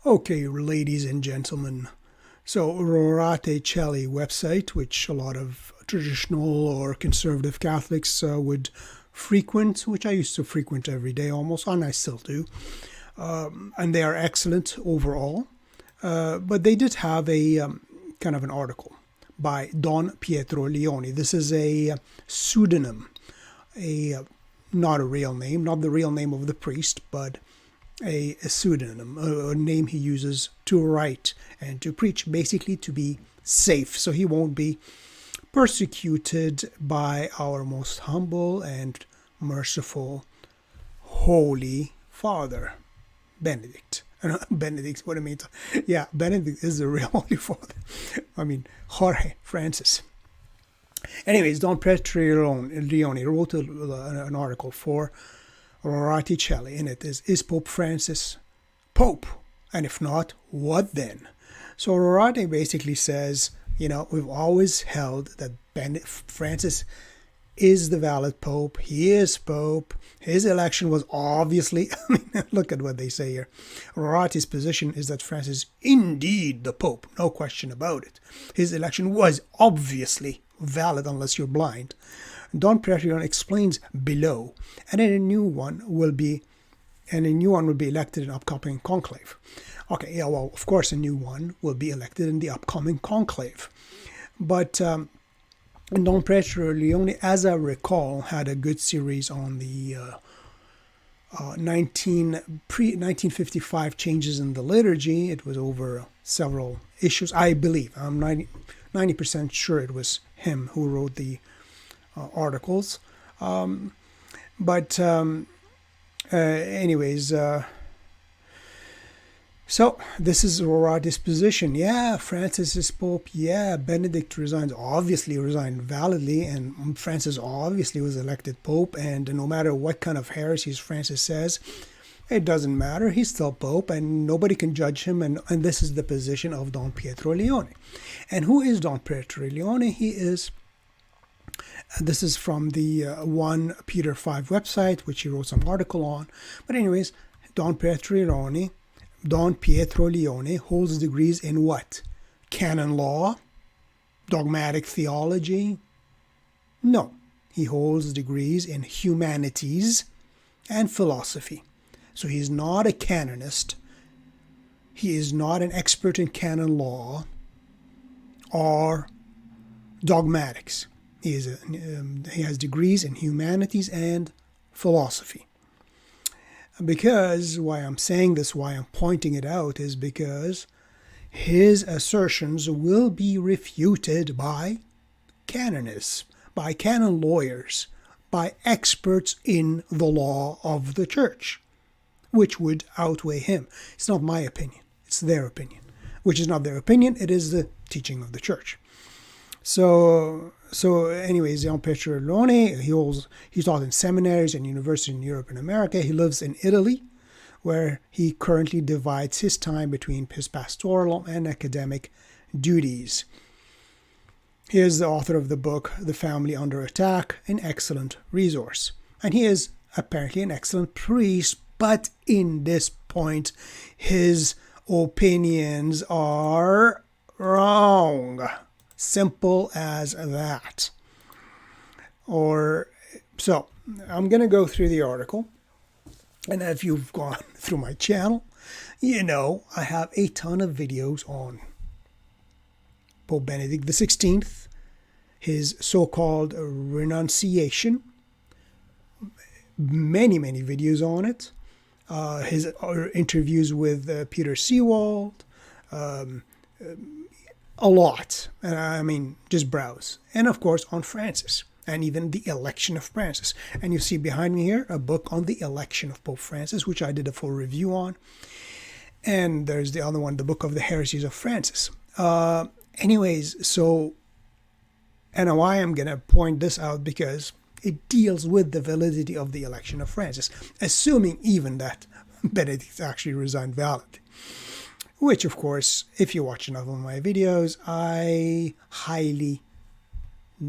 Okay, ladies and gentlemen. So, Rorate Caeli website, which a lot of traditional or conservative Catholics would frequent, which I used to frequent every day almost, and I still do. And they are excellent overall. But they did have a kind of an article by Don Pietro Leone. This is a pseudonym, not a real name, not the real name of the priest, but a pseudonym, a name he uses to write and to preach, basically to be safe, so he won't be persecuted by our most humble and merciful Holy Father, Benedict. Benedict, what I mean? Yeah, Benedict is the real Holy Father. I mean, Jorge Francis. Anyways, Don Pietro Leone wrote an article for Rorate Caeli, and it is Pope Francis Pope? And if not, what then? So Rorate basically says, we've always held that Francis is the valid Pope. He is Pope. His election was obviously, look at what they say here. Rorate's position is that Francis is indeed the Pope, no question about it. His election was obviously valid unless you're blind. Don Pietro explains below, and then a new one will be elected in upcoming conclave. Okay, yeah, well, of course, a new one will be elected in the upcoming conclave. But Don Pietro Leone, as I recall, had a good series on the 1955 changes in the liturgy. It was over several issues, I believe. I'm 90% sure it was him who wrote the articles. Anyways, so this is Rorate's position. Yeah, Francis is Pope. Yeah, Benedict obviously resigned validly, and Francis obviously was elected Pope, and no matter what kind of heresies Francis says, it doesn't matter. He's still Pope, and nobody can judge him, and this is the position of Don Pietro Leone. And who is Don Pietro Leone? This is from the 1 Peter 5 website, which he wrote some article on. But anyways, Don Pietro Leone holds degrees in what? Canon law? Dogmatic theology? No. He holds degrees in humanities and philosophy. So he's not a canonist. He is not an expert in canon law or dogmatics. He has degrees in humanities and philosophy. Because why I'm saying this, why I'm pointing it out, is because his assertions will be refuted by canonists, by canon lawyers, by experts in the law of the church, which would outweigh him. It's not my opinion, it's their opinion. Which is not their opinion, it is the teaching of the church. So anyways, Don Pietro Leone, he taught in seminaries and universities in Europe and America. He lives in Italy, where he currently divides his time between his pastoral and academic duties. He is the author of the book, The Family Under Attack, an excellent resource. And he is apparently an excellent priest, but in this point, his opinions are wrong. Simple as that. So I'm going to go through the article. And if you've gone through my channel, I have a ton of videos on Pope Benedict XVI, his so-called renunciation. Many, many videos on it. His interviews with Peter Seewald. A lot. Just browse. And of course on Francis, and even the election of Francis. And you see behind me here a book on the election of Pope Francis, which I did a full review on. And there's the other one, the book of the heresies of Francis. Anyways, so, and why I'm going to point this out, because it deals with the validity of the election of Francis, assuming even that Benedict actually resigned validly. Which, of course, if you watch enough of my videos, I highly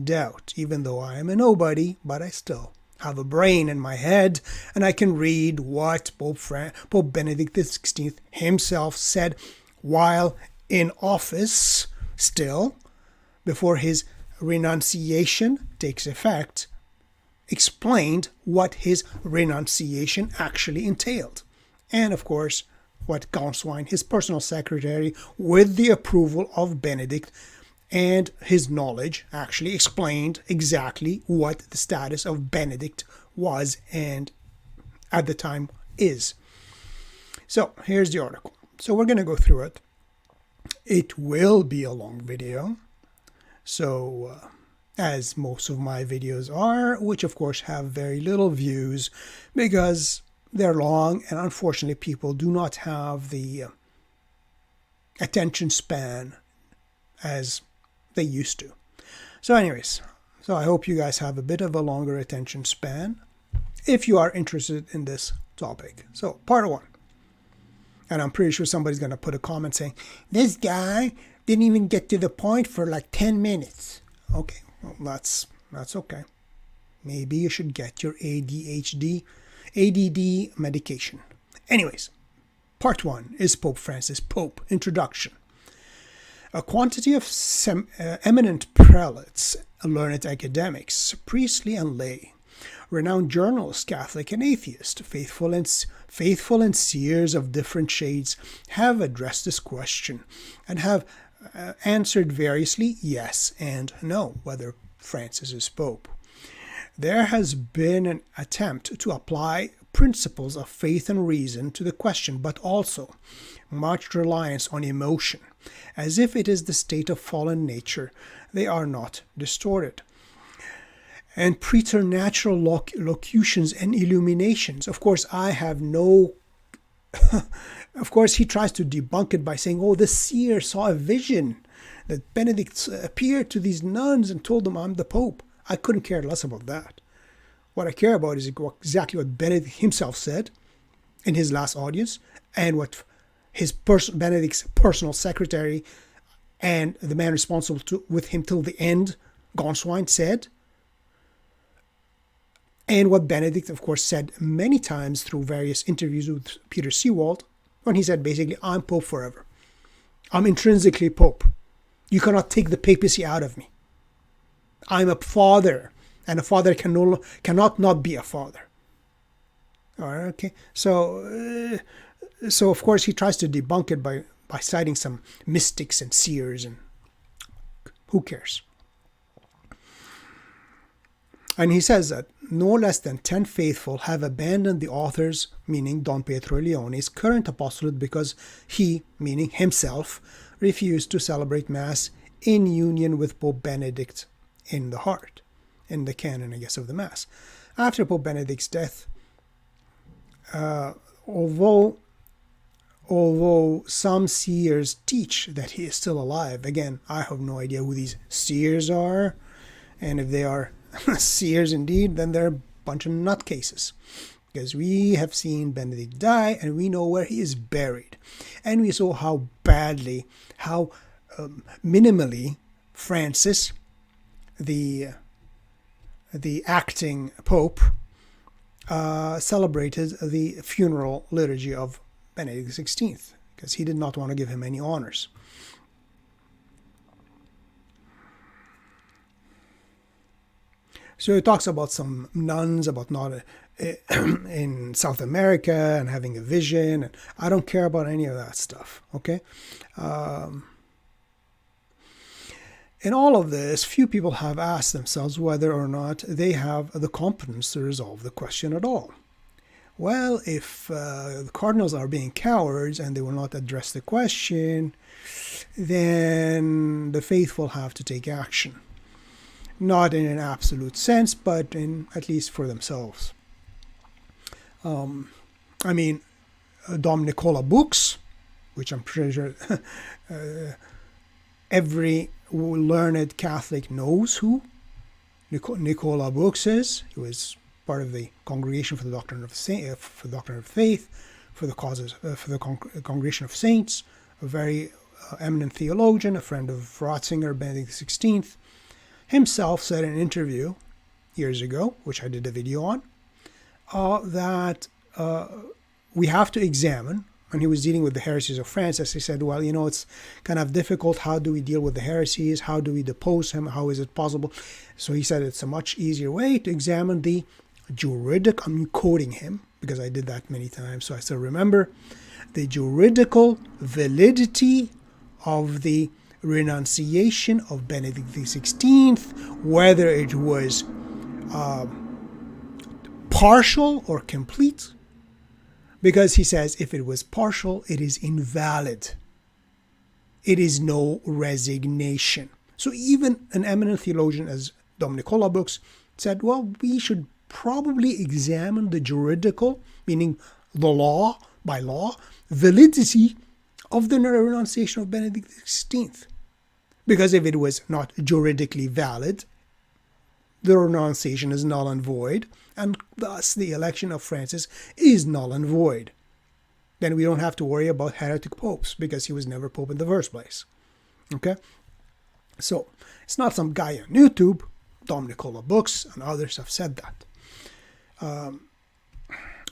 doubt, even though I am a nobody, but I still have a brain in my head, and I can read what Pope Benedict XVI himself said while in office still, before his renunciation takes effect, explained what his renunciation actually entailed. And of course, what Gonswein, his personal secretary, with the approval of Benedict and his knowledge, actually explained exactly what the status of Benedict was and at the time is. So here's the article. So we're going to go through it. It will be a long video. So as most of my videos are, which of course have very little views because they're long, and unfortunately people do not have the attention span as they used to. So anyways, so I hope you guys have a bit of a longer attention span if you are interested in this topic. So part 1. And I'm pretty sure somebody's going to put a comment saying, this guy didn't even get to the point for like 10 minutes. Okay, well, that's okay. Maybe you should get your ADD medication. Anyways, part 1 is Pope Francis, Pope, Introduction. A quantity of eminent prelates, learned academics, priestly and lay, renowned journalists, Catholic and atheist, faithful and seers of different shades have addressed this question and have answered variously yes and no whether Francis is Pope. There has been an attempt to apply principles of faith and reason to the question, but also much reliance on emotion, as if it is the state of fallen nature. They are not distorted. And preternatural locutions and illuminations. Of course, I have no... Of course, he tries to debunk it by saying, oh, the seer saw a vision that Benedict appeared to these nuns and told them, I'm the Pope. I couldn't care less about that. What I care about is exactly what Benedict himself said in his last audience, and what his Benedict's personal secretary and the man responsible with him till the end, Gonswein, said. And what Benedict, of course, said many times through various interviews with Peter Seewald, when he said basically, I'm Pope forever. I'm intrinsically Pope. You cannot take the papacy out of me. I'm a father, and a father cannot not be a father. All right, okay. So of course he tries to debunk it by citing some mystics and seers, and who cares? And he says that no less than 10 faithful have abandoned the author's, meaning Don Pietro Leone's, current apostolate because he, meaning himself, refused to celebrate Mass in union with Pope Benedict in the heart, in the canon, I guess, of the Mass. After Pope Benedict's death, although some seers teach that he is still alive, again, I have no idea who these seers are, and if they are seers indeed, then they're a bunch of nutcases. Because we have seen Benedict die, and we know where he is buried. And we saw how badly, how minimally Francis, the acting Pope, celebrated the funeral liturgy of Benedict XVI, because he did not want to give him any honors. So he talks about some nuns, about not in South America and having a vision. And I don't care about any of that stuff, okay? In all of this, few people have asked themselves whether or not they have the competence to resolve the question at all. Well, if the cardinals are being cowards and they will not address the question, then the faithful have to take action. Not in an absolute sense, but in at least for themselves. I mean, Dom Nicola books, which I'm pretty sure every learned Catholic knows who Nicola Books is. He was part of the Congregation for the Doctrine of Faith, for the causes for the Congregation of Saints, a very eminent theologian, a friend of Ratzinger, Benedict XVI. Himself said in an interview, years ago, which I did a video on, that we have to examine. When he was dealing with the heresies of Francis, he said, well, it's kind of difficult. How do we deal with the heresies? How do we depose him? How is it possible? So he said it's a much easier way to examine the juridical, I'm quoting him because I did that many times, so I still remember, the juridical validity of the renunciation of Benedict XVI, whether it was partial or complete. Because he says if it was partial, it is invalid. It is no resignation. So even an eminent theologian as Dom Nicola Books said, well, we should probably examine the juridical, meaning the law, by law, validity of the renunciation of Benedict XVI. Because if it was not juridically valid, the renunciation is null and void, and thus the election of Francis is null and void. Then we don't have to worry about heretic popes, because he was never pope in the first place. Okay? So, it's not some guy on YouTube. Dom Nicola Books and others have said that.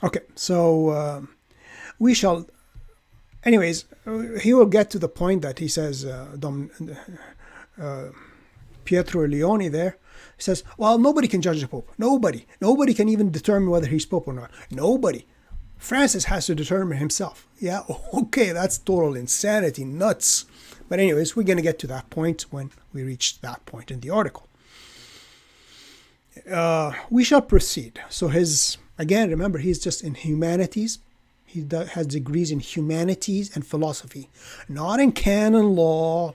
Okay, so we shall... Anyways, he will get to the point that he says, Don Pietro Leone there, he says, well, nobody can judge the Pope. Nobody can even determine whether he's Pope or not. Nobody. Francis has to determine himself. Yeah, okay, that's total insanity, nuts. But anyways, we're going to get to that point when we reach that point in the article. We shall proceed. So again, remember, he's just in humanities. He has degrees in humanities and philosophy, not in canon law.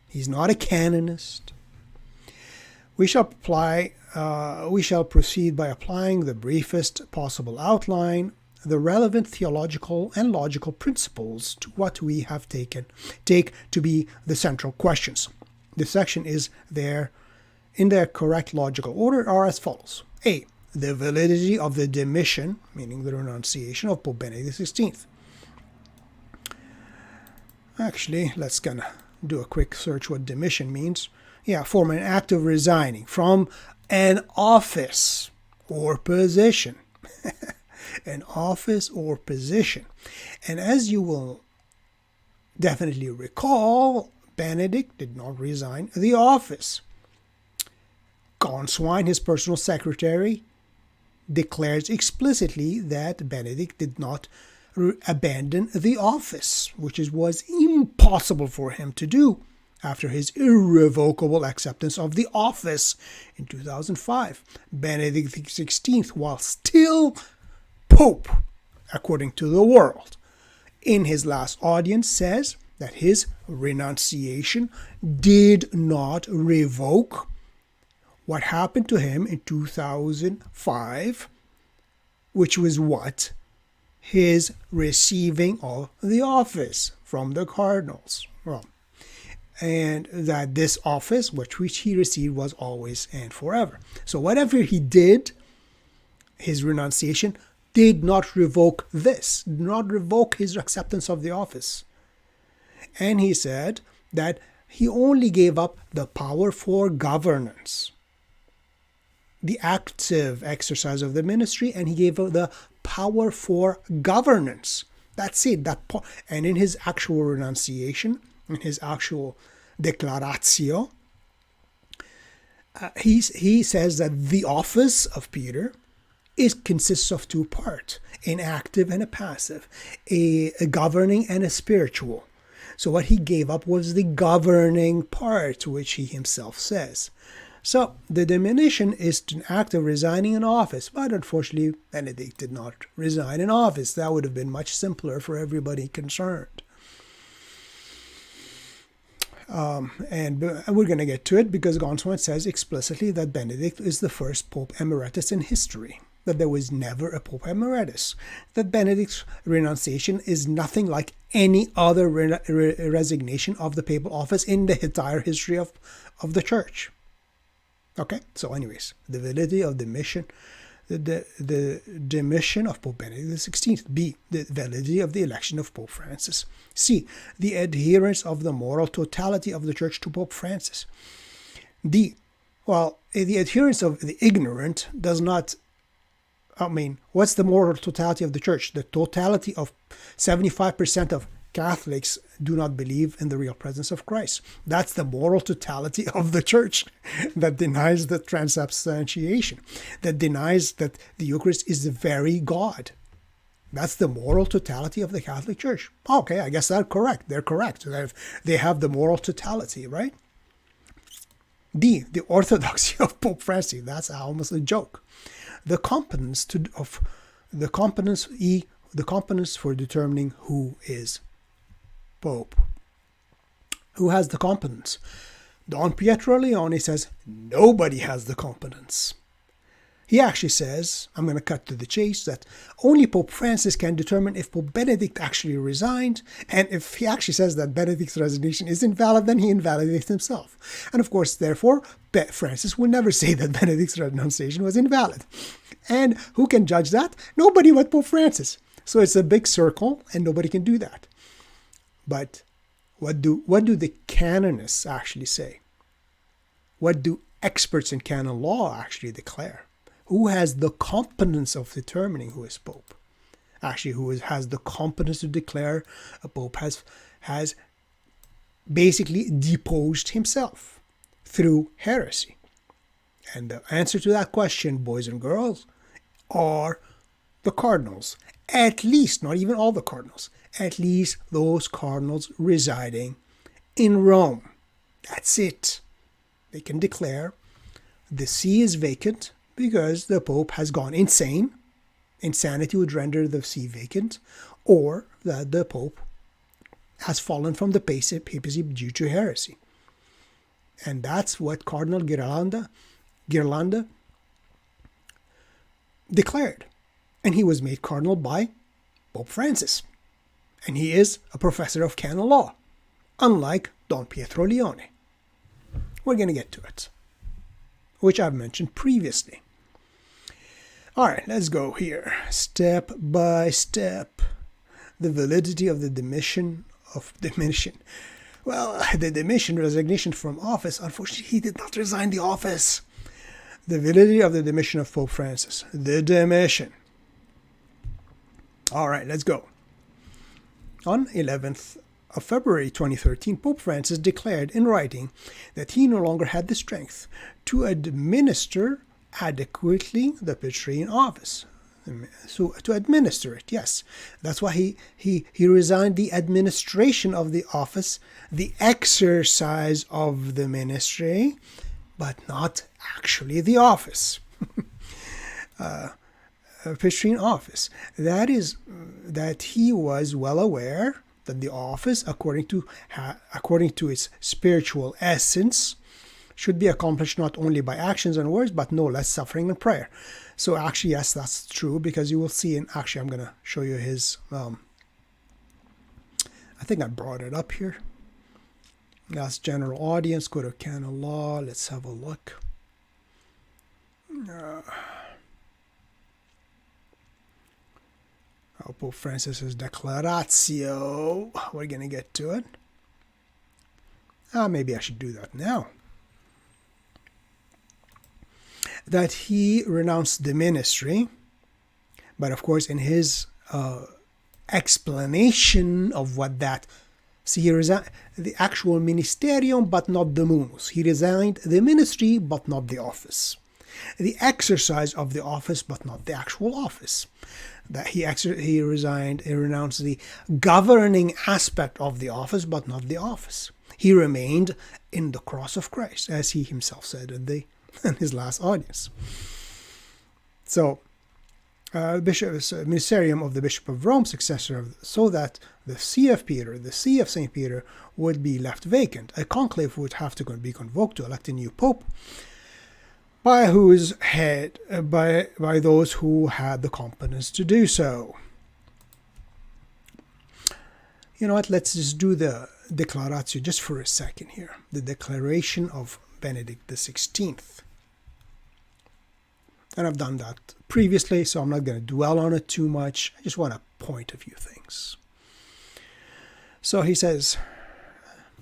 He's not a canonist. We shall proceed by applying the briefest possible outline, the relevant theological and logical principles to what we have take to be the central questions. This section is in their correct logical order are as follows. A. The validity of the demission, meaning the renunciation of Pope Benedict XVI. Actually, let's gonna do a quick search what demission means. Yeah, form an act of resigning from an office or position. An office or position. And as you will definitely recall, Benedict did not resign the office. Conswine, his personal secretary, declares explicitly that Benedict did not abandon the office, which was impossible for him to do after his irrevocable acceptance of the office in 2005. Benedict XVI, while still Pope, according to the world, in his last audience says that his renunciation did not revoke what happened to him in 2005, which was what? His receiving of the office from the cardinals. Well, and that this office, which he received, was always and forever. So whatever he did, his renunciation did not revoke this, did not revoke his acceptance of the office. And he said that he only gave up the power for governance, the active exercise of the ministry, and he gave up the power for governance. That's it. And in his actual renunciation, in his actual declaratio, he says that the office of Peter consists of two parts, an active and a passive, a governing and a spiritual. So what he gave up was the governing part, which he himself says. So the diminution is an act of resigning an office, but unfortunately Benedict did not resign an office. That would have been much simpler for everybody concerned. And we're going to get to it because Conswine says explicitly that Benedict is the first Pope Emeritus in history, that there was never a Pope Emeritus, that Benedict's renunciation is nothing like any other resignation of the papal office in the entire history of the Church. Okay, so anyways, the validity of the mission, the demission of Pope Benedict XVI. B, the validity of the election of Pope Francis. C, the adherence of the moral totality of the Church to Pope Francis. D, Well, the adherence of the ignorant does not, what's the moral totality of the church? The totality of 75% of Catholics do not believe in the real presence of Christ. That's the moral totality of the church that denies the transubstantiation, that denies that the Eucharist is the very God. That's the moral totality of the Catholic Church. Okay, I guess that's correct. They're correct. They have the moral totality, right? The orthodoxy of Pope Francis. That's almost a joke. The competence for determining who is Pope. Who has the competence? Don Pietro Leone says nobody has the competence. He actually says, I'm going to cut to the chase, that only Pope Francis can determine if Pope Benedict actually resigned, and if he actually says that Benedict's resignation is invalid, then he invalidates himself. And of course, therefore, Francis will never say that Benedict's renunciation was invalid. And who can judge that? Nobody but Pope Francis. So it's a big circle, and nobody can do that. But what do the canonists actually say? What do experts in canon law actually declare? Who has the competence of determining who is Pope? Actually, who has the competence to declare a Pope has basically deposed himself through heresy? And the answer to that question, boys and girls, are the cardinals. At least, not even all the cardinals, at least those cardinals residing in Rome. That's it. They can declare the see is vacant because the Pope has gone insane. Insanity would render the see vacant, or that the Pope has fallen from the papacy due to heresy. And that's what Cardinal Ghirlanda declared. And he was made cardinal by Pope Francis. And he is a professor of canon law, unlike Don Pietro Leone. We're going to get to it, which I've mentioned previously. All right, let's go here, step by step. The validity of the resignation from office. Unfortunately, he did not resign the office. The validity of the demission of Pope Francis. The demission. All right, let's go. On 11th of February 2013, Pope Francis declared in writing that he no longer had the strength to administer adequately the Petrine office. So to administer it, yes. That's why he resigned the administration of the office, the exercise of the ministry, but not actually the office. Petrine office. That is that he was well aware that the office, according to its spiritual essence, should be accomplished not only by actions and words, but no less suffering and prayer. So actually, yes, that's true, because you will see I'm going to show you his, I think I brought it up here. That's general audience, go to canon law, let's have a look. Pope Francis's Declaratio, we're going to get to it. Maybe I should do that now. That he renounced the ministry, but of course in his explanation of what that, he resigned the actual ministerium but not the munus. He resigned the ministry but not the office. The exercise of the office but not the actual office. That he renounced the governing aspect of the office but not the office. He remained in the cross of Christ, as he himself said in his last audience. So, ministerium of the Bishop of Rome, successor so that the see of Peter, the see of St. Peter, would be left vacant. A conclave would have to be convoked to elect a new pope, by whose head, by those who had the competence to do so. You know what? Let's just do the Declaratio just for a second here. The declaration of Benedict XVI. And I've done that previously, so I'm not going to dwell on it too much. I just want to point a few things. So he says,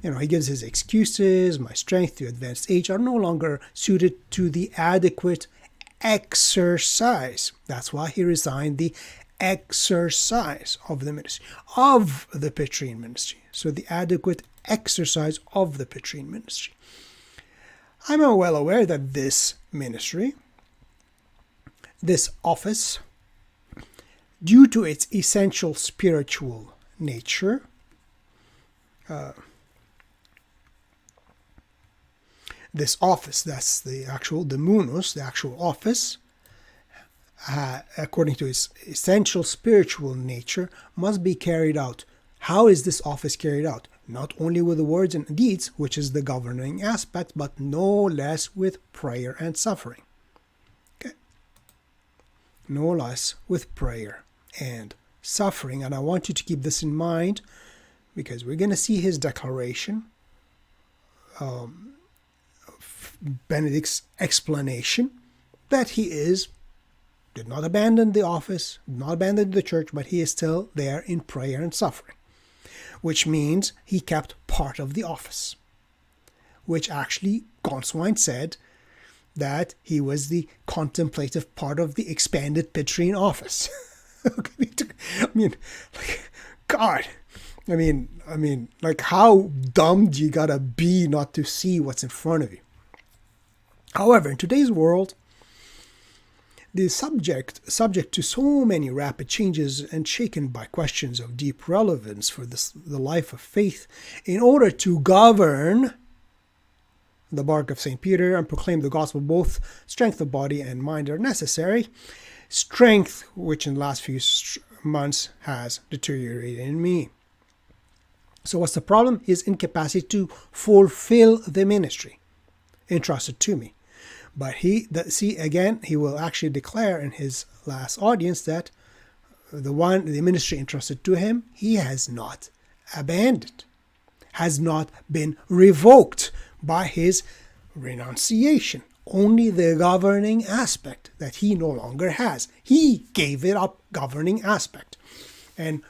He gives his excuses. My strength to advanced age are no longer suited to the adequate exercise. That's why he resigned the exercise of the ministry, of the Petrine ministry. So the adequate exercise of the Petrine ministry. I'm well aware that this ministry, this office, due to its essential spiritual nature, this office, that's the munus, the actual office, according to its essential spiritual nature, must be carried out. How is this office carried out? Not only with the words and deeds, which is the governing aspect, but no less with prayer and suffering. Okay? No less with prayer and suffering. And I want you to keep this in mind, because we're going to see his declaration, Benedict's explanation that he did not abandon the office, did not abandon the church, but he is still there in prayer and suffering, which means he kept part of the office, which actually Gonswein said that he was the contemplative part of the expanded Petrine office. God, how dumb do you gotta be not to see what's in front of you? However, in today's world, the subject to so many rapid changes and shaken by questions of deep relevance for the life of faith, in order to govern the bark of St. Peter and proclaim the gospel, both strength of body and mind are necessary. Strength, which in the last few months has deteriorated in me. So what's the problem? His incapacity to fulfill the ministry entrusted to me. But he will actually declare in his last audience that the ministry entrusted to him, he has not abandoned, has not been revoked by his renunciation. Only the governing aspect that he no longer has. He gave it up, governing aspect. And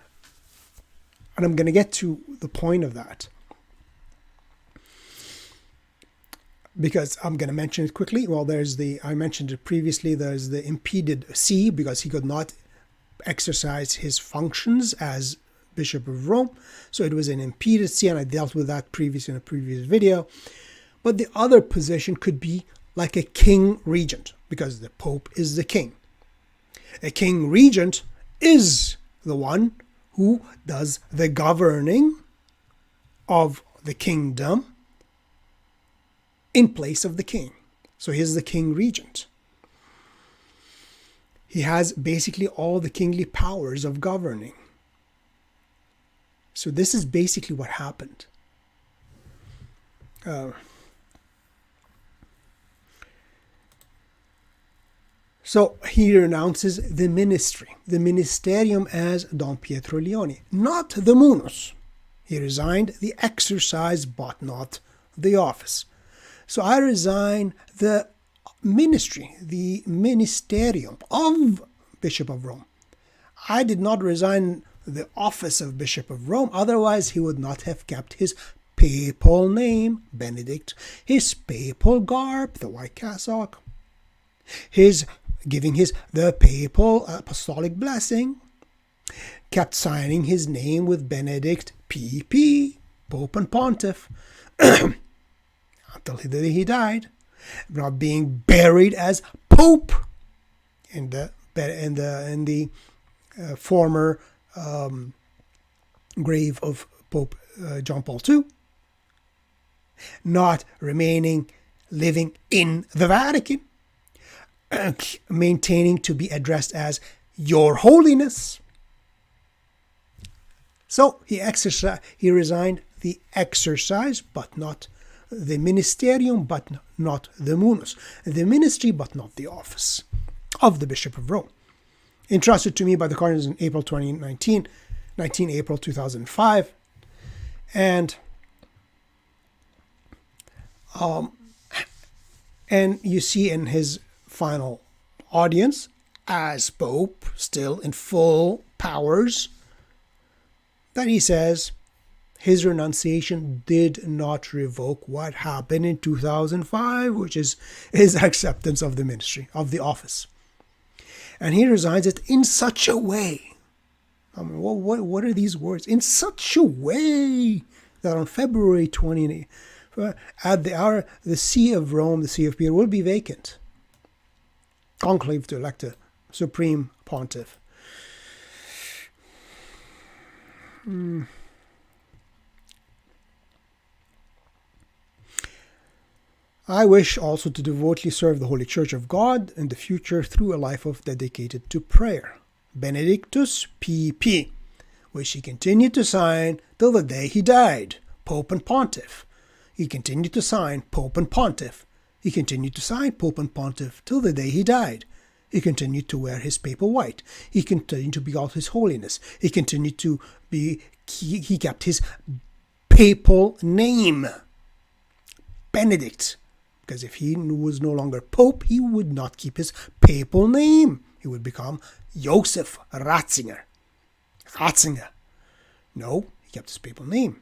I'm going to get to the point of that, because I'm going to mention it quickly. Well, I mentioned it previously, there's the impeded see, because he could not exercise his functions as Bishop of Rome. So it was an impeded see, and I dealt with that in a previous video. But the other position could be like a king regent, because the Pope is the king. A king regent is the one who does the governing of the kingdom in place of the king. So he's the king regent. He has basically all the kingly powers of governing. So this is basically what happened. So he renounces the ministry, the ministerium as Don Pietro Leone, not the munus. He resigned the exercise, but not the office. So I resign the ministry, the ministerium of Bishop of Rome. I did not resign the office of Bishop of Rome, otherwise he would not have kept his papal name, Benedict, his papal garb, the white cassock, his giving the papal apostolic blessing, kept signing his name with Benedict PP, Pope and Pontiff, until the day he died, not being buried as Pope in the former grave of Pope John Paul II, not living in the Vatican, maintaining to be addressed as Your Holiness. So he resigned the exercise, but not the ministerium, but not the munus, the ministry, but not the office of the Bishop of Rome, entrusted to me by the cardinals in April 2019, 19 April 2005, and you see in his final audience as Pope, still in full powers, that he says his renunciation did not revoke what happened in 2005, which is his acceptance of the ministry, of the office. And he resigns it in such a way. I mean, what are these words? In such a way that on February 20, at the hour, the see of Rome, the see of Peter, will be vacant. Conclave to elect a supreme pontiff. I wish also to devotedly serve the Holy Church of God in the future through a life dedicated to prayer. Benedictus PP, which he continued to sign till the day he died, Pope and Pontiff. He continued to sign Pope and Pontiff. He continued to sign Pope and Pontiff till the day he died. He continued to wear his papal white. He continued to be all his holiness. He continued to be, he kept his papal name, Benedict. Because if he was no longer Pope, he would not keep his papal name. He would become Joseph Ratzinger. Ratzinger. No, he kept his papal name.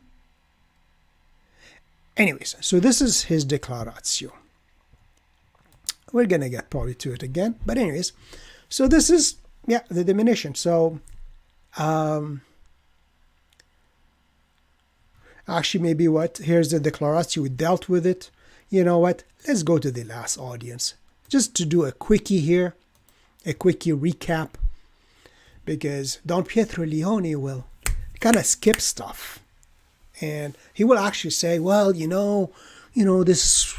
Anyways, so this is his declaratio. We're going to get probably to it again. But anyways, so this is, the diminution. So, actually maybe here's the declaratio. We dealt with it. You know what? Let's go to the last audience. Just to do a quickie here. A quickie recap. Because Don Pietro Leone will kind of skip stuff. And he will actually say, well, this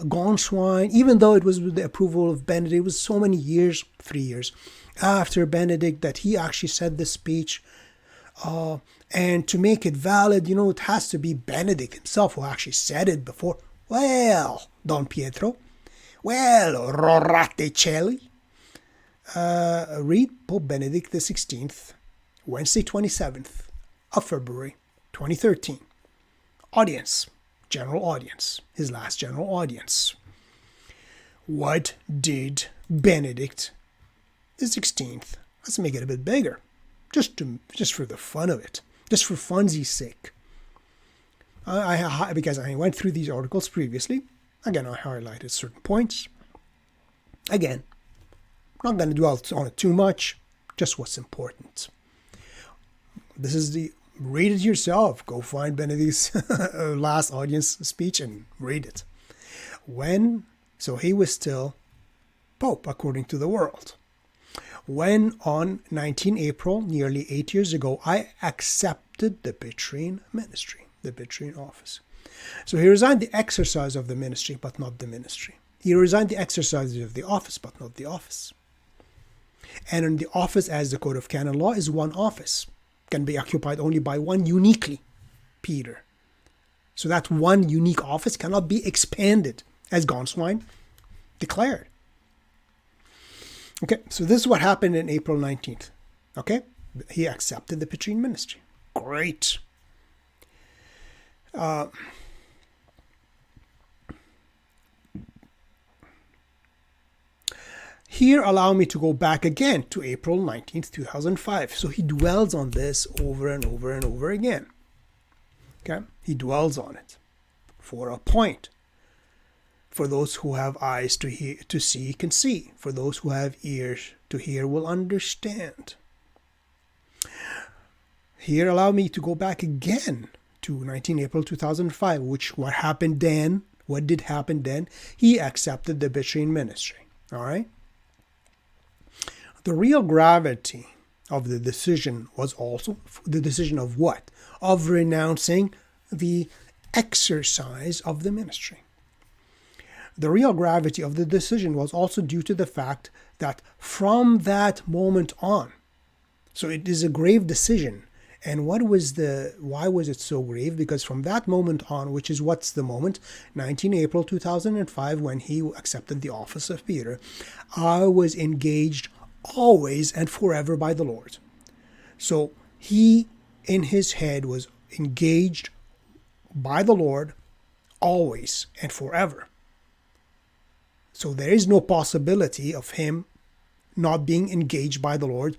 gone swine, even though it was with the approval of Benedict, it was so many years, 3 years after Benedict that he actually said this speech. And to make it valid, it has to be Benedict himself who actually said it before. Well, Don Pietro. Well, Rorate Caeli. Read Pope Benedict XVI, Wednesday 27th of February 2013. Audience. General audience. His last general audience. What did Benedict XVI? Let's make it a bit bigger. Just for the fun of it. Just for funsies' sake. Because I went through these articles previously. Again, I highlighted certain points. Again, I'm not going to dwell on it too much. Just what's important. This is read it yourself. Go find Benedict's last audience speech and read it. So he was still Pope, according to the world. When on 19 April, nearly 8 years ago, I accepted the Petrine ministry, the Petrine office. So he resigned the exercise of the ministry, but not the ministry. He resigned the exercise of the office, but not the office. And in the office, as the Code of Canon Law, is one office. Can be occupied only by one uniquely, Peter. So that one unique office cannot be expanded, as Gonswine declared. Okay, so this is what happened in April 19th. Okay, he accepted the Petrine ministry. Great. Here, allow me to go back again to April 19th, 2005. So he dwells on this over and over and over again. Okay, he dwells on it for a point. For those who have eyes to see can see. For those who have ears to hear will understand. Here, allow me to go back again to 19 April 2005, what happened then? What did happen then? He accepted the Petrine ministry. All right. The real gravity of the decision was also the decision of what? Of renouncing the exercise of the ministry. The real gravity of the decision was also due to the fact that from that moment on, so it is a grave decision. And why was it so grave? Because from that moment on, which is what's the moment? 19 April 2005, when he accepted the office of Peter, I was engaged always and forever by the Lord. So he, in his head, was engaged by the Lord always and forever. So there is no possibility of him not being engaged by the Lord,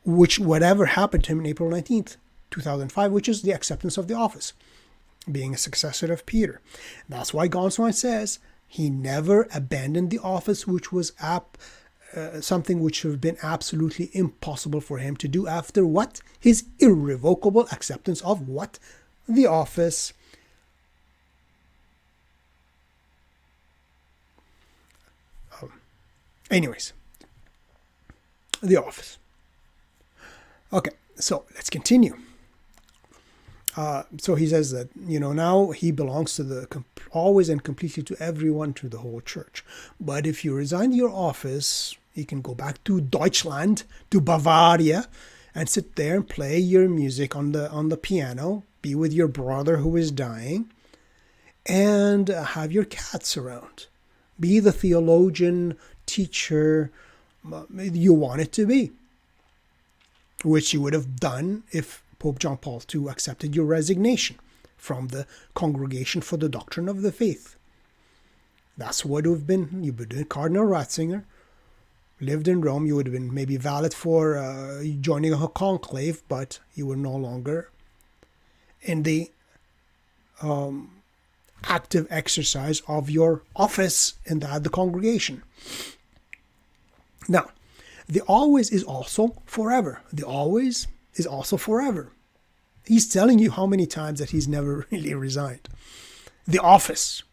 which whatever happened to him on April 19th, 2005, which is the acceptance of the office, being a successor of Peter. That's why Gonsolin says he never abandoned the office, which was something which would have been absolutely impossible for him to do after what? His irrevocable acceptance of what? The office. Anyways, the office. Okay, so let's continue. So he says that, now he belongs to always and completely to everyone, to the whole church. But if you resign your office, you can go back to Deutschland, to Bavaria, and sit there and play your music on the piano, be with your brother who is dying, and have your cats around. Be the theologian, teacher you want it to be, which you would have done if Pope John Paul II accepted your resignation from the Congregation for the Doctrine of the Faith. That's what it would have been. You would have been Cardinal Ratzinger, lived in Rome. You would have been maybe valid for joining a conclave, but you were no longer in the active exercise of your office in the congregation. Now, the always is also forever. The always is also forever. He's telling you how many times that he's never really resigned. The office,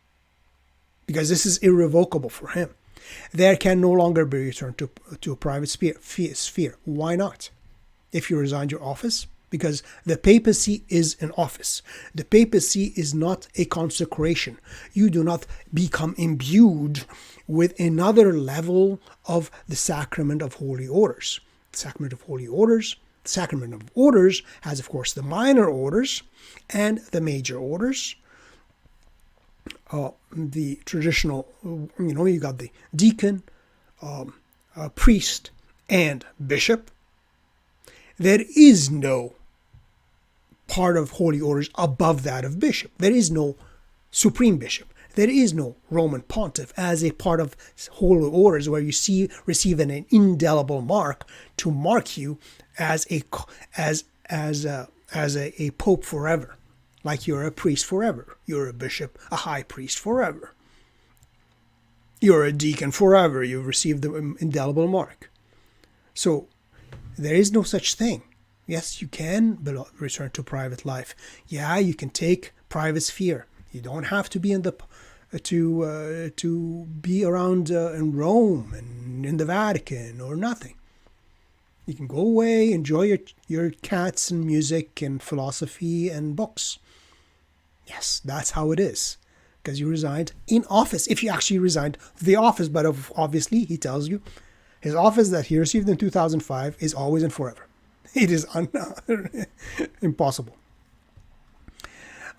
because this is irrevocable for him. There can no longer be returned to a private sphere. Why not? If you resigned your office, because the papacy is an office. The papacy is not a consecration. You do not become imbued with another level of the sacrament of holy orders. The sacrament of holy orders. The sacrament of orders has, of course, the minor orders and the major orders. The traditional, you got the deacon, priest, and bishop. There is no part of holy orders above that of bishop. There is no supreme bishop. There is no Roman pontiff as a part of holy orders where you receive an indelible mark to mark you as a pope forever, like you're a priest forever. You're a bishop, a high priest forever. You're a deacon forever. You've received the indelible mark. So there is no such thing. Yes, you can return to private life. Yeah, you can take private sphere. You don't have to be to be around in Rome and in the Vatican or nothing. You can go away, enjoy your cats and music and philosophy and books. Yes, that's how it is. Because you resigned in office. If you actually resigned the office, but obviously he tells you his office that he received in 2005 is always and forever. It is impossible.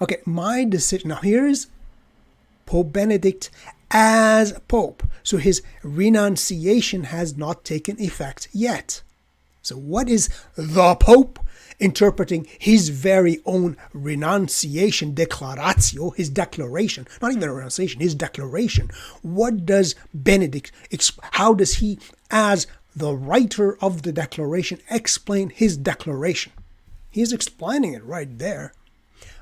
Okay, my decision. Now here is Pope Benedict as Pope. So his renunciation has not taken effect yet. So what is the Pope interpreting his very own renunciation, declaratio, his declaration, not even a renunciation, his declaration? What does Benedict, how does he, as the writer of the declaration, explain his declaration? He is explaining it right there.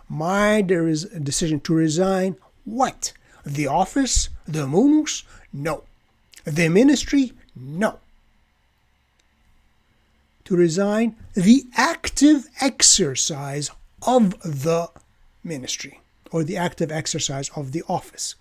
There is a decision to resign what? The office? The munus? No. The ministry? No. To resign the active exercise of the ministry or the active exercise of the office.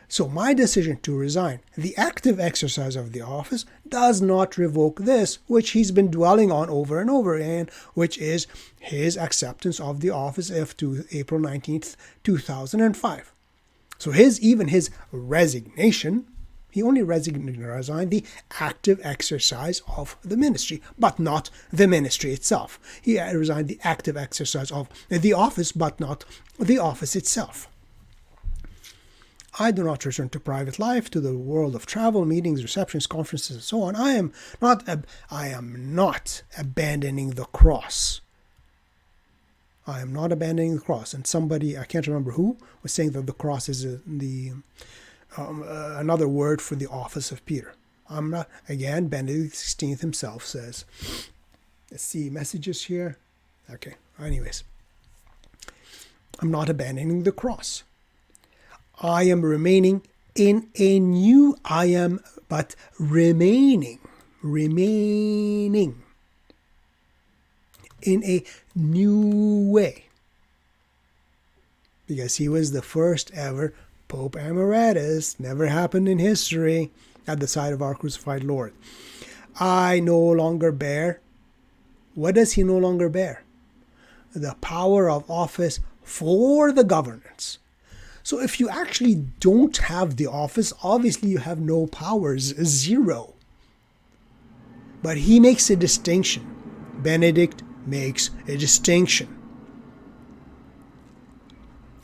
So my decision to resign the active exercise of the office does not revoke this, which he's been dwelling on over and over again, which is his acceptance of the office after April 19th, 2005. So even his resignation, he only resigned the active exercise of the ministry, but not the ministry itself. He resigned the active exercise of the office, but not the office itself. I do not return to private life, to the world of travel, meetings, receptions, conferences, and so on. I am not abandoning the cross. I am not abandoning the cross. And somebody, I can't remember who, was saying that the cross is another word for the office of Peter. I'm not. Again, Benedict XVI himself says. Let's see messages here. Okay, anyways. I'm not abandoning the cross. I am remaining in a new, but remaining in a new way. Because he was the first ever Pope Emeritus. Never happened in history at the side of our crucified Lord. I no longer bear. What does he no longer bear? The power of office for the governance. So if you actually don't have the office, obviously you have no powers, zero. But he makes a distinction. Benedict makes a distinction.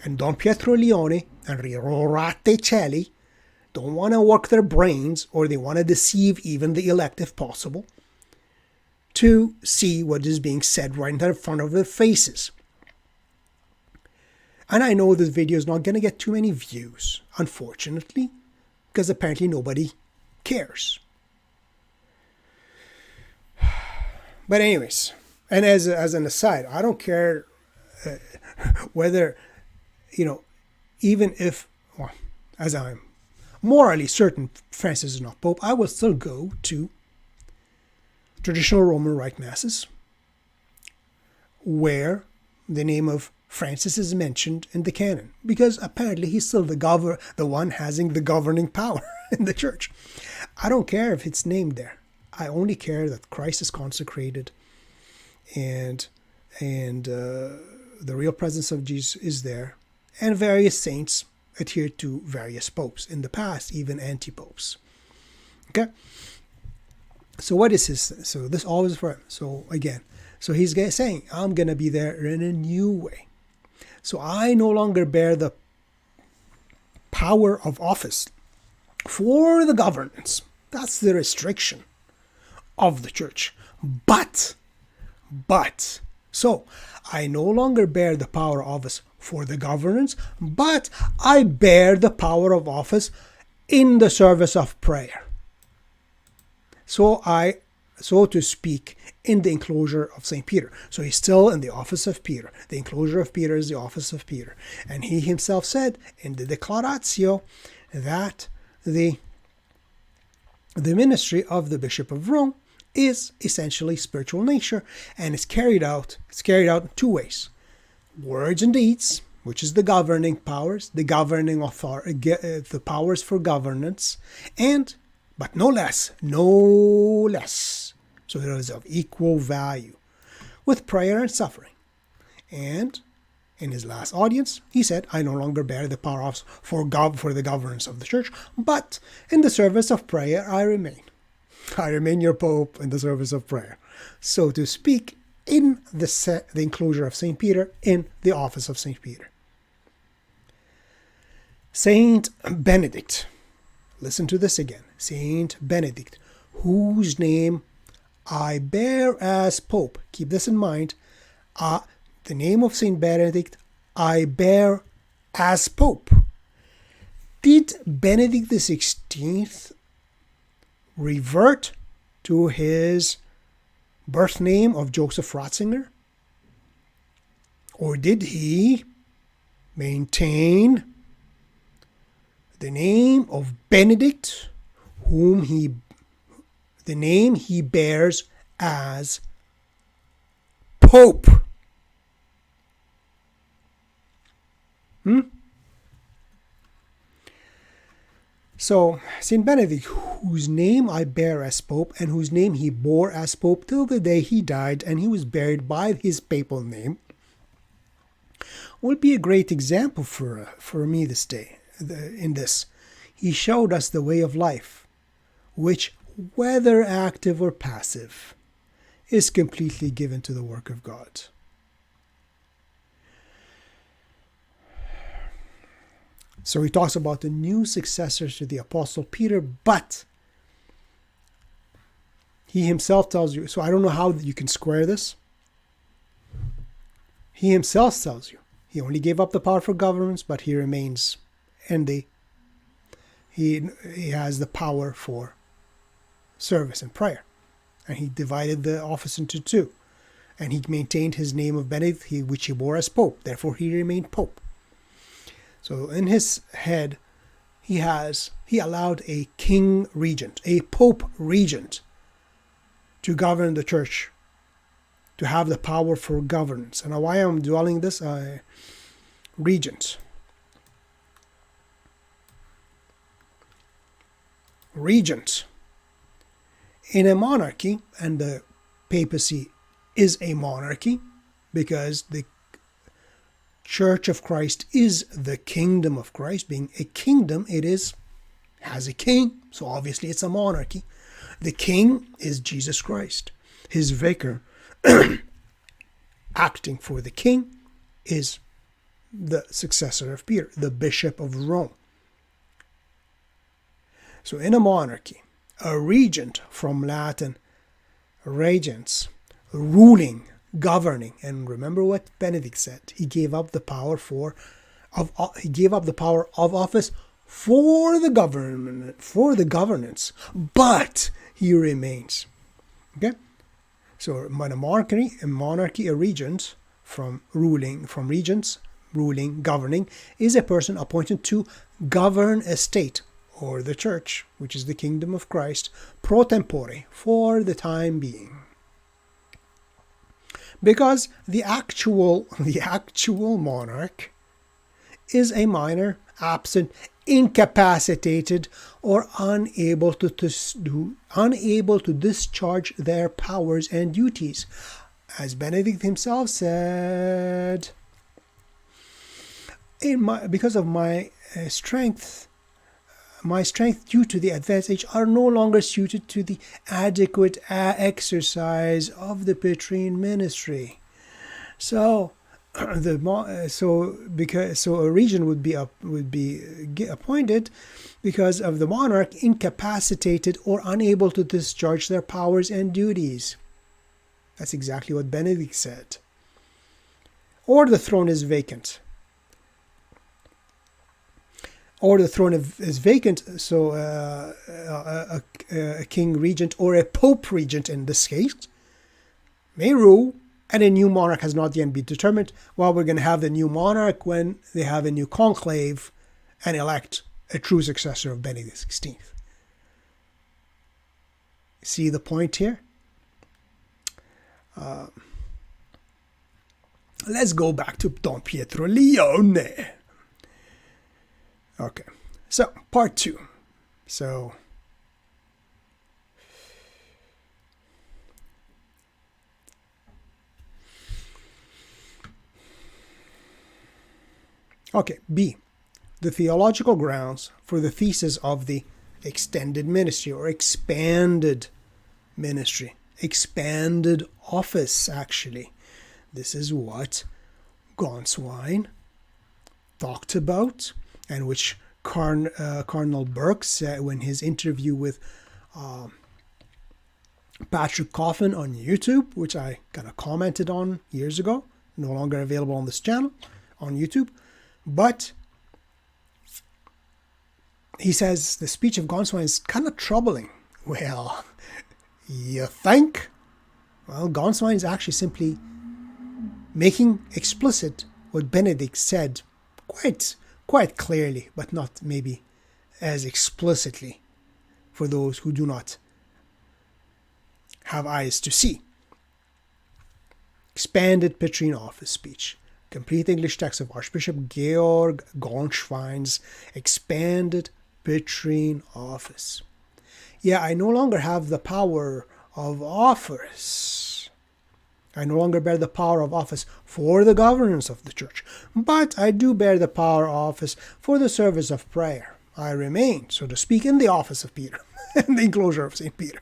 And Don Pietro Leone and Rorate Caeli don't want to work their brains, or they want to deceive even the elect if possible, to see what is being said right in front of their faces. And I know this video is not going to get too many views, unfortunately, because apparently nobody cares. But anyways, and as an aside, I don't care whether, even if, well, as I'm morally certain Francis is not Pope, I will still go to traditional Roman Rite Masses where the name of Francis is mentioned in the canon, because apparently he's still the one having the governing power in the church. I don't care if it's named there. I only care that Christ is consecrated and the real presence of Jesus is there, and various saints adhere to various popes in the past, even anti-popes. Okay? So what is his? So this always for him. So again, so he's saying, I'm going to be there in a new way. So I no longer bear the power of office for the governance. That's the restriction of the church. So I no longer bear the power of office for the governance, but I bear the power of office in the service of prayer. So to speak, in the enclosure of St. Peter. So he's still in the office of Peter. The enclosure of Peter is the office of Peter. And he himself said in the Declaratio that the ministry of the Bishop of Rome is essentially spiritual nature, and it's carried out in two ways. Words and deeds, which is the governing powers, the governing authority, the powers for governance, but no less. So it is of equal value with prayer and suffering. And in his last audience, he said, I no longer bear the power for the governance of the church, but in the service of prayer I remain. I remain your Pope in the service of prayer. So to speak, in the enclosure of St. Peter, in the office of St. Peter. Saint Benedict. Listen to this again. Saint Benedict, whose name I bear as Pope. Keep this in mind. The name of Saint Benedict I bear as Pope. Did Benedict XVI revert to his birth name of Joseph Ratzinger? Or did he maintain the name of Benedict, the name he bears as Pope? So, St. Benedict, whose name I bear as Pope, and whose name he bore as Pope till the day he died, and he was buried by his papal name, will be a great example for me this day. In this, he showed us the way of life, which, whether active or passive, is completely given to the work of God. So he talks about the new successors to the Apostle Peter, but he himself tells you, so I don't know how you can square this. He himself tells you, he only gave up the power for governments, but he remains he has the power for service and prayer. And he divided the office into two. And he maintained his name of Benedict, which he bore as Pope. Therefore, he remained Pope. So in his head, he allowed a king regent, a Pope regent, to govern the church, to have the power for governance. And why I'm dwelling this, regent. Regent. In a monarchy, and the papacy is a monarchy, because the Church of Christ is the kingdom of Christ. Being a kingdom, it has a king, so obviously it's a monarchy. The king is Jesus Christ. His vicar, acting for the king, is the successor of Peter, the Bishop of Rome. So in a monarchy, a regent, from Latin regents, ruling, governing. And remember what Benedict said. He gave up the power of office for the governance, but he remains. Okay? So in a monarchy, a regent ruling, governing, is a person appointed to govern a state or the church, which is the kingdom of Christ, pro tempore, for the time being. Because the actual monarch is a minor, absent, incapacitated, or unable to discharge their powers and duties. As Benedict himself said, because of my strength due to the advanced age are no longer suited to the adequate exercise of the Petrine ministry. So a regent would be appointed because of the monarch incapacitated or unable to discharge their powers and duties. That's exactly what Benedict said. Or the throne is vacant. Or the throne is vacant, so a king regent or a pope regent in this case may rule, and a new monarch has not yet been determined. Well, we're going to have the new monarch when they have a new conclave and elect a true successor of Benedict XVI. See the point here? Let's go back to Don Pietro Leone. Okay, so part 2. So, okay, B. The theological grounds for the thesis of the extended ministry or expanded ministry. Expanded office, actually. This is what Gonswein talked about, and which Cardinal Burke said in his interview with Patrick Coffin on YouTube, which I kind of commented on years ago, no longer available on this channel, on YouTube. But he says the speech of Gonswein is kind of troubling. Well, you think? Well, Gonswein is actually simply making explicit what Benedict said quite clearly, but not maybe as explicitly for those who do not have eyes to see. Expanded Petrine office speech. Complete English text of Archbishop Georg Gonswein's expanded Petrine office. Yeah, I no longer have the power of office. I no longer bear the power of office for the governance of the church, but I do bear the power of office for the service of prayer. I remain, so to speak, in the office of Peter, in the enclosure of St. Peter.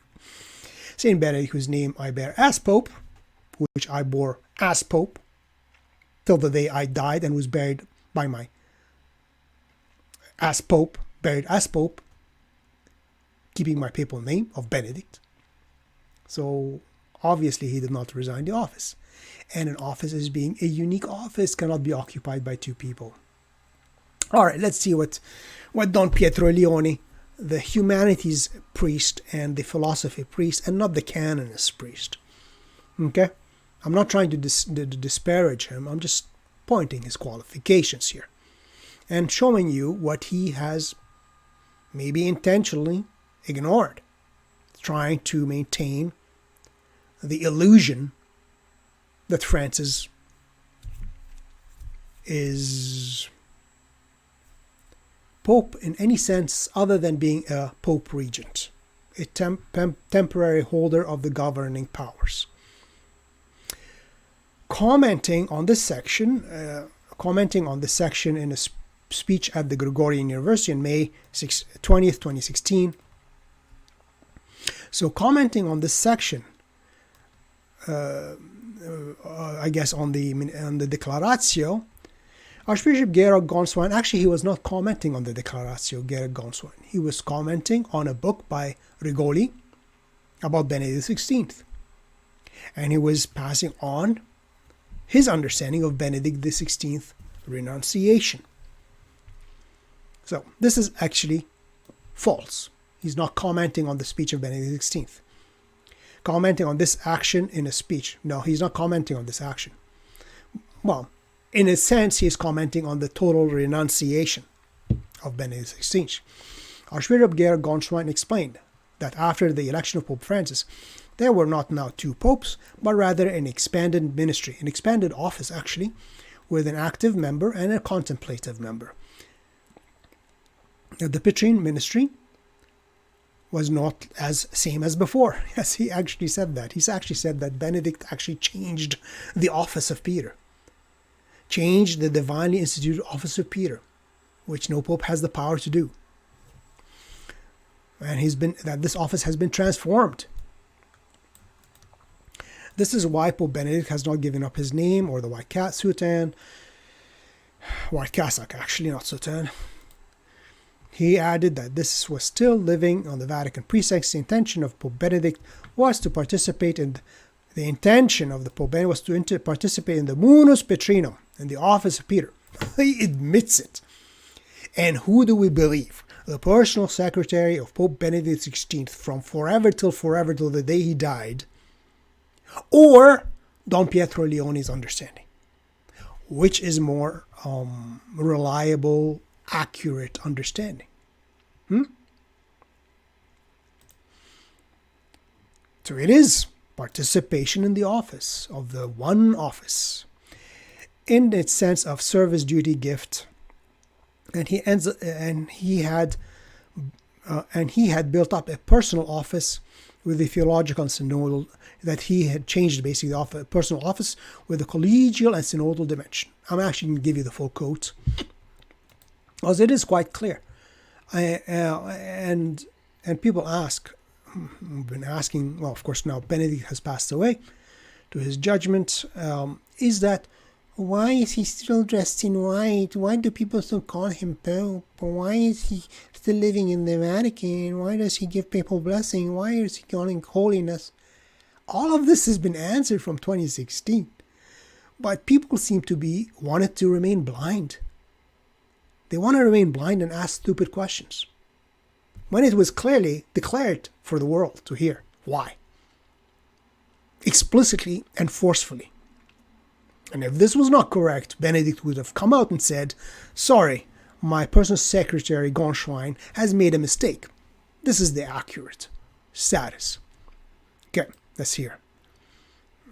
St. Benedict, whose name I bear as Pope, which I bore as Pope, till the day I died and was buried by my as Pope, buried as Pope, keeping my papal name of Benedict. So obviously he did not resign the office. And an office, as being a unique office, cannot be occupied by two people. All right, let's see what Don Pietro Leone, the humanities priest and the philosophy priest, and not the canonist priest. Okay? I'm not trying to disparage him. I'm just pointing his qualifications here and showing you what he has maybe intentionally ignored, trying to maintain the illusion that Francis is Pope in any sense other than being a Pope Regent, a temporary holder of the governing powers. Commenting on this section in a speech at the Gregorian University on May 20th, 2016. So commenting on this section, I guess on the Declaratio, Archbishop Georg Gonswein, actually he was not commenting on the Declaratio Georg Gonswein. He was commenting on a book by Rigoli about Benedict XVI. And he was passing on his understanding of Benedict XVI renunciation. So this is actually false. He's not commenting on the speech of Benedict XVI. Commenting on this action in a speech. No, he's not commenting on this action. Well, in a sense, he is commenting on the total renunciation of Benedict XVI. Archbishop Georg Gonswein explained that after the election of Pope Francis, there were not now two popes, but rather an expanded ministry, an expanded office actually, with an active member and a contemplative member. The Petrine ministry was not as same as before. Yes, he actually said that. He's actually said that Benedict actually changed the office of Peter, changed the divinely instituted office of Peter, which no pope has the power to do. And this office has been transformed. This is why Pope Benedict has not given up his name or the white cassock, actually, not soutane. He added that this was still living on the Vatican precincts. The intention of Pope Benedict was to participate in the intention of the Pope Benedict was to participate in the munus Petrinum, in the office of Peter. He admits it. And who do we believe? The personal secretary of Pope Benedict XVI from forever till the day he died, or Don Pietro Leone's understanding? Which is more reliable, accurate understanding? So it is participation in the office, of the one office, in its sense of service, duty, gift. And he had built up a personal office with the theological and synodal, that he had changed basically the personal office with a collegial and synodal dimension. I'm actually going to give you the full quote, because it is quite clear. And people ask, we've been asking, well, of course now Benedict has passed away to his judgment, is that why is he still dressed in white? Why do people still call him Pope? Why is he still living in the Vatican? Why does he give papal blessing? Why is he calling holiness? All of this has been answered from 2016. But people seem to wanted to remain blind. They want to remain blind and ask stupid questions, when it was clearly declared for the world to hear. Why? Explicitly and forcefully. And if this was not correct, Benedict would have come out and said, sorry, my personal secretary, Gonswein, has made a mistake. This is the accurate status. Okay, let's hear.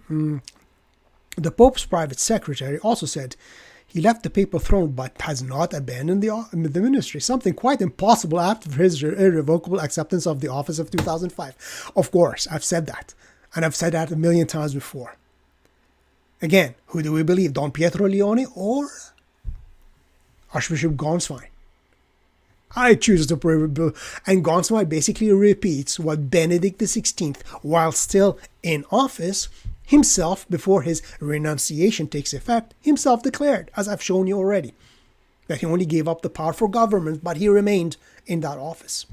The Pope's private secretary also said he left the papal throne but has not abandoned the ministry, something quite impossible after his irrevocable acceptance of the office of 2005. Of course, I've said that, and I've said that a million times before. Again, who do we believe, Don Pietro Leone or Archbishop Gonswein? I choose to believe, and Gonswein basically repeats what Benedict XVI, while still in office, himself, before his renunciation takes effect, himself declared, as I've shown you already, that he only gave up the power for government, but he remained in that office.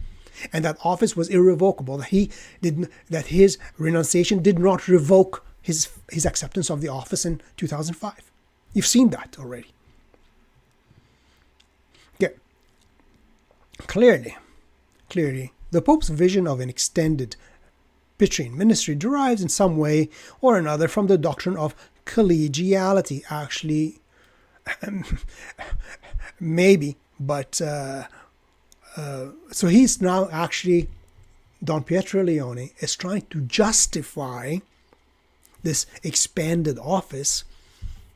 And that office was irrevocable, that his renunciation did not revoke his acceptance of the office in 2005. You've seen that already. Okay. Clearly, the Pope's vision of an extended Petrine ministry derives in some way or another from the doctrine of collegiality. Actually, maybe, but so he's now actually, Don Pietro Leone is trying to justify this expanded office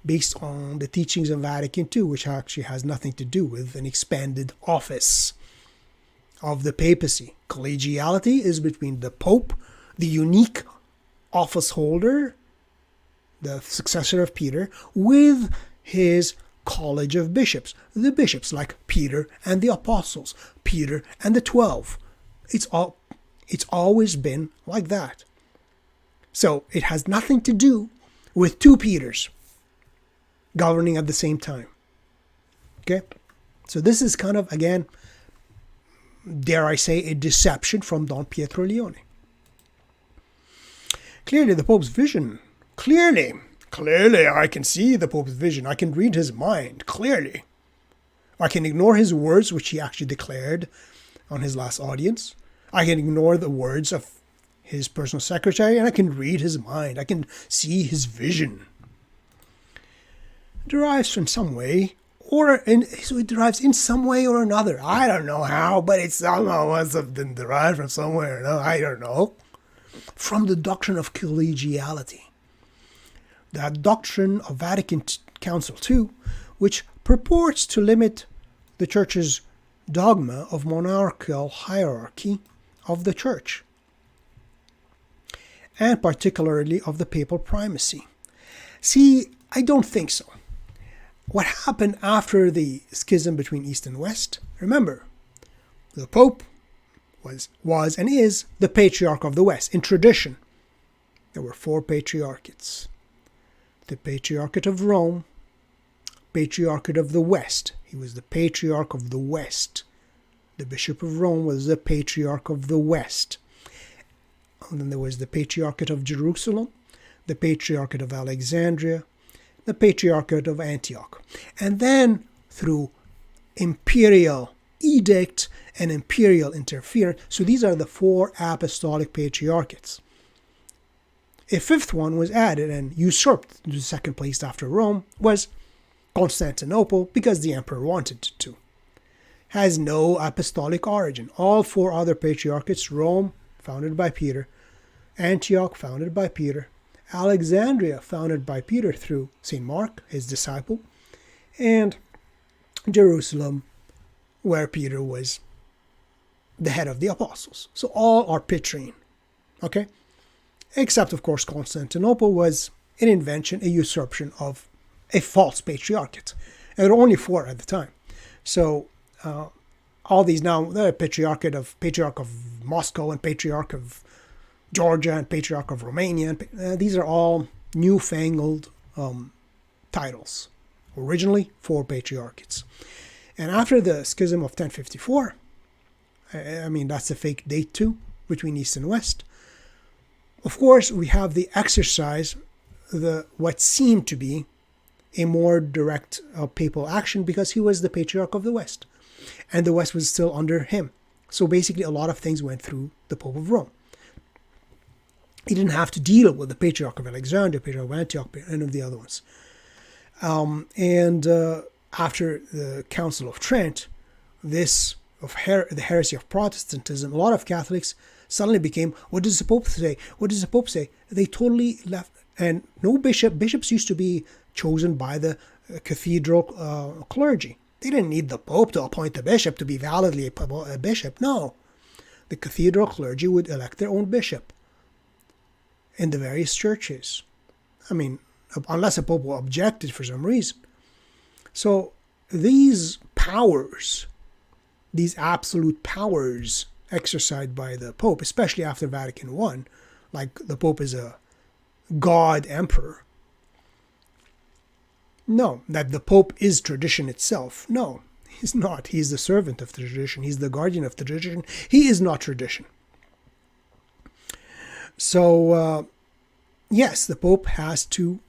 based on the teachings of Vatican II, which actually has nothing to do with an expanded office of the papacy. Collegiality is between the Pope, the unique office holder, the successor of Peter, with his college of bishops. The bishops like Peter and the apostles, Peter and the 12. It's always been like that. So it has nothing to do with two Peters governing at the same time. Okay? So this is kind of, again, dare I say, a deception from Don Pietro Leone. Clearly, the Pope's vision, clearly, I can see the Pope's vision. I can read his mind, clearly. I can ignore his words, which he actually declared on his last audience. I can ignore the words of his personal secretary, and I can read his mind. I can see his vision. It derives from some way, so it derives in some way or another. I don't know how, but it somehow must have been derived from somewhere. No, I don't know. From the doctrine of collegiality. That doctrine of Vatican Council II, which purports to limit the Church's dogma of monarchical hierarchy of the Church, and particularly of the papal primacy. See, I don't think so. What happened after the schism between East and West? Remember, the Pope was and is the Patriarch of the West. In tradition, there were 4 patriarchates. The Patriarchate of Rome, Patriarchate of the West. He was the Patriarch of the West. The Bishop of Rome was the Patriarch of the West. And then there was the Patriarchate of Jerusalem, the Patriarchate of Alexandria, the Patriarchate of Antioch. And then through imperial edict and imperial interference, so these are the 4 apostolic patriarchates. A 5th one was added and usurped to the 2nd place after Rome, was Constantinople, because the emperor wanted to. Has no apostolic origin. All 4 other patriarchates, Rome, founded by Peter, Antioch, founded by Peter, Alexandria, founded by Peter through St. Mark, his disciple, and Jerusalem, where Peter was the head of the apostles. So all are Petrine, okay? Except, of course, Constantinople was an invention, a usurpation of a false patriarchate. And there were only 4 at the time. So all these now, the Patriarch of Moscow and Patriarch of Georgia and Patriarch of Romania, these are all newfangled titles. Originally, 4 patriarchates. And after the schism of 1054, I mean, that's a fake date too, between East and West. Of course, we have the exercise, what seemed to be a more direct papal action, because he was the Patriarch of the West. And the West was still under him. So basically, a lot of things went through the Pope of Rome. He didn't have to deal with the Patriarch of Alexandria, Patriarch of Antioch, any of the other ones. After the Council of Trent, the heresy of Protestantism, a lot of Catholics suddenly became, what does the Pope say? What does the Pope say? They totally left. And no bishops used to be chosen by the cathedral clergy. They didn't need the Pope to appoint a bishop to be validly a bishop. No. The cathedral clergy would elect their own bishop in the various churches. I mean, unless a Pope objected for some reason. So these powers, these absolute powers exercised by the Pope, especially after Vatican I, like the Pope is a God emperor. No, that the Pope is tradition itself. No, he's not. He's the servant of the tradition. He's the guardian of the tradition. He is not tradition. So, yes, the Pope has to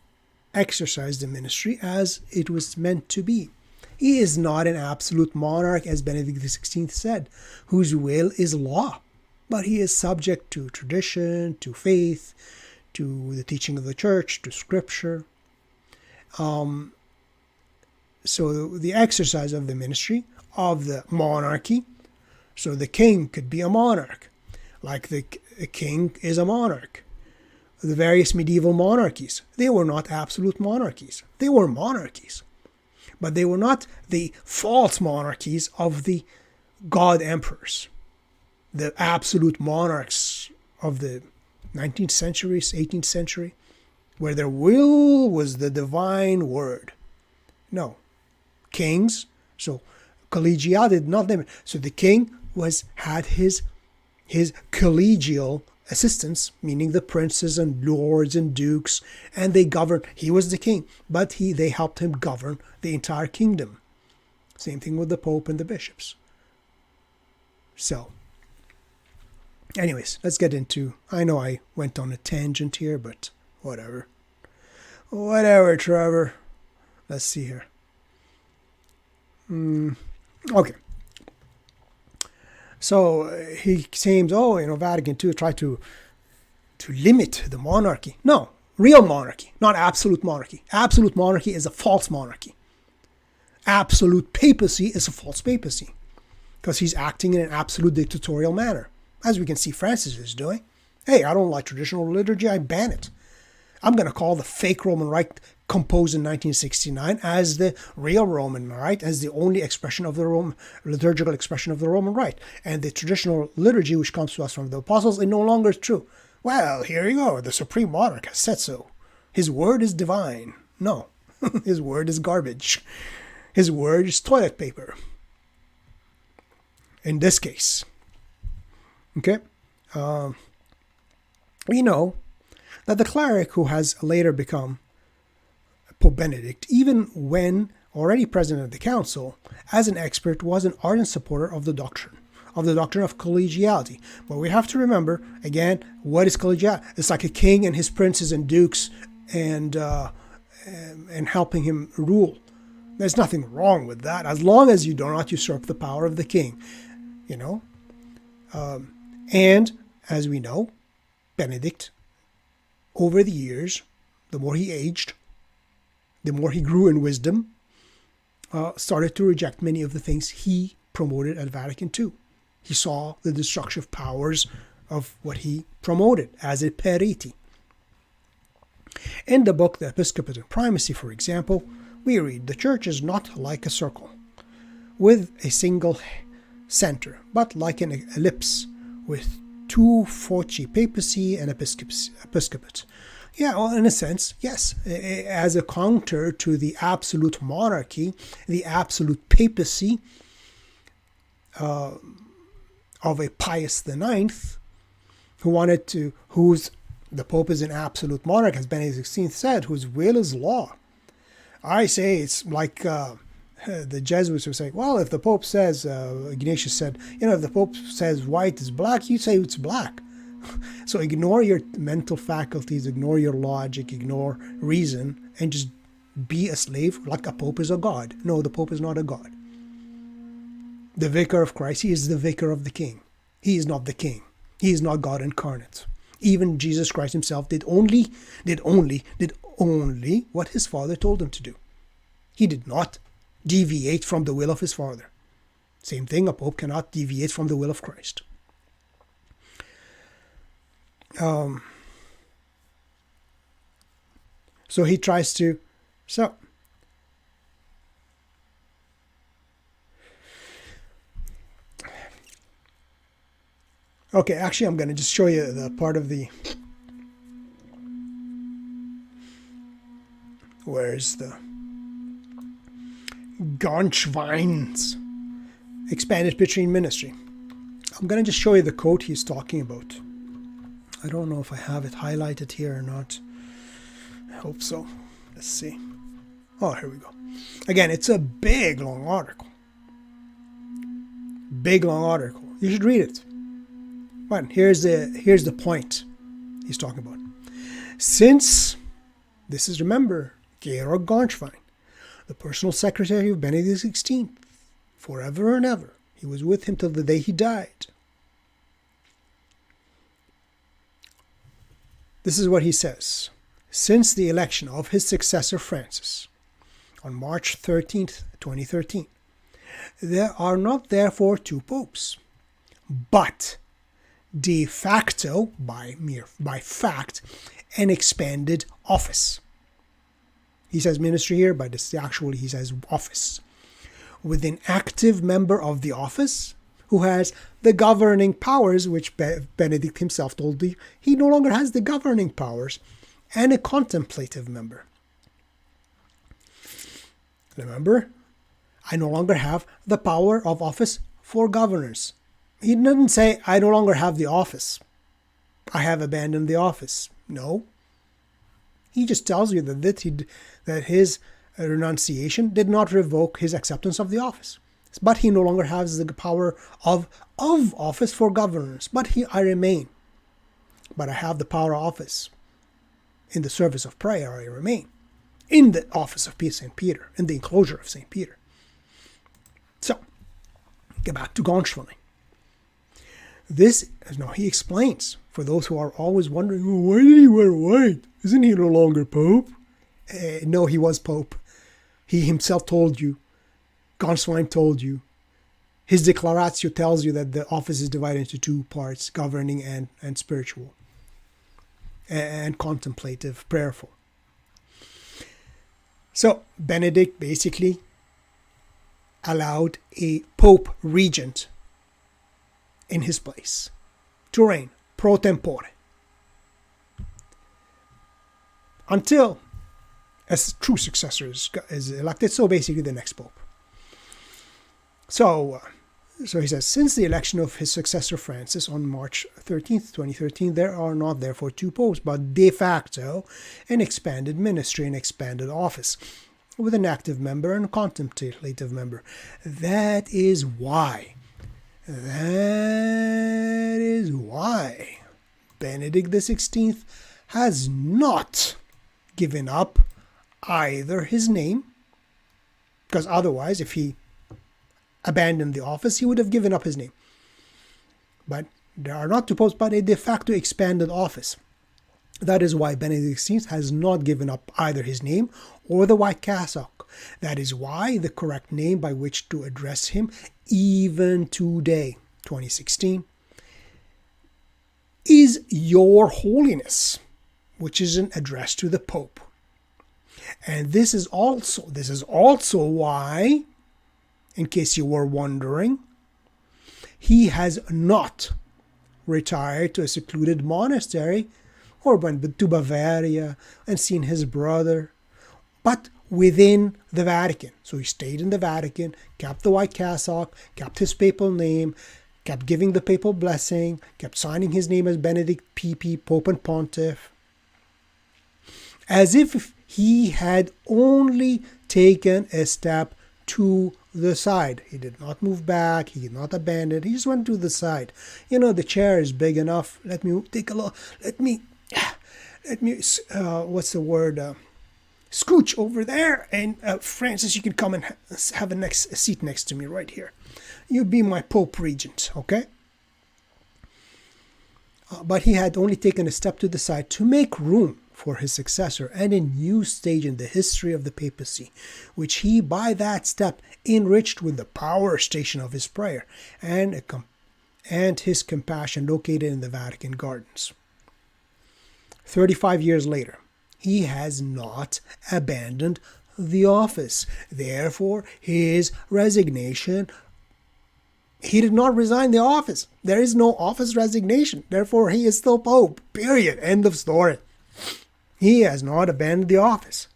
exercise the ministry as it was meant to be. He is not an absolute monarch, as Benedict XVI said, whose will is law. but he is subject to tradition, to faith, to the teaching of the church, to scripture. So the exercise of the ministry of the monarchy. So the king could be a monarch, like the king is a monarch. The various medieval monarchies, they were not absolute monarchies. They were monarchies. But they were not the false monarchies of the god emperors, the absolute monarchs of the 19th century, 18th century, where their will was the divine word. No. Kings, so collegiality did not limit. So the king had his collegial assistants, meaning the princes and lords and dukes, and they governed. He was the king, but they helped him govern the entire kingdom. Same thing with the Pope and the bishops. So, anyways, let's get into, I know I went on a tangent here, but whatever. Whatever, Trevor. Let's see here. Okay. So he claims, Vatican II tried to limit the monarchy. No, real monarchy, not absolute monarchy. Absolute monarchy is a false monarchy. Absolute papacy is a false papacy, because he's acting in an absolute dictatorial manner, as we can see Francis is doing. Hey, I don't like traditional liturgy, I ban it. I'm going to call the fake Roman Rite composed in 1969 as the real Roman Rite, as the only expression of the liturgical expression of the Roman Rite. And the traditional liturgy, which comes to us from the apostles, is no longer true. Well, here you go. The supreme monarch has said so. His word is divine. No, his word is garbage. His word is toilet paper. In this case. Okay? We know that the cleric who has later become Pope Benedict, even when already president of the council, as an expert, was an ardent supporter of the doctrine of collegiality. But we have to remember, again, what is collegiality? It's like a king and his princes and dukes and helping him rule. There's nothing wrong with that, as long as you do not usurp the power of the king, and as we know, Benedict, over the years, the more he aged, the more he grew in wisdom, started to reject many of the things he promoted at Vatican II. He saw the destructive powers of what he promoted as a periti. In the book The Episcopate and Primacy, for example, we read, "The Church is not like a circle with a single center, but like an ellipse with two foci, papacy and episcopate." Yeah, well, in a sense, yes. As a counter to the absolute monarchy, the absolute papacy of a Pius IX, the Pope is an absolute monarch, as Benedict XVI said, whose will is law. I say it's like the Jesuits were saying, well, if the Pope says, Ignatius said, if the Pope says white is black, you say it's black. So ignore your mental faculties, ignore your logic, ignore reason, and just be a slave like a Pope is a god. No, the Pope is not a god. The vicar of Christ, he is the vicar of the King. He is not the King. He is not God incarnate. Even Jesus Christ himself did only what his Father told him to do. He did not deviate from the will of his Father. Same thing, a Pope cannot deviate from the will of Christ. So he tries to, okay, actually I'm going to just show you the part of the, where's the Gonchwein's expanded Petrine ministry. I'm going to just show you the quote he's talking about. I don't know if I have it highlighted here or not. I hope so. Let's see. Oh, here we go. Again, it's a big, long article. Big, long article. You should read it. But here's the point he's talking about. Since, this is, remember, Georg Gonchwein, the personal secretary of Benedict XVI, forever and ever. He was with him till the day he died. This is what he says. Since the election of his successor Francis on March 13th, 2013, there are not therefore two popes, but de facto, by fact, an expanded office. He says ministry here, but it's actually he says office. With an active member of the office who has the governing powers, which Benedict himself told you he no longer has the governing powers, and a contemplative member. Remember, I no longer have the power of office for governors. He didn't say, I no longer have the office. I have abandoned the office. No. He just tells you that his renunciation did not revoke his acceptance of the office. But he no longer has the power of office for governors. But I remain. But I have the power of office. In the service of prayer, I remain. In the office of St. Peter. In the enclosure of St. Peter. So, get back to Gonschwalling. He explains, for those who are always wondering, why did he wear white? Isn't he no longer Pope? No, he was Pope. He himself told you. Gonschwalling told you. His Declaratio tells you that the office is divided into two parts, governing and spiritual, and contemplative, prayerful. So, Benedict basically allowed a Pope regent in his place to reign pro tempore until a true successor is elected, so basically the next Pope. So he says, since the election of his successor Francis on March 13th, 2013, there are not therefore two popes, but de facto an expanded ministry, an expanded office, with an active member and a contemplative member. That is why Benedict XVI has not given up either his name, because otherwise, if he abandoned the office, he would have given up his name. But there are not two popes, but a de facto expanded office. That is why Benedict XVI has not given up either his name or the white cassock. That is why the correct name by which to address him, even today, 2016, is Your Holiness, which is an address to the Pope. And this is also why, in case you were wondering, he has not retired to a secluded monastery or went to Bavaria and seen his brother, but within the Vatican. So he stayed in the Vatican, kept the white cassock, kept his papal name, kept giving the papal blessing, kept signing his name as Benedict PP, Pope and Pontiff, as if he had only taken a step to the side. He did not move back. He did not abandon. He just went to the side. The chair is big enough. Let me take a look. Let me, what's the word? Scooch over there. And Francis, you can come and have a seat next to me right here. You be my Pope Regent, okay? But he had only taken a step to the side to make room for his successor and a new stage in the history of the papacy, which he by that step enriched with the power station of his prayer and his compassion located in the Vatican gardens. 35 years later, he has not abandoned the office. Therefore, his resignation, he did not resign the office. There is no office resignation. Therefore, he is still Pope. Period. End of story. He has not abandoned the office.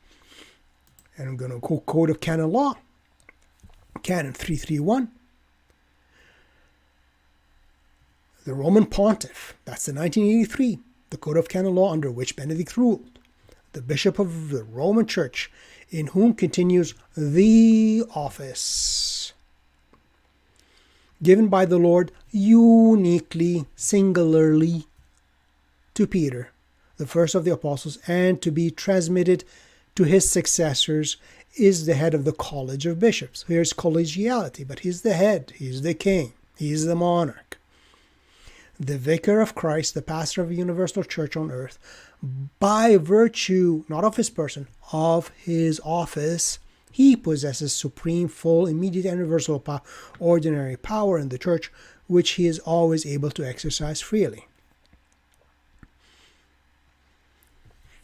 And I'm going to go Code of Canon Law. Canon 331. The Roman Pontiff. That's the 1983. The Code of Canon Law under which Benedict ruled. The Bishop of the Roman Church, in whom continues the office, given by the Lord uniquely, singularly, to Peter, the first of the apostles, and to be transmitted to his successors, is the head of the College of Bishops. Here's collegiality, but he's the head, he's the king, he's the monarch. the vicar of Christ, the pastor of a universal church on earth, by virtue, not of his person, of his office, he possesses supreme, full, immediate, and universal ordinary power in the church, which he is always able to exercise freely.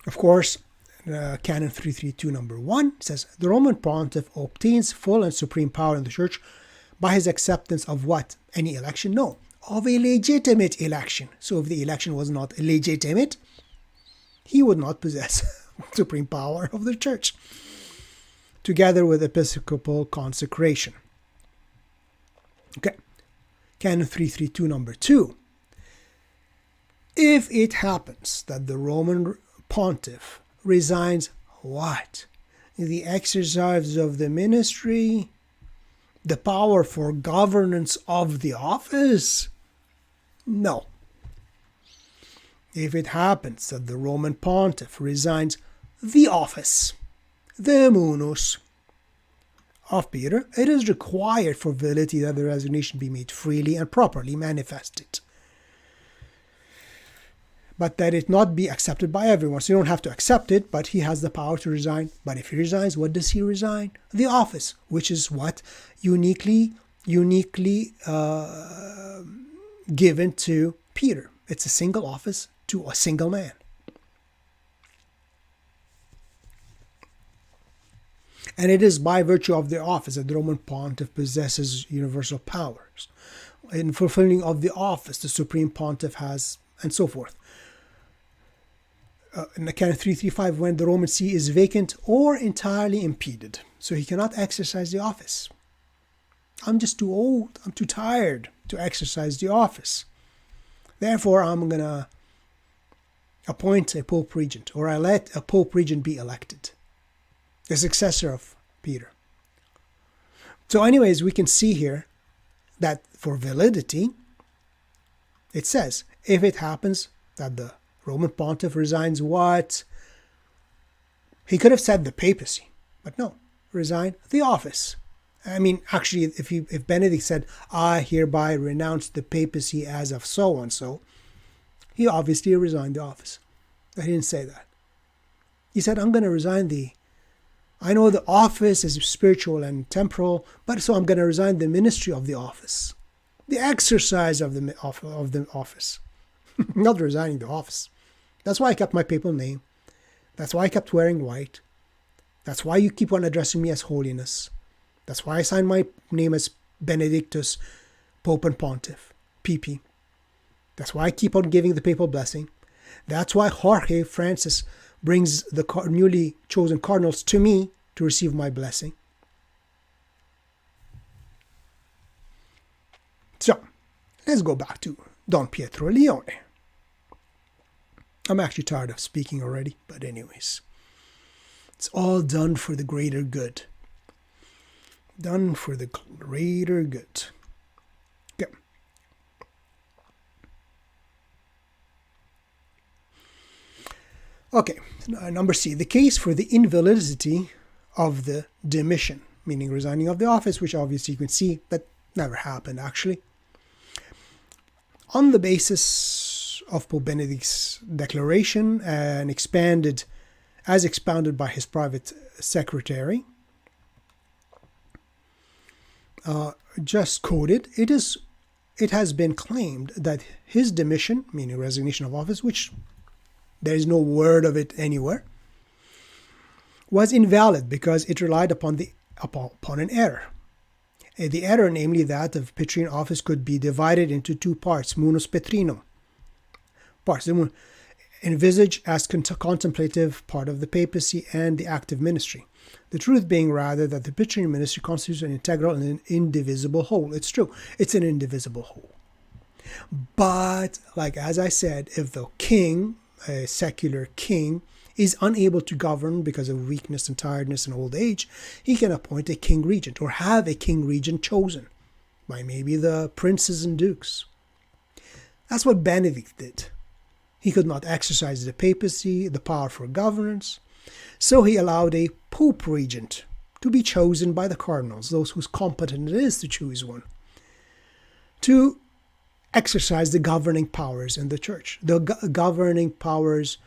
Of course, Canon 332 number 1 says, the Roman pontiff obtains full and supreme power in the church by his acceptance of what? Any election? No, of a legitimate election. So if the election was not legitimate, he would not possess supreme power of the church, together with episcopal consecration. Okay, Canon 332 number 2. If it happens that the Roman pontiff resigns what? The exercise of the ministry, the power for governance of the office? No. If it happens that the Roman pontiff resigns the office, the munus of Peter, it is required for validity that the resignation be made freely and properly manifested, but that it not be accepted by everyone. So you don't have to accept it, but he has the power to resign. But if he resigns, what does he resign? The office, which is what? Uniquely given to Peter. It's a single office to a single man. And it is by virtue of the office that the Roman pontiff possesses universal powers. In fulfilling of the office, the supreme pontiff has, and so forth. In the Canon 335, when the Roman see is vacant or entirely impeded, so he cannot exercise the office. I'm just too old, I'm too tired to exercise the office. Therefore, I'm going to appoint a Pope Regent, or I let a Pope Regent be elected, the successor of Peter. So anyways, we can see here that for validity, it says, if it happens that the Roman pontiff resigns what? He could have said the papacy, but no, resign the office. I mean, actually, if Benedict said, I hereby renounce the papacy as of so-and-so, he obviously resigned the office. But he didn't say that. He said, I'm going to resign I know the office is spiritual and temporal, but so I'm going to resign the ministry of the office. The exercise of the office. Not resigning the office. That's why I kept my papal name. That's why I kept wearing white. That's why you keep on addressing me as Holiness. That's why I signed my name as Benedictus, Pope and Pontiff, PP. That's why I keep on giving the papal blessing. That's why Jorge Francis brings the newly chosen cardinals to me to receive my blessing. So, let's go back to Don Pietro Leone. I'm actually tired of speaking already, but anyways. It's all done for the greater good. Done for the greater good. Okay. Okay, number C. The case for the invalidity of the demission, meaning resigning of the office, which obviously you can see that never happened actually. On the basis of Pope Benedict's declaration and as expounded by his private secretary, just quoted, it has been claimed that his demission, meaning resignation of office, which there is no word of it anywhere, was invalid because it relied upon an error. The error, namely that of Petrine office, could be divided into two parts, munus Petrinum. Parts envisaged as contemplative part of the papacy and the active ministry. The truth being rather that the Petrine ministry constitutes an integral and an indivisible whole. It's true, it's an indivisible whole. But, like as I said, if the king, a secular king, is unable to govern because of weakness and tiredness and old age, he can appoint a king regent or have a king regent chosen by maybe the princes and dukes. That's what Benedict did. He could not exercise the papacy, the power for governance, so he allowed a Pope Regent to be chosen by the cardinals, those whose competent it is to choose one, to exercise the governing powers in the church, the governing powers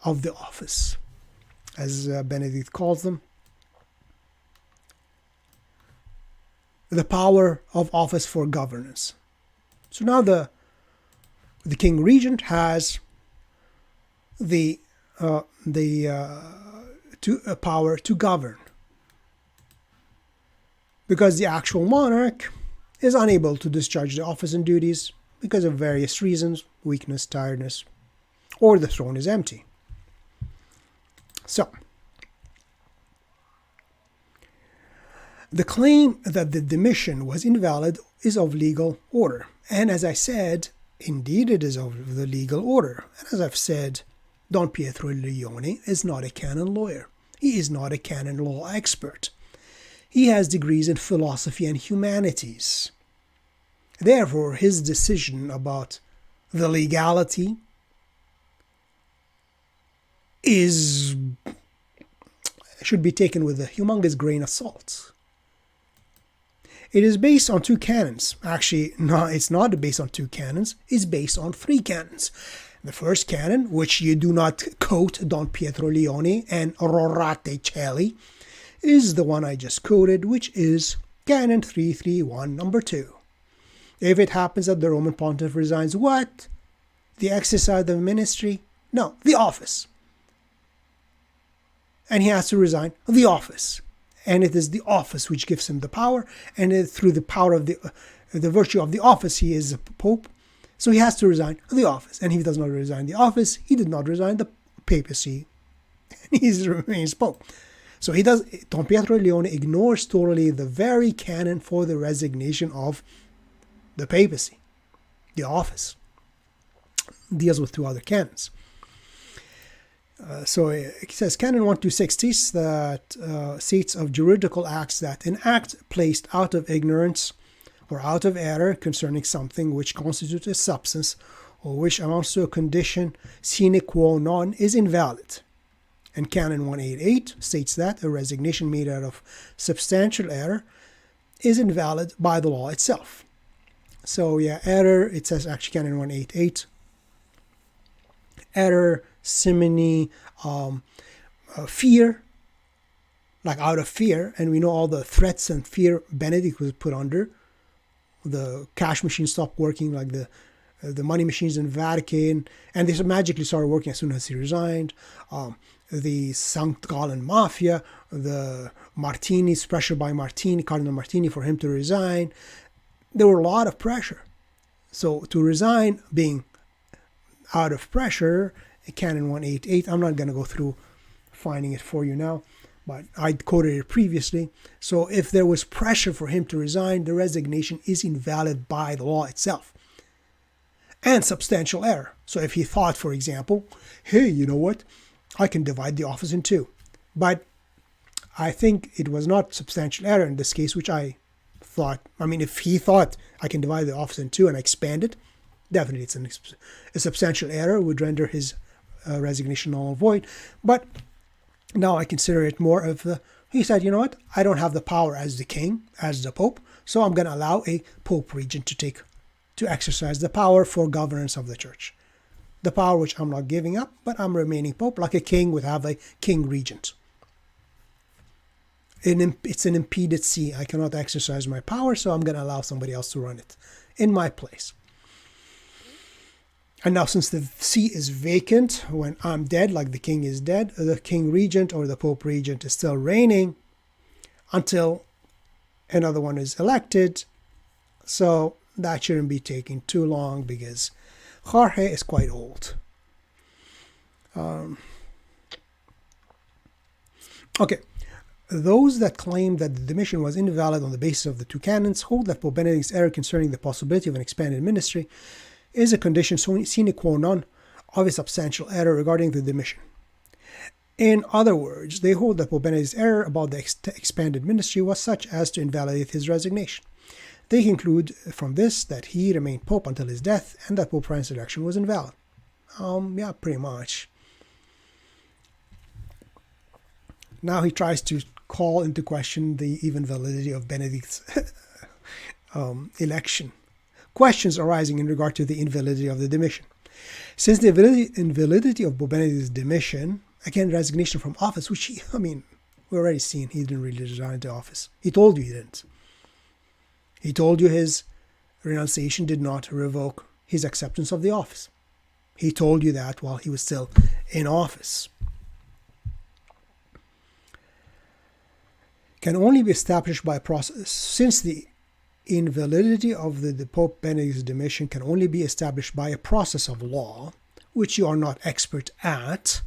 of the office, as Benedict calls them. The power of office for governance. So now the king regent has the power to govern, because the actual monarch is unable to discharge the office and duties because of various reasons, weakness, tiredness, or the throne is empty. So, the claim that the demission was invalid is of legal order. And as I said, indeed it is of the legal order. And as I've said, Don Pietro Leone is not a canon lawyer. He is not a canon law expert. He has degrees in philosophy and humanities. Therefore, his decision about the legality should be taken with a humongous grain of salt. It is based on two canons. Actually, no, it's not based on two canons. It's based on three canons. The first canon, which you do not quote Don Pietro Leone and Rorate Caeli, is the one I just quoted, which is Canon 331, number 2. If it happens that the Roman Pontiff resigns what? The exercise of ministry? No, the office. And he has to resign the office. And it is the office which gives him the power, and through the power of the virtue of the office, he is a pope. So he has to resign the office. And if he does not resign the office, he did not resign the papacy. And he remains pope. So Don Pietro Leone ignores totally the very canon for the resignation of the papacy, the office. Deals with two other canons. So it says, Canon 126 states of juridical acts that an act placed out of ignorance or out of error concerning something which constitutes a substance or which amounts to a condition sine qua non is invalid. And Canon 188 states that a resignation made out of substantial error is invalid by the law itself. So yeah, error, it says actually Canon 188, error, simony, fear, like out of fear, and we know all the threats and fear Benedict was put under. The cash machine stopped working, like the money machines in the Vatican, and they magically started working as soon as he resigned. The St. Gallen Mafia, the Martinis, pressure by Cardinal Martini for him to resign. There were a lot of pressure. So to resign being out of pressure, Canon 188, I'm not going to go through finding it for you now, but I quoted it previously. So if there was pressure for him to resign, the resignation is invalid by the law itself. And substantial error. So if he thought, for example, hey, you know what? I can divide the office in two. But I think it was not substantial error in this case, which I thought, if he thought I can divide the office in two and expand it, definitely it's a substantial error, would render his resignation null and void. But now I consider it more of he said, you know what, I don't have the power as the king, as the pope, so I'm going to allow a pope regent to exercise the power for governance of the church. The power which I'm not giving up, but I'm remaining pope, like a king would have a king regent. It's an impeded see. I cannot exercise my power, so I'm going to allow somebody else to run it in my place. And now since the see is vacant when I'm dead, like the king is dead, the king regent or the pope regent is still reigning until another one is elected. So that shouldn't be taking too long because Jorge is quite old. Okay. Those that claim that the demission was invalid on the basis of the two canons hold that Pope Benedict's error concerning the possibility of an expanded ministry is a condition sine qua non of a substantial error regarding the demission. In other words, they hold that Pope Benedict's error about the expanded ministry was such as to invalidate his resignation. They conclude from this that he remained Pope until his death and that Pope Francis' election was invalid. Yeah, pretty much. Now he tries to call into question the even validity of Benedict's election, questions arising in regard to the invalidity of the demission. Since the invalidity of Pope Benedict's demission, again, resignation from office, which we already seen, he didn't really resign into office. He told you he didn't. He told you his renunciation did not revoke his acceptance of the office. He told you that while he was still in office. Can only be established by a process. Since the invalidity of the Pope Benedict's demission can only be established by a process of law, which you are not expert at,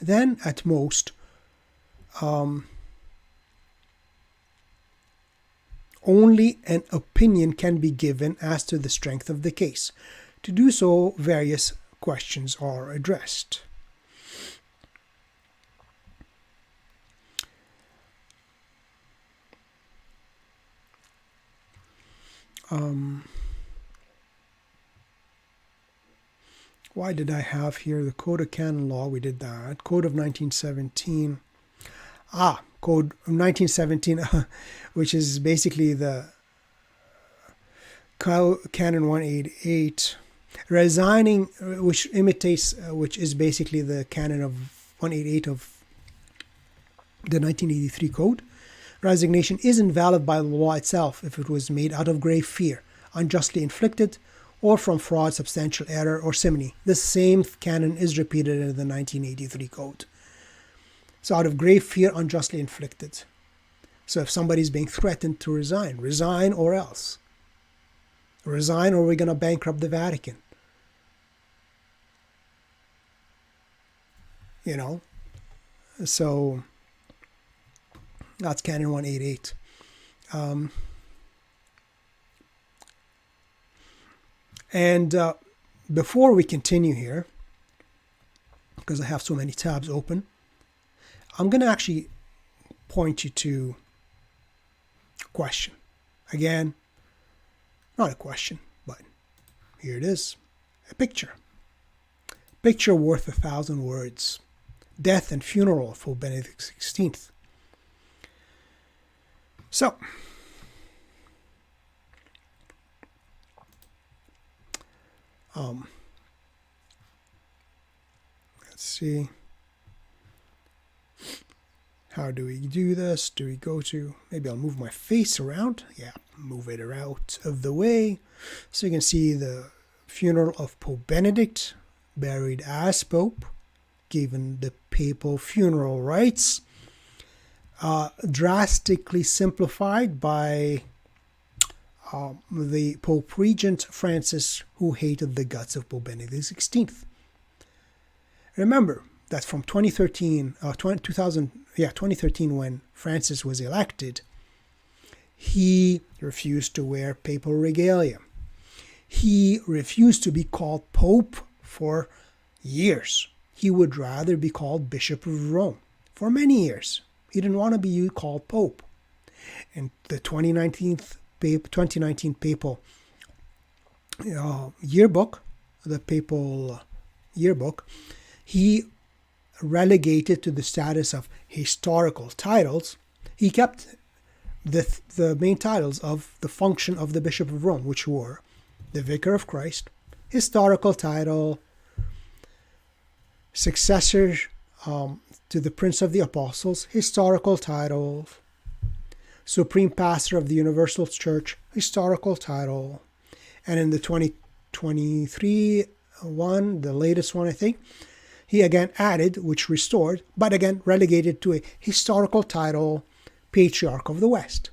then at most only an opinion can be given as to the strength of the case. To do so, various questions are addressed. Why did I have here the Code of Canon Law? We did that. Code of 1917. Code of 1917, which is basically the Canon 188. Resigning, which is basically the Canon of 188 of the 1983 Code. Resignation is invalid by the law itself if it was made out of grave fear, unjustly inflicted, or from fraud, substantial error, or simony. The same canon is repeated in the 1983 Code. So out of grave fear, unjustly inflicted. So if somebody's being threatened to resign or else. Resign or we're going to bankrupt the Vatican. So that's Canon 188. Before we continue here, because I have so many tabs open, I'm going to actually point you to a question. Again, not a question, but here it is. A picture. Picture worth 1,000 words. Death and funeral for Benedict XVI. So, let's see. How do we do this? Do we go to, maybe I'll move my face around. Yeah, move it out of the way. So you can see the funeral of Pope Benedict, buried as Pope, given the papal funeral rites. Drastically simplified by the Pope Regent Francis, who hated the guts of Pope Benedict XVI. Remember that from 2013, when Francis was elected, he refused to wear papal regalia. He refused to be called Pope for years. He would rather be called Bishop of Rome for many years. He didn't want to be called Pope. In the 2019 papal yearbook, the papal yearbook, he relegated to the status of historical titles. He kept the main titles of the function of the Bishop of Rome, which were the Vicar of Christ, historical title, successor to the Prince of the Apostles, historical title, Supreme Pastor of the Universal Church, historical title, and in the 2023 one, the latest one I think, he again added, which restored, but again relegated to a historical title, Patriarch of the West.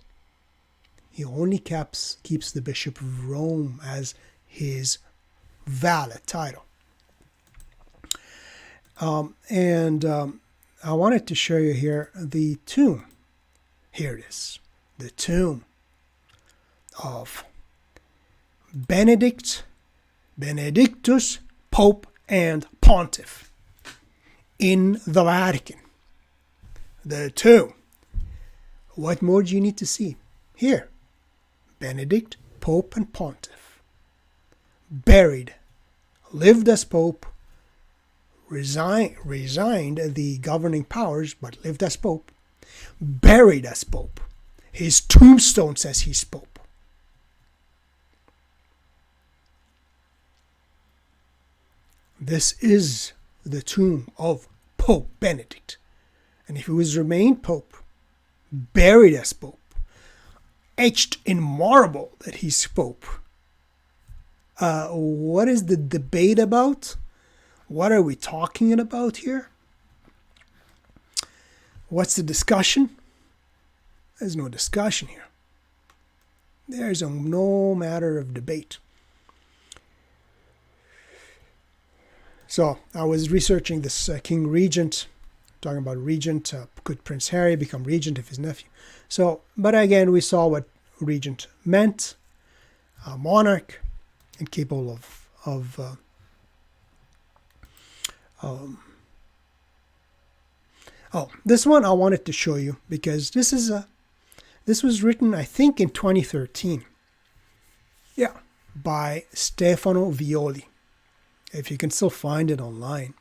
He only keeps the Bishop of Rome as his valid title. I wanted to show you here the tomb. Here it is. The tomb of Benedictus, Pope and Pontiff in the Vatican. The tomb. What more do you need to see? Here. Benedict, Pope and Pontiff. Buried. Lived as Pope. Resigned the governing powers, but lived as Pope. Buried as Pope. His tombstone says he's Pope. this is the tomb of Pope Benedict. And if he was remained Pope, buried as Pope, etched in marble that he's Pope, what is the debate about? What are we talking about here? What's the discussion? There's no discussion here. There's no matter of debate. So I was researching this King Regent, talking about Regent. Could Prince Harry become Regent if his nephew? So, but again, we saw what Regent meant. A monarch and capable of this one I wanted to show you because this was written, I think, in 2013. Yeah, by Stefano Violi. If you can still find it online.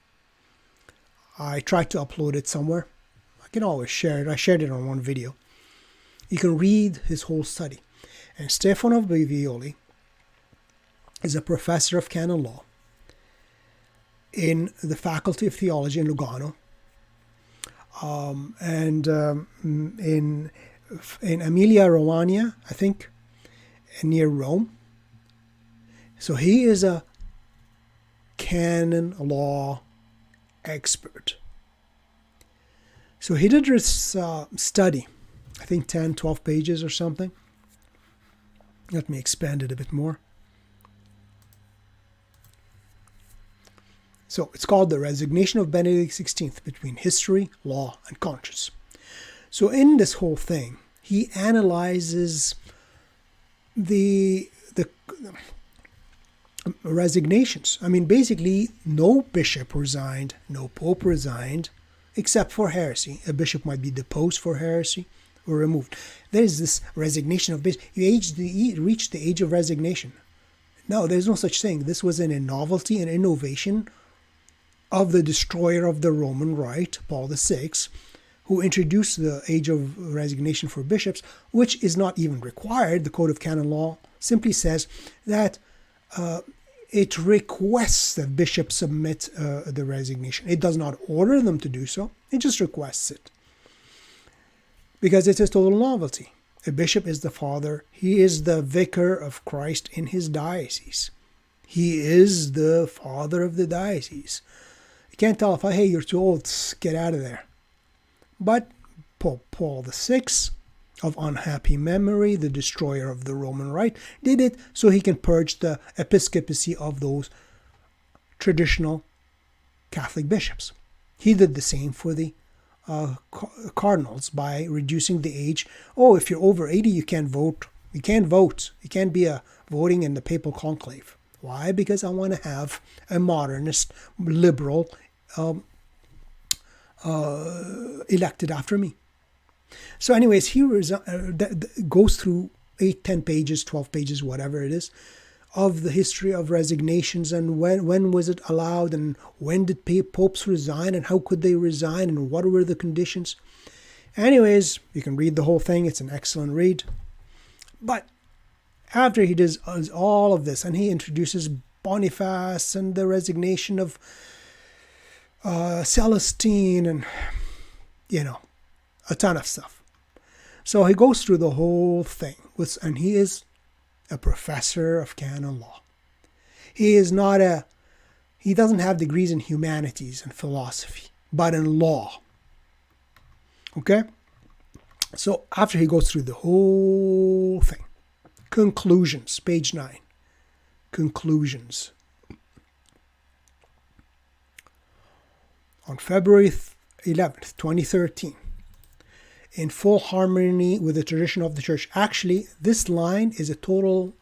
I tried to upload it somewhere. I can always share it. I shared it on one video. You can read his whole study. And Stefano Violi is a professor of canon law in the Faculty of Theology in Lugano, and in Emilia-Romagna, I think, near Rome. So he is a canon law expert. So he did this study, I think 10, 12 pages or something. Let me expand it a bit more. So it's called The Resignation of Benedict XVI Between History, Law, and Conscience. So in this whole thing, he analyzes the resignations. I mean, basically, no bishop resigned, no pope resigned, except for heresy. A bishop might be deposed for heresy or removed. There is this resignation of bishops. You reached the age of resignation. No, there's no such thing. This was a novelty and innovation of the destroyer of the Roman Rite, Paul VI, who introduced the age of resignation for bishops, which is not even required. The Code of Canon Law simply says that it requests that bishops submit the resignation. It does not order them to do so. It just requests it. Because it is total novelty. A bishop is the father. He is the vicar of Christ in his diocese. He is the father of the diocese. You can't tell if, hey, you're too old, get out of there. But Pope Paul VI, of unhappy memory, the destroyer of the Roman Rite, did it so he can purge the episcopacy of those traditional Catholic bishops. He did the same for the cardinals by reducing the age. Oh, if you're over 80, you can't vote. You can't vote. You can't be voting in the papal conclave. Why? Because I want to have a modernist, liberal elected after me. So anyways, he goes through 8, 10 pages, 12 pages, whatever it is, of the history of resignations and when was it allowed and when did popes resign and how could they resign and what were the conditions. Anyways, you can read the whole thing. It's an excellent read. But after he does all of this and he introduces Boniface and the resignation of Celestine and, a ton of stuff. So he goes through the whole thing, and he is a professor of canon law. He doesn't have degrees in humanities and philosophy, but in law. Okay? So after he goes through the whole thing, conclusions, page 9. Conclusions. On February 11th, 2013, in full harmony with the tradition of the church. Actually, this line is a total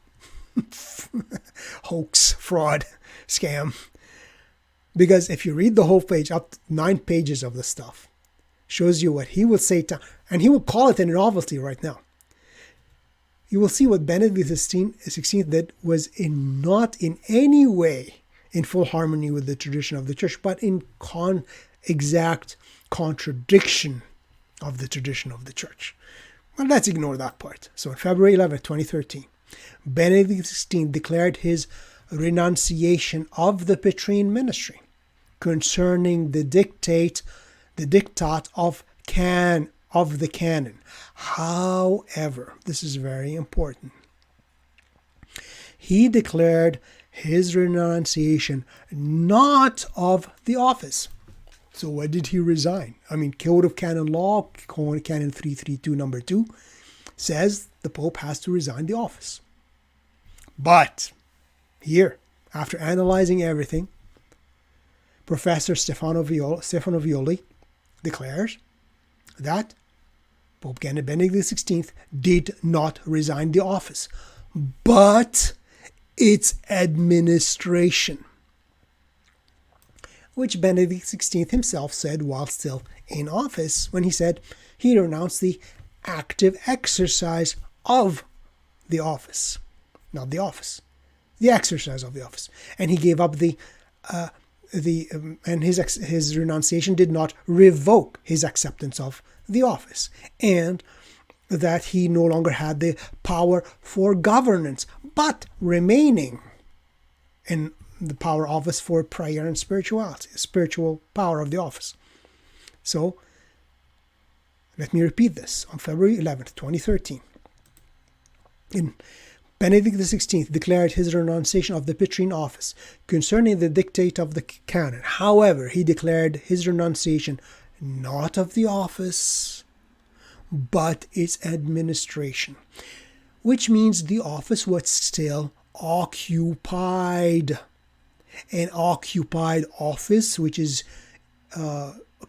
hoax, fraud, scam. Because if you read the whole page, up to 9 pages of the stuff, shows you what he will say, and he will call it a novelty right now. You will see what Benedict XVI did was not in any way in full harmony with the tradition of the church, but in exact contradiction of the tradition of the church. Well, let's ignore that part. So on February 11, 2013, Benedict XVI declared his renunciation of the Petrine ministry concerning the dictate of the canon. However, this is very important. He declared his renunciation not of the office. So what did he resign? Code of Canon Law, Canon 332, number 2, says the Pope has to resign the office. But here, after analyzing everything, Professor Stefano Violi declares that Pope Benedict XVI did not resign the office, but its administration, which Benedict XVI himself said while still in office, when he said he renounced the active exercise of the office. Not the office, the exercise of the office. And he gave up and his renunciation did not revoke his acceptance of the office, and that he no longer had the power for governance, but remaining in the power office for prayer and spirituality, spiritual power of the office. So, let me repeat this. On February 11th, 2013, Benedict XVI declared his renunciation of the Petrine office concerning the dictate of the canon. However, he declared his renunciation not of the office, but its administration, which means the office was still occupied. An occupied office, which is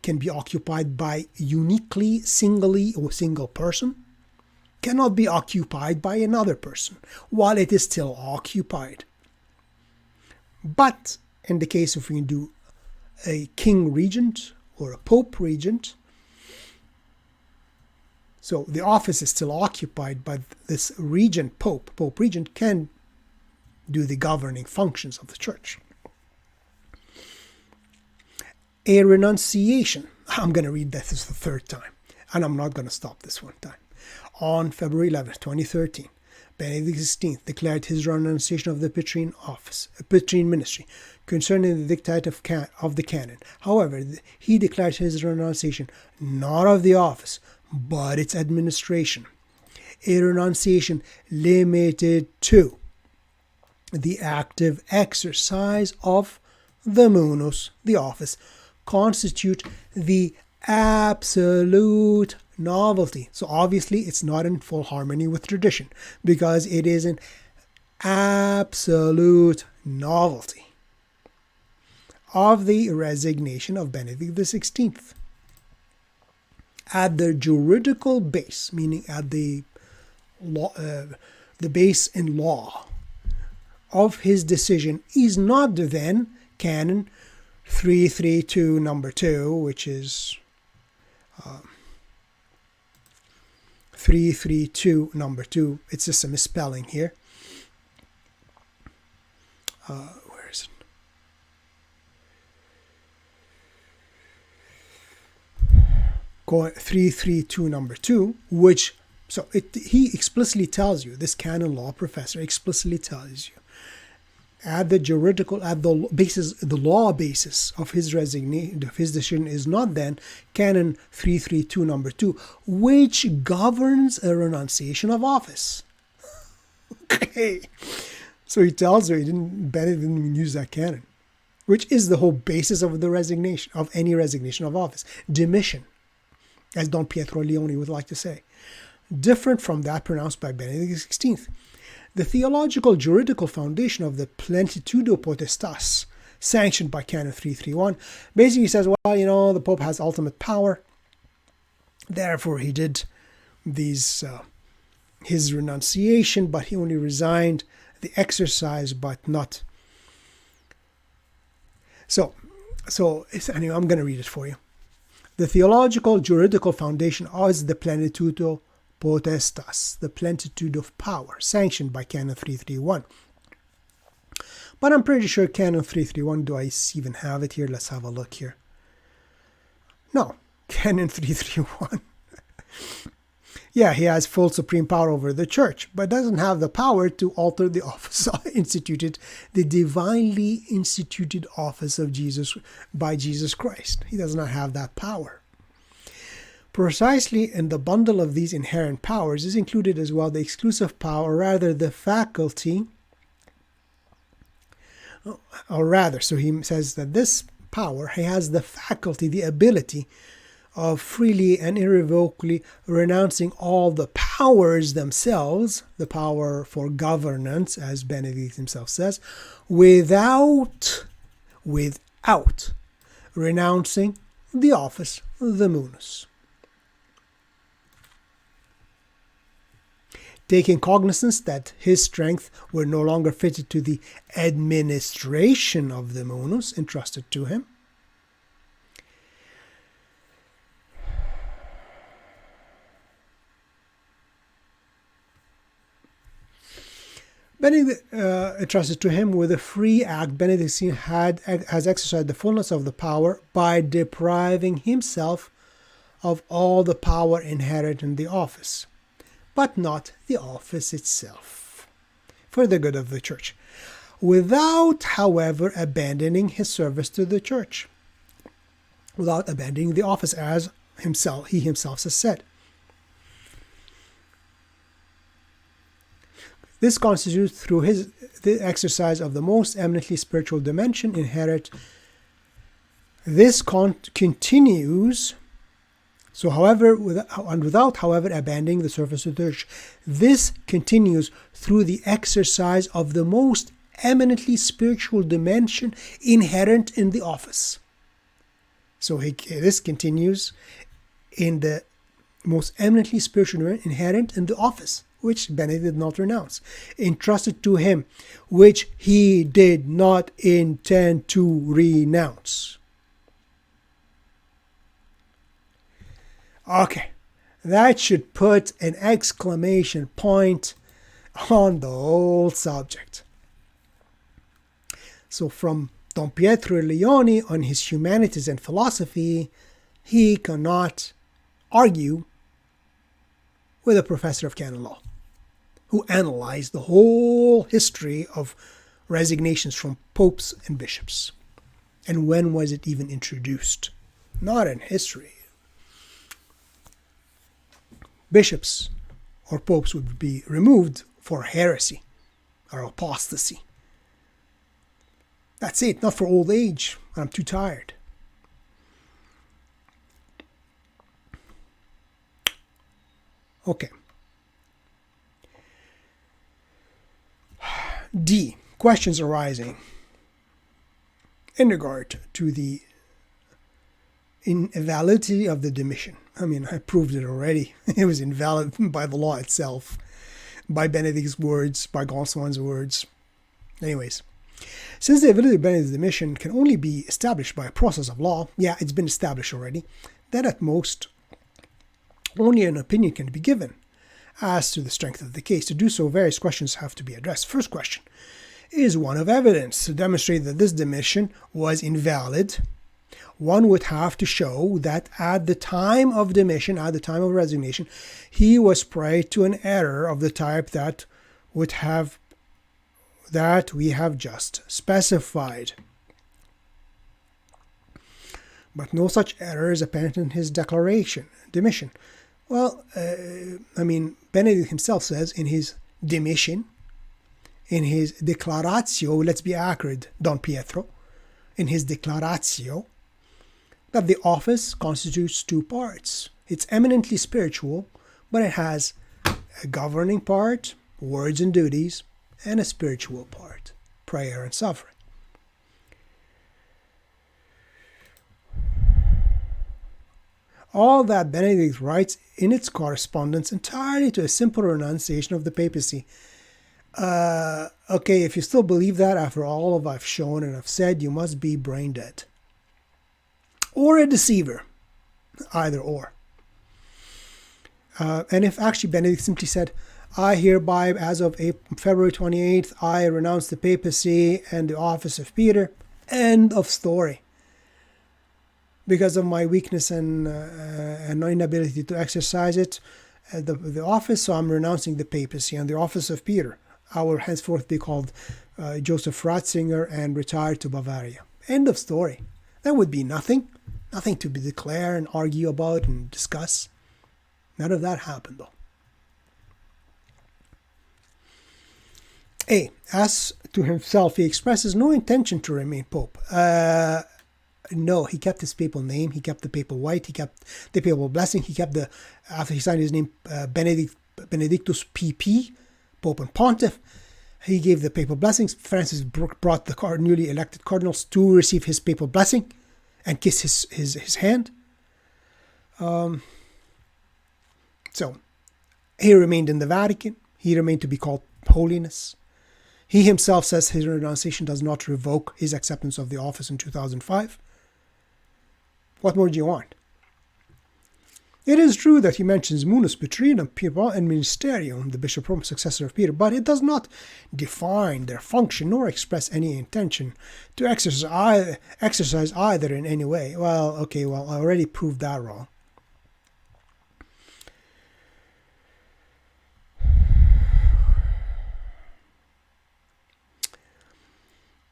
can be occupied by uniquely, singly, or single person, cannot be occupied by another person while it is still occupied. But in the case if we do a king regent or a pope regent, so the office is still occupied, but this regent, pope regent, can do the governing functions of the church. A renunciation. I'm going to read that this the third time, and I'm not going to stop this one time. On February 11, 2013, Benedict XVI declared his renunciation of the Petrine office, Petrine ministry, concerning the dictate of the canon. However, he declared his renunciation not of the office, but its administration. A renunciation limited to the active exercise of the munus, the office, constitute the absolute novelty. So obviously it's not in full harmony with tradition, because it is an absolute novelty of the resignation of Benedict XVI. At the juridical base, meaning at the law, the base in law of his decision is not then canon 332 number 2, which is 332 number 2. It's just a misspelling here. Where is it? 332 number 2, which, so he explicitly tells you, this canon law professor explicitly tells you, at the law basis of his resignation, of his decision, is not then canon 332 number 2, which governs a renunciation of office. Okay, so he tells you Benedict didn't even use that canon, which is the whole basis of the resignation, of any resignation of office, demission, as Don Pietro Leone would like to say, different from that pronounced by Benedict XVI. The theological juridical foundation of the Plenitudo Potestas, sanctioned by Canon 331, basically says, well, the Pope has ultimate power. Therefore, he did his renunciation, but he only resigned the exercise, but not. So anyway, I'm going to read it for you. The theological juridical foundation is the Plenitudo Potestas, the plenitude of power, sanctioned by Canon 331. But I'm pretty sure Canon 331, do I even have it here? Let's have a look here. No, Canon 331. Yeah, he has full supreme power over the church, but doesn't have the power to alter the office instituted, the divinely instituted office of Jesus by Jesus Christ. He does not have that power. Precisely in the bundle of these inherent powers is included as well the exclusive power, or rather the faculty, so he says that this power, he has the faculty, the ability of freely and irrevocably renouncing all the powers themselves, the power for governance, as Benedict himself says, without renouncing the office of the munus. Taking cognizance that his strength were no longer fitted to the administration of the munus entrusted to him, Benedict entrusted to him with a free act, Benedict XVI has exercised the fullness of the power by depriving himself of all the power inherent in the office, but not the office itself, for the good of the church, without, however, abandoning his service to the church, without abandoning the office, as he himself has said. This constitutes, through the exercise of the most eminently spiritual dimension inherent. This continues. So, however, without, however, abandoning the service of the church, this continues through the exercise of the most eminently spiritual dimension inherent in the office. So, this continues in the most eminently spiritual dimension inherent in the office, which Benedict did not renounce, entrusted to him, which he did not intend to renounce. Okay, that should put an exclamation point on the whole subject. So from Don Pietro Leone on his humanities and philosophy, he cannot argue with a professor of canon law who analyzed the whole history of resignations from popes and bishops. And when was it even introduced? Not in history. Bishops or popes would be removed for heresy or apostasy. That's it, not for old age. I'm too tired. Okay. D. Questions arising in regard to the invalidity of the demission. I mean, I proved it already. It was invalid by the law itself, by Benedict's words, by Gonsoin's words. Anyways, since the validity of Benedict's demission can only be established by a process of law, yeah, it's been established already, then at most only an opinion can be given as to the strength of the case. To do so, various questions have to be addressed. First question is one of evidence. To demonstrate that this demission was invalid, one would have to show that at the time of demission, at the time of resignation, he was prey to an error of the type that we have just specified. But no such error is apparent in his demission. Well, Benedict himself says in his demission, in his declaratio, let's be accurate, Don Pietro, in his declaratio, that the office constitutes two parts. It's eminently spiritual, but it has a governing part, words and duties, and a spiritual part, prayer and suffering. All that Benedict writes in its correspondence entirely to a simple renunciation of the papacy. Okay, if you still believe that after all of I've shown and I've said, you must be brain dead. Or a deceiver. Either or. And if actually Benedict simply said, I hereby, as of February 28th, I renounce the papacy and the office of Peter. End of story. Because of my weakness and inability to exercise it, the office, so I'm renouncing the papacy and the office of Peter. I will henceforth be called Joseph Ratzinger and retire to Bavaria. End of story. That would be nothing to be declared and argue about and discuss. None of that happened, though. A. As to himself, he expresses no intention to remain Pope. No, he kept his papal name, he kept the papal white, he kept the papal blessing, he kept after he signed his name, Benedictus PP, Pope and Pontiff. He gave the papal blessings. Francis brought the newly elected cardinals to receive his papal blessing and kiss his hand. So, he remained in the Vatican. He remained to be called Holiness. He himself says his renunciation does not revoke his acceptance of the office in 2005. What more do you want? It is true that he mentions Munus Petrinum and Ministerium, the Bishop Rome successor of Peter, but it does not define their function nor express any intention to exercise either in any way. Well, I already proved that wrong.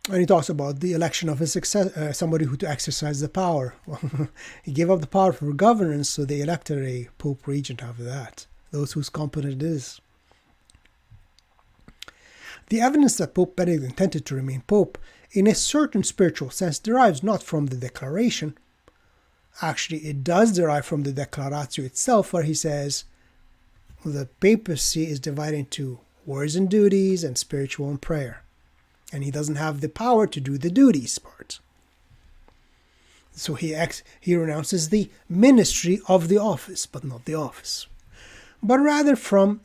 And he talks about the election of his successor, somebody who to exercise the power. Well, he gave up the power for governance, so they elected a Pope Regent after that, those whose competent it is. The evidence that Pope Benedict intended to remain Pope, in a certain spiritual sense, derives not from the declaration. Actually, it does derive from the Declaratio itself, where he says the papacy is divided into words and duties and spiritual and prayer. And he doesn't have the power to do the duties part. So he renounces the ministry of the office, but not the office. But rather so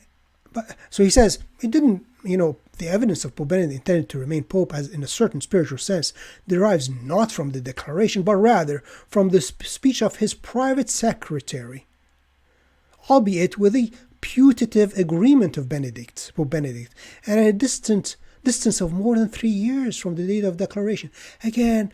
he says, it didn't, the evidence of Pope Benedict intended to remain Pope as in a certain spiritual sense derives not from the declaration, but rather from the speech of his private secretary, albeit with the putative agreement of Pope Benedict, and at a distance of more than 3 years from the date of declaration. Again,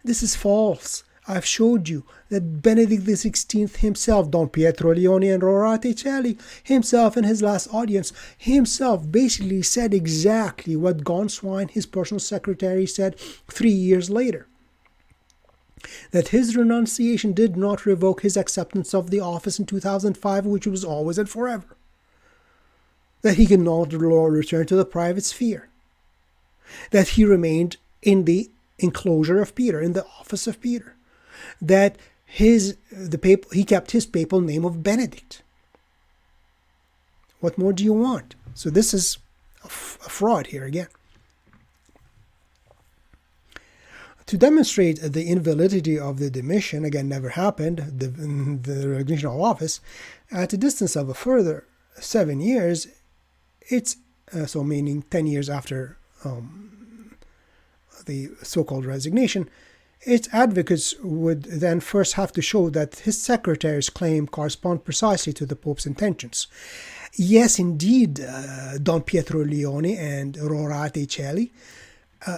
this is false. I've showed you that Benedict XVI himself, Don Pietro Leone and Rorate Caeli, himself in his last audience, himself basically said exactly what Gonswein, his personal secretary, said 3 years later. That his renunciation did not revoke his acceptance of the office in 2005, which was always and forever. That he could not return to the private sphere. That he remained in the enclosure of Peter, in the office of Peter. That he kept his papal name of Benedict. What more do you want? So this is a fraud here again. To demonstrate the invalidity of the demission, again never happened, the resignation of office, at a distance of a further 7 years, it's so meaning 10 years after the so-called resignation, its advocates would then first have to show that his secretary's claim correspond precisely to the Pope's intentions. Yes, indeed, Don Pietro Leone and Rorate Caeli,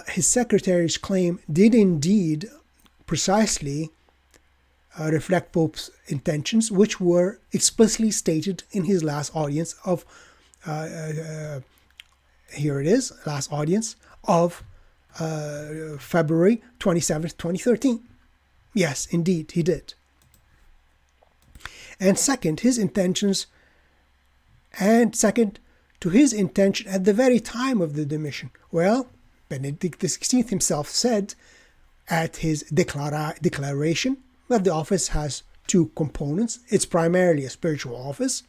his secretary's claim did indeed precisely reflect Pope's intentions, which were explicitly stated in his last audience of here it is, last audience of February 27th, 2013. Yes, indeed, he did. And second, to his intention at the very time of the demission. Well, Benedict XVI himself said at his declaration that the office has two components. It's primarily a spiritual office,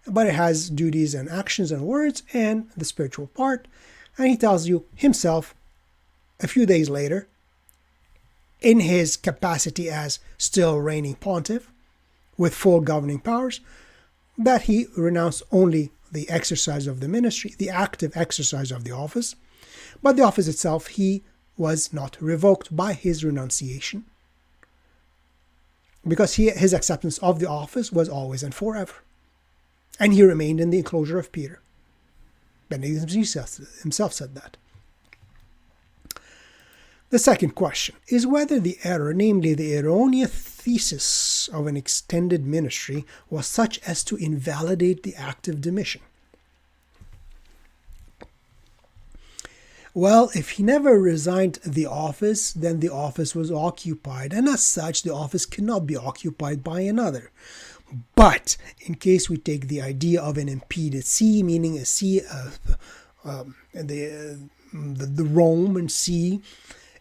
but it has duties and actions and words and the spiritual part. And he tells you himself a few days later, in his capacity as still reigning pontiff with full governing powers, that he renounced only the exercise of the ministry, the active exercise of the office, but the office itself he was not revoked by his renunciation, because his acceptance of the office was always and forever. And he remained in the enclosure of Peter. Benedict himself said that. The second question is whether the error, namely the erroneous thesis of an extended ministry, was such as to invalidate the act of demission. Well, if he never resigned the office, then the office was occupied, and as such, the office cannot be occupied by another. But in case we take the idea of an impeded see, meaning a see, the Roman see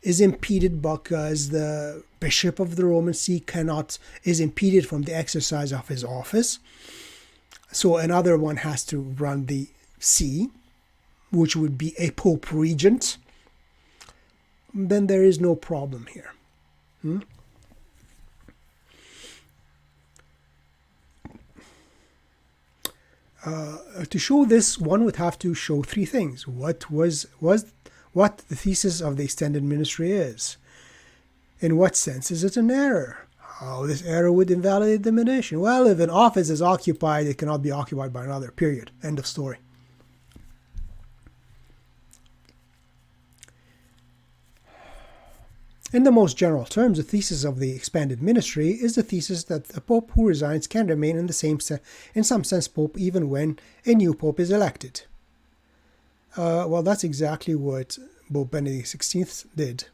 is impeded because the bishop of the Roman see is impeded from the exercise of his office. So another one has to run the see, which would be a Pope Regent. Then there is no problem here. To show this, one would have to show three things. What the thesis of the extended ministry is. In what sense is it an error? How this error would invalidate the ministry? Well, if an office is occupied, it cannot be occupied by another, period. End of story. In the most general terms, the thesis of the expanded ministry is the thesis that the pope who resigns can remain in some sense pope even when a new pope is elected. Well, that's exactly what Pope Benedict XVI did.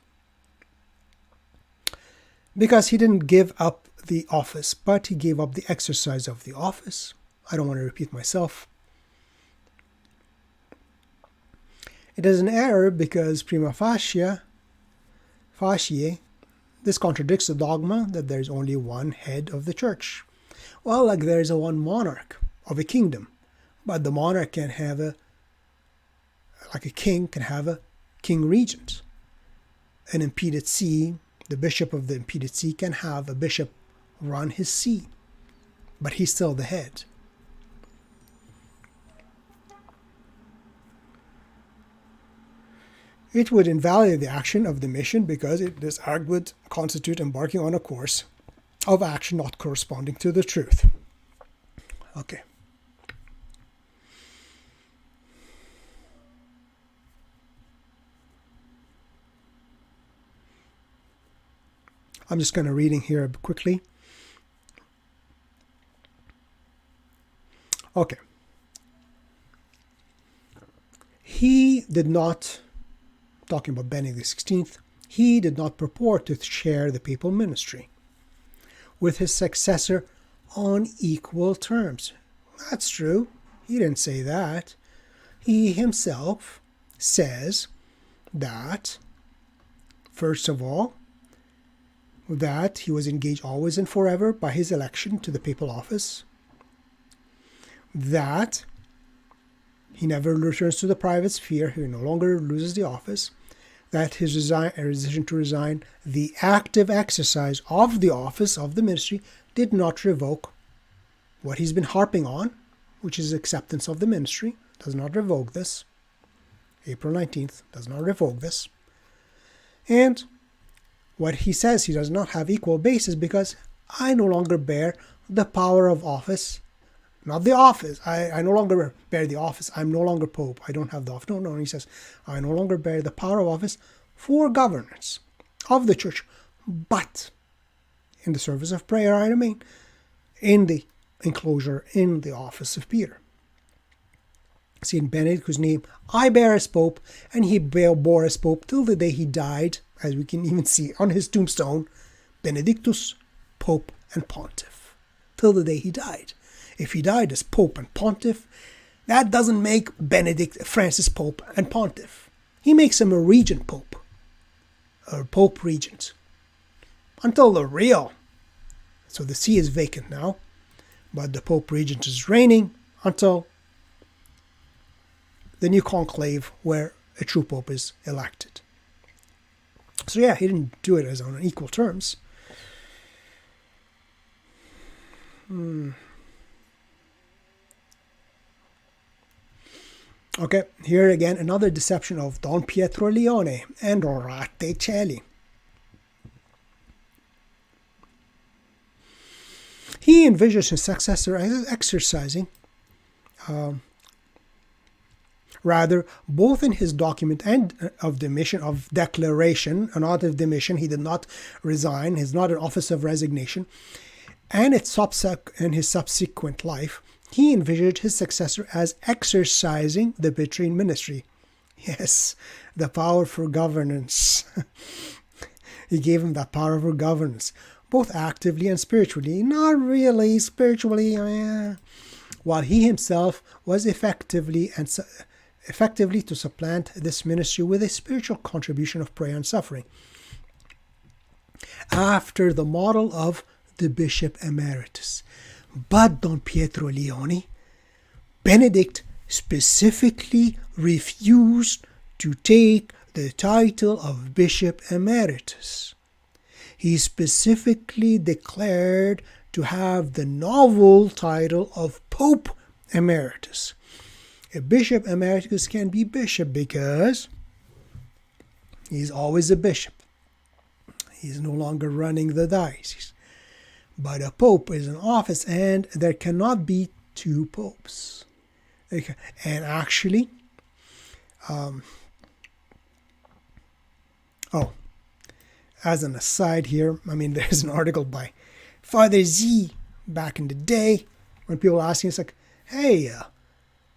Because he didn't give up the office, but he gave up the exercise of the office. I don't want to repeat myself. It is an error because prima facie, this contradicts the dogma that there is only one head of the church. Well, like there is one monarch of a kingdom, but the monarch can have like a king can have a king regent. An impeded see, the bishop of the impeded see can have a bishop run his see, but he's still the head. It would invalidate the action of the mission because this act would constitute embarking on a course of action not corresponding to the truth. Okay. I'm just going to reading here quickly. Okay. He did not, talking about Benedict XVI, he did not purport to share the papal ministry with his successor on equal terms. That's true. He didn't say that. He himself says that, first of all, that he was engaged always and forever by his election to the papal office, that he never returns to the private sphere, he no longer loses the office, that his decision to resign, the active exercise of the office of the ministry, did not revoke what he's been harping on, which is acceptance of the ministry, does not revoke this. April 19th does not revoke this. And what he says, he does not have equal basis because I no longer bear the power of office, not the office. I no longer bear the office. I'm no longer pope. I don't have the office. No, he says, I no longer bear the power of office for governance of the church, but in the service of prayer I remain in the enclosure in the office of Peter. Saint Benedict, whose name I bear as pope, and he bore as pope till the day he died, as we can even see on his tombstone, Benedictus, Pope and Pontiff, till the day he died. If he died as Pope and Pontiff, that doesn't make Benedict Francis Pope and Pontiff. He makes him a Regent Pope, or Pope Regent, until the real. So the see is vacant now, but the Pope Regent is reigning until the new conclave where a true Pope is elected. So yeah, he didn't do it as on equal terms. Okay, here again another deception of Don Pietro Leone and Rorate Caeli. He envisages his successor as exercising Rather, both in his document and of demission, of declaration, not of demission, he did not resign, he's not an office of resignation, and in his subsequent life, he envisioned his successor as exercising the patron ministry. Yes, the power for governance. He gave him that power for governance, both actively and spiritually. Not really spiritually, while he himself was effectively to supplant this ministry with a spiritual contribution of prayer and suffering, after the model of the Bishop Emeritus. But Don Pietro Leone, Benedict specifically refused to take the title of Bishop Emeritus. He specifically declared to have the novel title of Pope Emeritus. A Bishop Emeritus can be bishop because he's always a bishop. He's no longer running the diocese. But a pope is an office, and there cannot be two popes. Okay. And actually, as an aside here, there's an article by Father Z back in the day when people are asking, it's like, hey,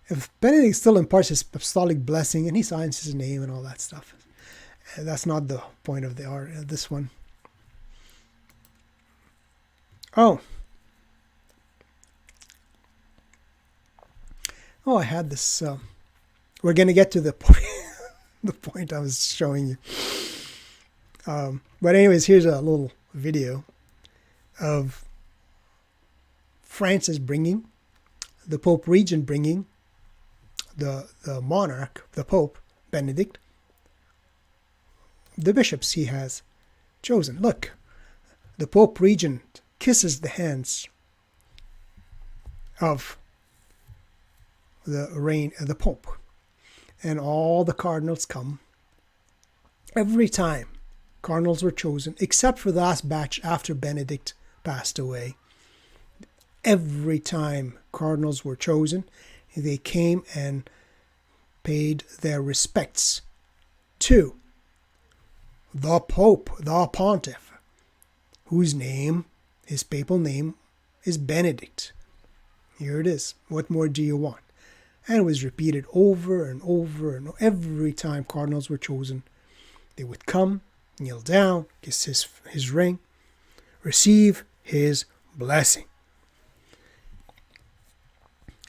if Benedict still imparts his apostolic blessing and he signs his name and all that stuff, that's not the point of this one. I had this. We're going to get to the point, the point I was showing you. But anyways, here's a little video of Francis bringing, the Pope Regent bringing the monarch, the Pope, Benedict, the bishops he has chosen. Look, the Pope Regent kisses the hands of the Pope, and all the cardinals come. Every time cardinals were chosen, except for the last batch after Benedict passed away, every time cardinals were chosen, they came and paid their respects to the Pope, the Pontiff, whose name, his papal name, is Benedict. Here it is. What more do you want? And it was repeated over and over, and every time cardinals were chosen, they would come, kneel down, kiss his ring, receive his blessing.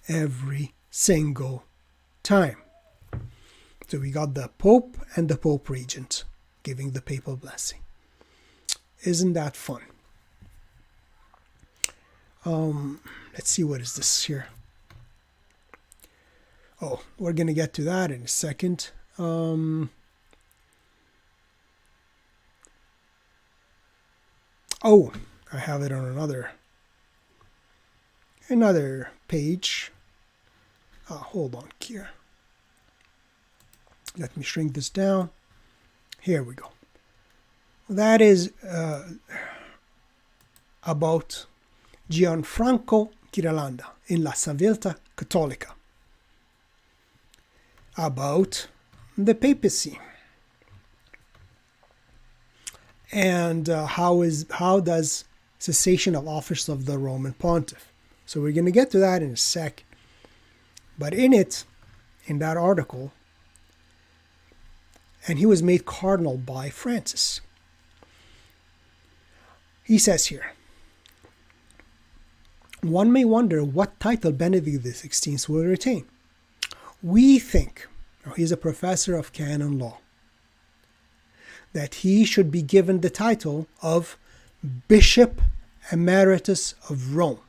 Every single time. So we got the Pope and the Pope Regent giving the papal blessing. Isn't that fun? Let's see, what is this here? We're going to get to that in a second. I have it on another page. Hold on here. Let me shrink this down. Here we go. That is about Gianfranco Giralanda in La Civiltà Cattolica, about the papacy, and how does cessation of office of the Roman Pontiff. So we're going to get to that in a sec. But in that article, and he was made cardinal by Francis. He says here, one may wonder what title Benedict XVI will retain. We think, he's a professor of canon law, that he should be given the title of Bishop Emeritus of Rome,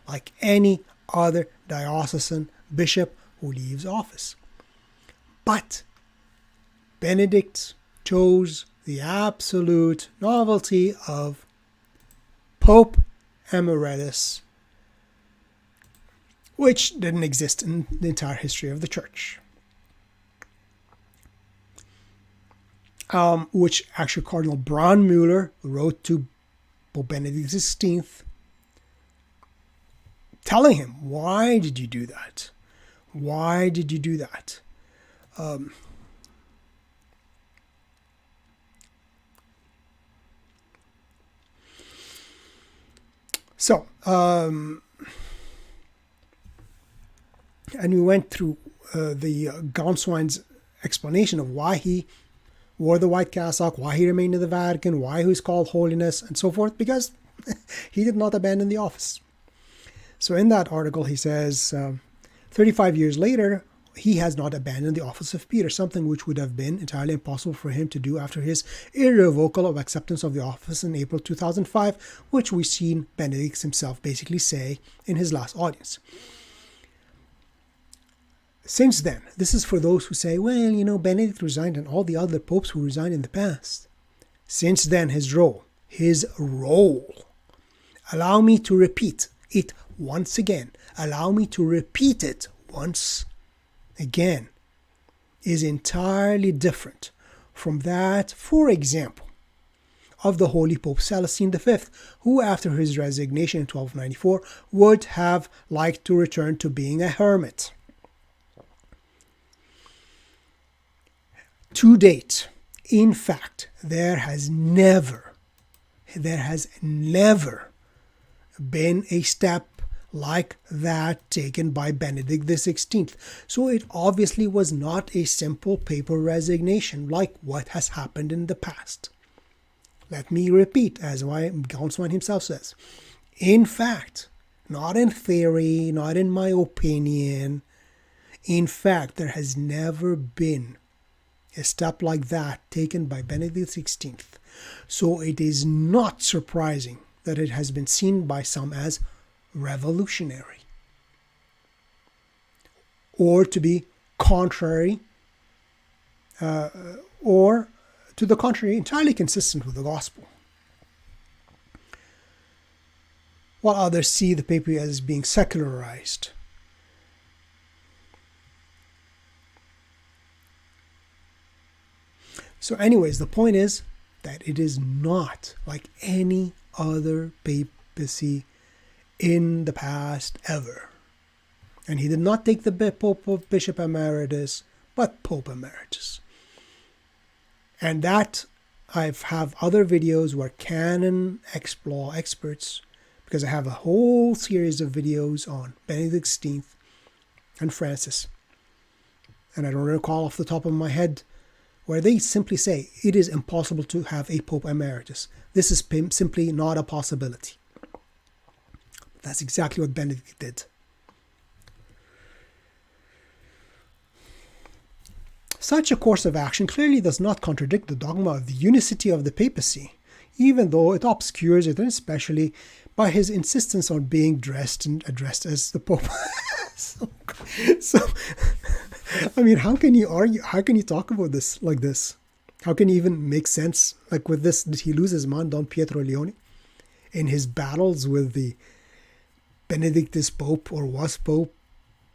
like any other diocesan bishop who leaves office. But Benedict chose the absolute novelty of Pope Emeritus, which didn't exist in the entire history of the Church. Which actually Cardinal Braunmüller wrote to Pope Benedict XVI, telling him, why did you do that? Why did you do that? So, and we went through the Gonswine's explanation of why he wore the white cassock, why he remained in the Vatican, why he was called Holiness, and so forth, because he did not abandon the office. So in that article, he says, 35 years later, he has not abandoned the office of Peter, something which would have been entirely impossible for him to do after his irrevocable acceptance of the office in April 2005, which we've seen Benedict himself basically say in his last audience. Since then, this is for those who say, well, you know, Benedict resigned and all the other popes who resigned in the past. Since then, his role, allow me to repeat it once again, allow me to repeat it once again, is entirely different from that, for example, of the Holy Pope Celestine V, who after his resignation in 1294 would have liked to return to being a hermit. To date, in fact, there has never been a step like that taken by Benedict XVI. So it obviously was not a simple paper resignation like what has happened in the past. Let me repeat, as Gonswine himself says. In fact, not in theory, not in my opinion, in fact, there has never been a step like that taken by Benedict XVI. So it is not surprising that it has been seen by some as revolutionary, or to be contrary, or to the contrary, entirely consistent with the gospel. While others see the papacy as being secularized. So anyways, the point is that it is not like any other papacy in the past ever. And he did not take the Pope of Bishop Emeritus, but Pope Emeritus. And that I have other videos where canon law experts, because I have a whole series of videos on Benedict XVI and Francis. And I don't recall off the top of my head, where they simply say it is impossible to have a Pope Emeritus. This is simply not a possibility. That's exactly what Benedict did. Such a course of action clearly does not contradict the dogma of the unicity of the papacy, even though it obscures it, and especially by his insistence on being dressed and addressed as the Pope. so, I mean, how can you argue? How can you talk about this like this? How can you even make sense? Like with this, did he lose his man, Don Pietro Leone, in his battles with the Benedict is Pope or was Pope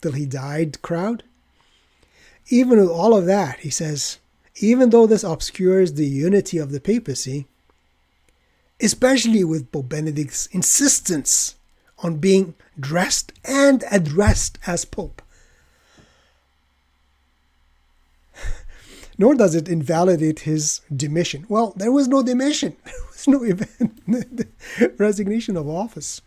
till he died crowd? Even with all of that, he says, even though this obscures the unity of the papacy, especially with Pope Benedict's insistence on being dressed and addressed as Pope, nor does it invalidate his demission. Well, there was no demission. There was no resignation of office.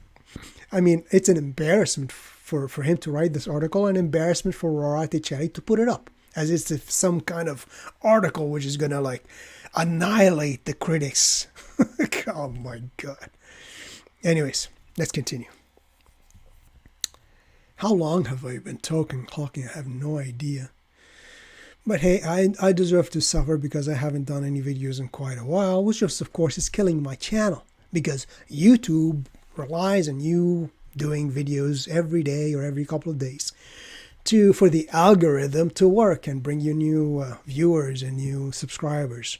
I mean, it's an embarrassment for him to write this article, an embarrassment for Rorate Caeli to put it up, as it's some kind of article which is going to like annihilate the critics. Oh my God. Anyways, let's continue. How long have I been talking? I have no idea. But hey, I deserve to suffer because I haven't done any videos in quite a while, which of course is killing my channel, because YouTube relies on you doing videos every day or every couple of days for the algorithm to work and bring you new viewers and new subscribers.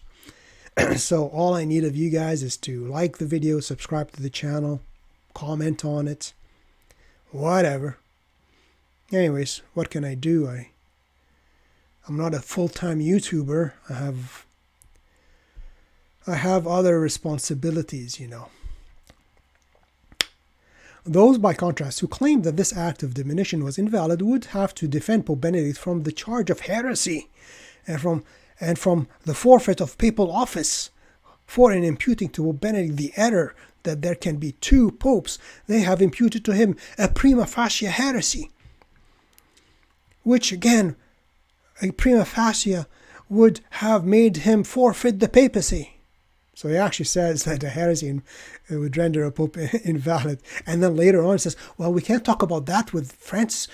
So all I need of you guys is to like the video, subscribe to the channel, comment on it, whatever. Anyways, what can I do? I'm not a full-time YouTuber. I have other responsibilities, you know. Those, by contrast, who claimed that this act of diminution was invalid would have to defend Pope Benedict from the charge of heresy and from the forfeit of papal office for in imputing to Pope Benedict the error that there can be two popes. They have imputed to him a prima facie heresy, which again, a prima facie would have made him forfeit the papacy. So he actually says that a heresy would render a pope invalid. And then later on he says, well, we can't talk about that with Francis.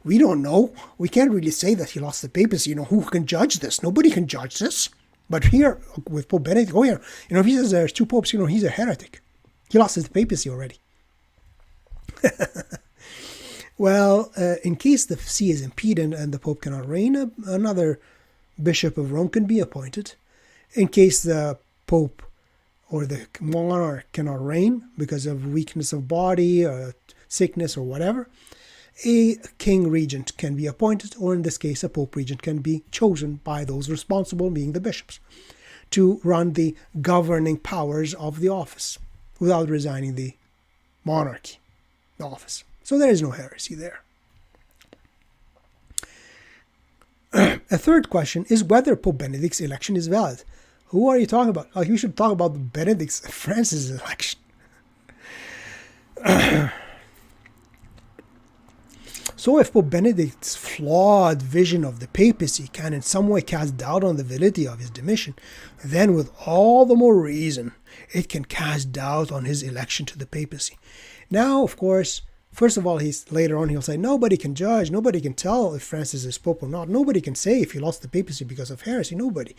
We don't know. We can't really say that he lost the papacy. Who can judge this? Nobody can judge this. But here, with Pope Benedict, if he says there's two popes, he's a heretic. He lost his papacy already. Well, in case the see is impeded and the Pope cannot reign, another Bishop of Rome can be appointed. In case the Pope or the monarch cannot reign because of weakness of body, or sickness, or whatever, a king regent can be appointed, or in this case, a Pope regent can be chosen by those responsible, being the bishops, to run the governing powers of the office without resigning the monarchy, the office. So there is no heresy there. A third question is whether Pope Benedict's election is valid. Who are you talking about? Like, you should talk about Francis' election. So if Pope Benedict's flawed vision of the papacy can in some way cast doubt on the validity of his demission, then with all the more reason, it can cast doubt on his election to the papacy. Now, of course, first of all, later on he'll say nobody can judge, nobody can tell if Francis is pope or not. Nobody can say if he lost the papacy because of heresy. Nobody.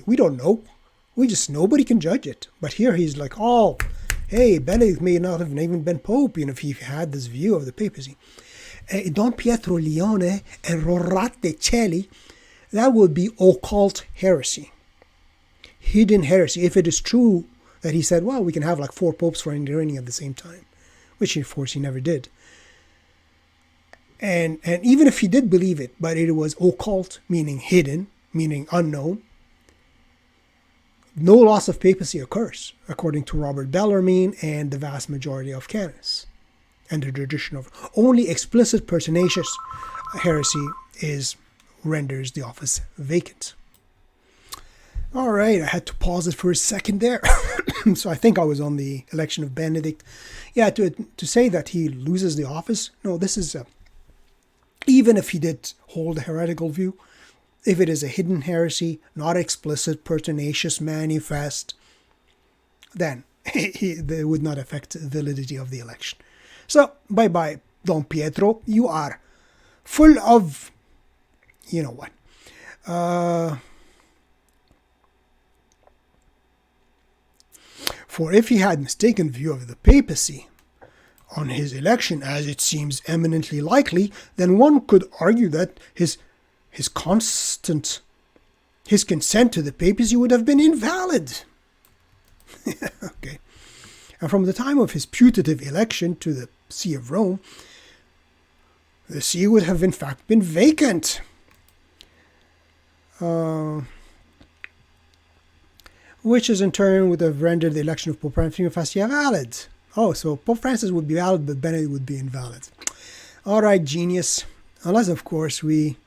We don't know. Nobody can judge it. But here he's like, hey, Benedict may not have even been pope, if he had this view of the papacy. Don Pietro Leone and Rorate Caeli, that would be occult heresy, hidden heresy. If it is true that he said, well, we can have like 4 popes reigning at the same time, which of course he never did. And even if he did believe it, but it was occult, meaning hidden, meaning unknown, no loss of papacy occurs, according to Robert Bellarmine and the vast majority of canonists. And the tradition of only explicit pertinacious heresy renders the office vacant. All right, I had to pause it for a second there. So I think I was on the election of Benedict. Yeah, to say that he loses the office, no, this is, even if he did hold a heretical view, if it is a hidden heresy, not explicit, pertinacious, manifest, then it would not affect the validity of the election. So, bye-bye, Don Pietro. You are full of, you know what. For if he had mistaken view of the papacy on his election, as it seems eminently likely, then one could argue that his consent to the papacy would have been invalid. Okay. And from the time of his putative election to the See of Rome, the see would have in fact been vacant. Which is in turn would have rendered the election of Pope Francis prima facie valid. Oh, so Pope Francis would be valid, but Benedict would be invalid. All right, genius. Unless, of course, we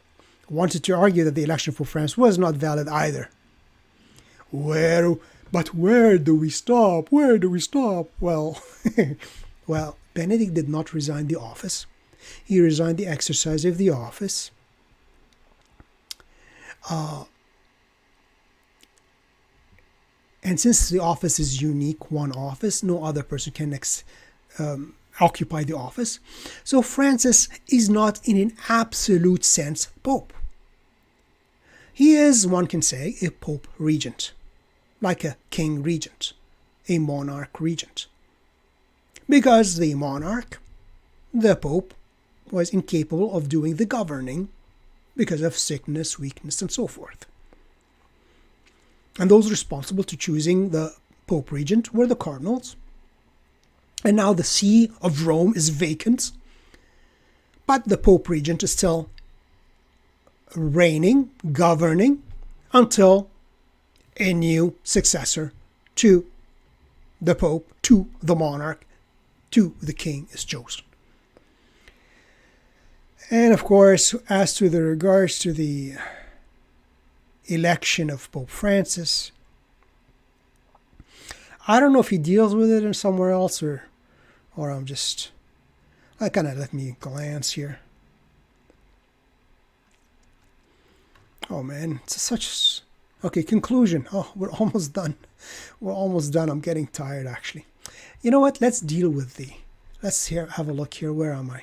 wanted to argue that the election of Pope Francis was not valid either. But where do we stop? Where do we stop? Well, Benedict did not resign the office. He resigned the exercise of the office. And since the office is unique, one office, no other person can occupy the office. So Francis is not in an absolute sense pope. He is, one can say, a pope regent, like a king regent, a monarch regent. Because the monarch, the pope, was incapable of doing the governing because of sickness, weakness, and so forth. And those responsible to choosing the Pope Regent were the cardinals. And now the See of Rome is vacant. But the Pope Regent is still reigning, governing, until a new successor to the Pope, to the monarch, to the king is chosen. And of course, as to the regards to the election of Pope Francis, I don't know if he deals with it in somewhere else or I'm just, let me glance here. Oh man, it's such, okay, conclusion. Oh, we're almost done. We're almost done. I'm getting tired actually. You know what? Let's deal with let's have a look here. Where am I?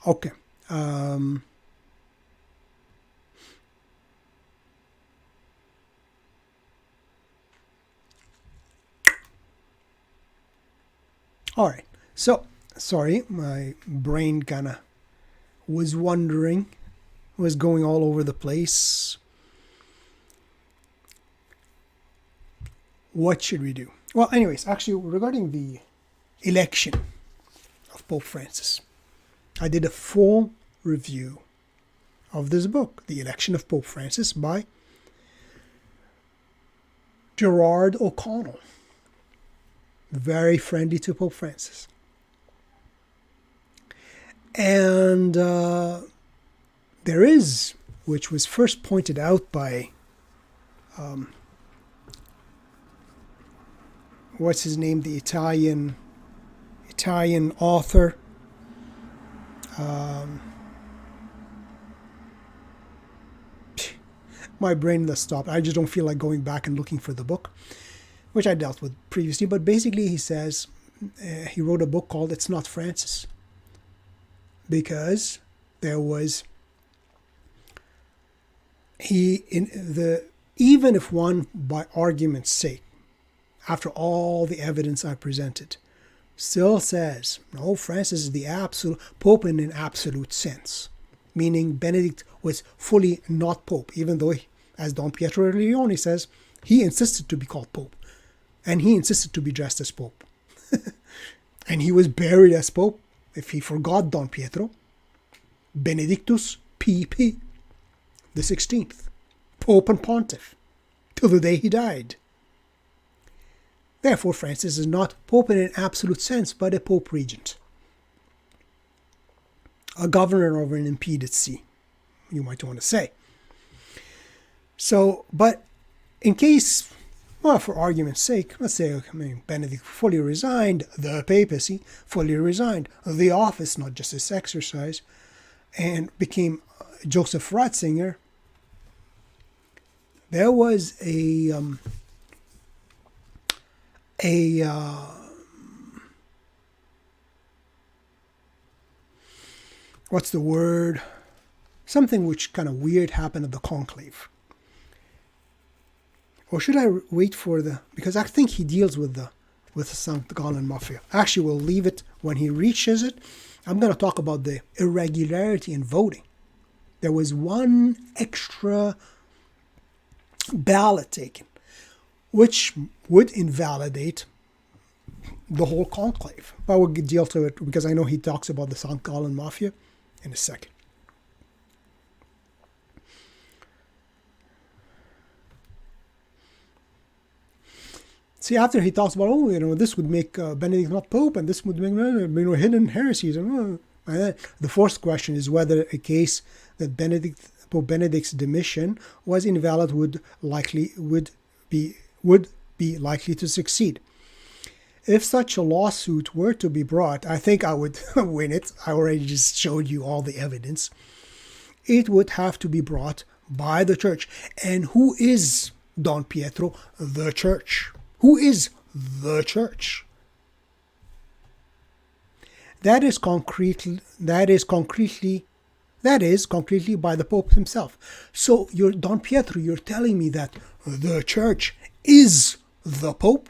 Okay. All right. So, sorry, my brain kind of was wondering, was going all over the place. What should we do? Well, anyways, actually, regarding the election of Pope Francis, I did a full review of this book, The Election of Pope Francis by Gerard O'Connell. Very friendly to Pope Francis. And there is, which was first pointed out by, what's his name, the Italian author, my brain has stopped. I just don't feel like going back and looking for the book, which I dealt with previously. But basically he says, he wrote a book called It's Not Francis, because there was, even if one, by argument's sake, after all the evidence I presented, still says, no, Francis is the absolute Pope in an absolute sense, meaning Benedict was fully not Pope, even though, as Don Pietro Leone says, he insisted to be called Pope, and he insisted to be dressed as Pope. And he was buried as Pope, if he forgot Don Pietro, Benedictus PP, the 16th, Pope and Pontiff, till the day he died. Therefore, Francis is not Pope in an absolute sense, but a Pope Regent, a governor over an impeded see, you might want to say. So, but in case, well, for argument's sake, let's say, Benedict fully resigned, the papacy fully resigned, the office, not just its exercise, and became Joseph Ratzinger. There was what's the word? Something which kind of weird happened at the conclave. Or should I wait for because I think he deals with the St. Gallen Mafia. Actually, we'll leave it when he reaches it. I'm going to talk about the irregularity in voting. There was one extra ballot taken, which would invalidate the whole conclave. But we'll deal to it because I know he talks about the St. Gallen Mafia in a second. See, after he talks about, this would make Benedict not Pope, and this would make hidden heresies. And then the fourth question is whether a case that Pope Benedict's demission was invalid would be likely to succeed. If such a lawsuit were to be brought, I think I would win it. I already just showed you all the evidence. It would have to be brought by the church. And who is Don Pietro? The church. Who is the church? That is concretely by the Pope himself. So Don Pietro, you're telling me that the church is the Pope?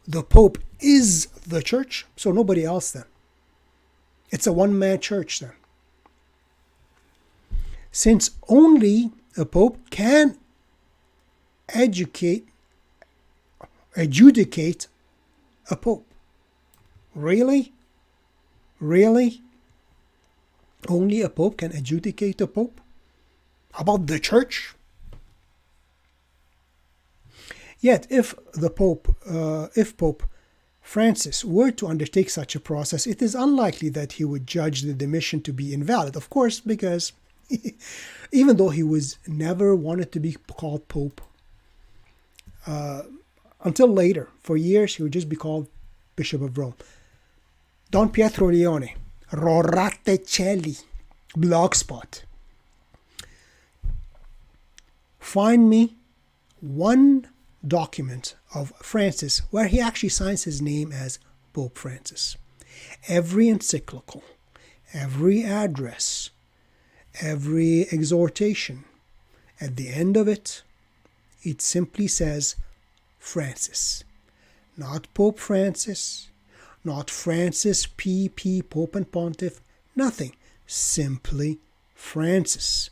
The Pope is the church? So nobody else then. It's a one-man church then. Since only a Pope can adjudicate a Pope. Really? Really? Only a pope can adjudicate a pope? About the church? Yet, if Pope Francis were to undertake such a process, it is unlikely that he would judge the demission to be invalid. Of course, because even though he was never wanted to be called Pope, until later, for years, he would just be called Bishop of Rome. Don Pietro Leone, Rorate Caeli, Blogspot. Find me one document of Francis where he actually signs his name as Pope Francis. Every encyclical, every address, every exhortation, at the end of it, it simply says Francis. Not Pope Francis, not Francis PP, Pope and Pontiff, nothing. Simply Francis.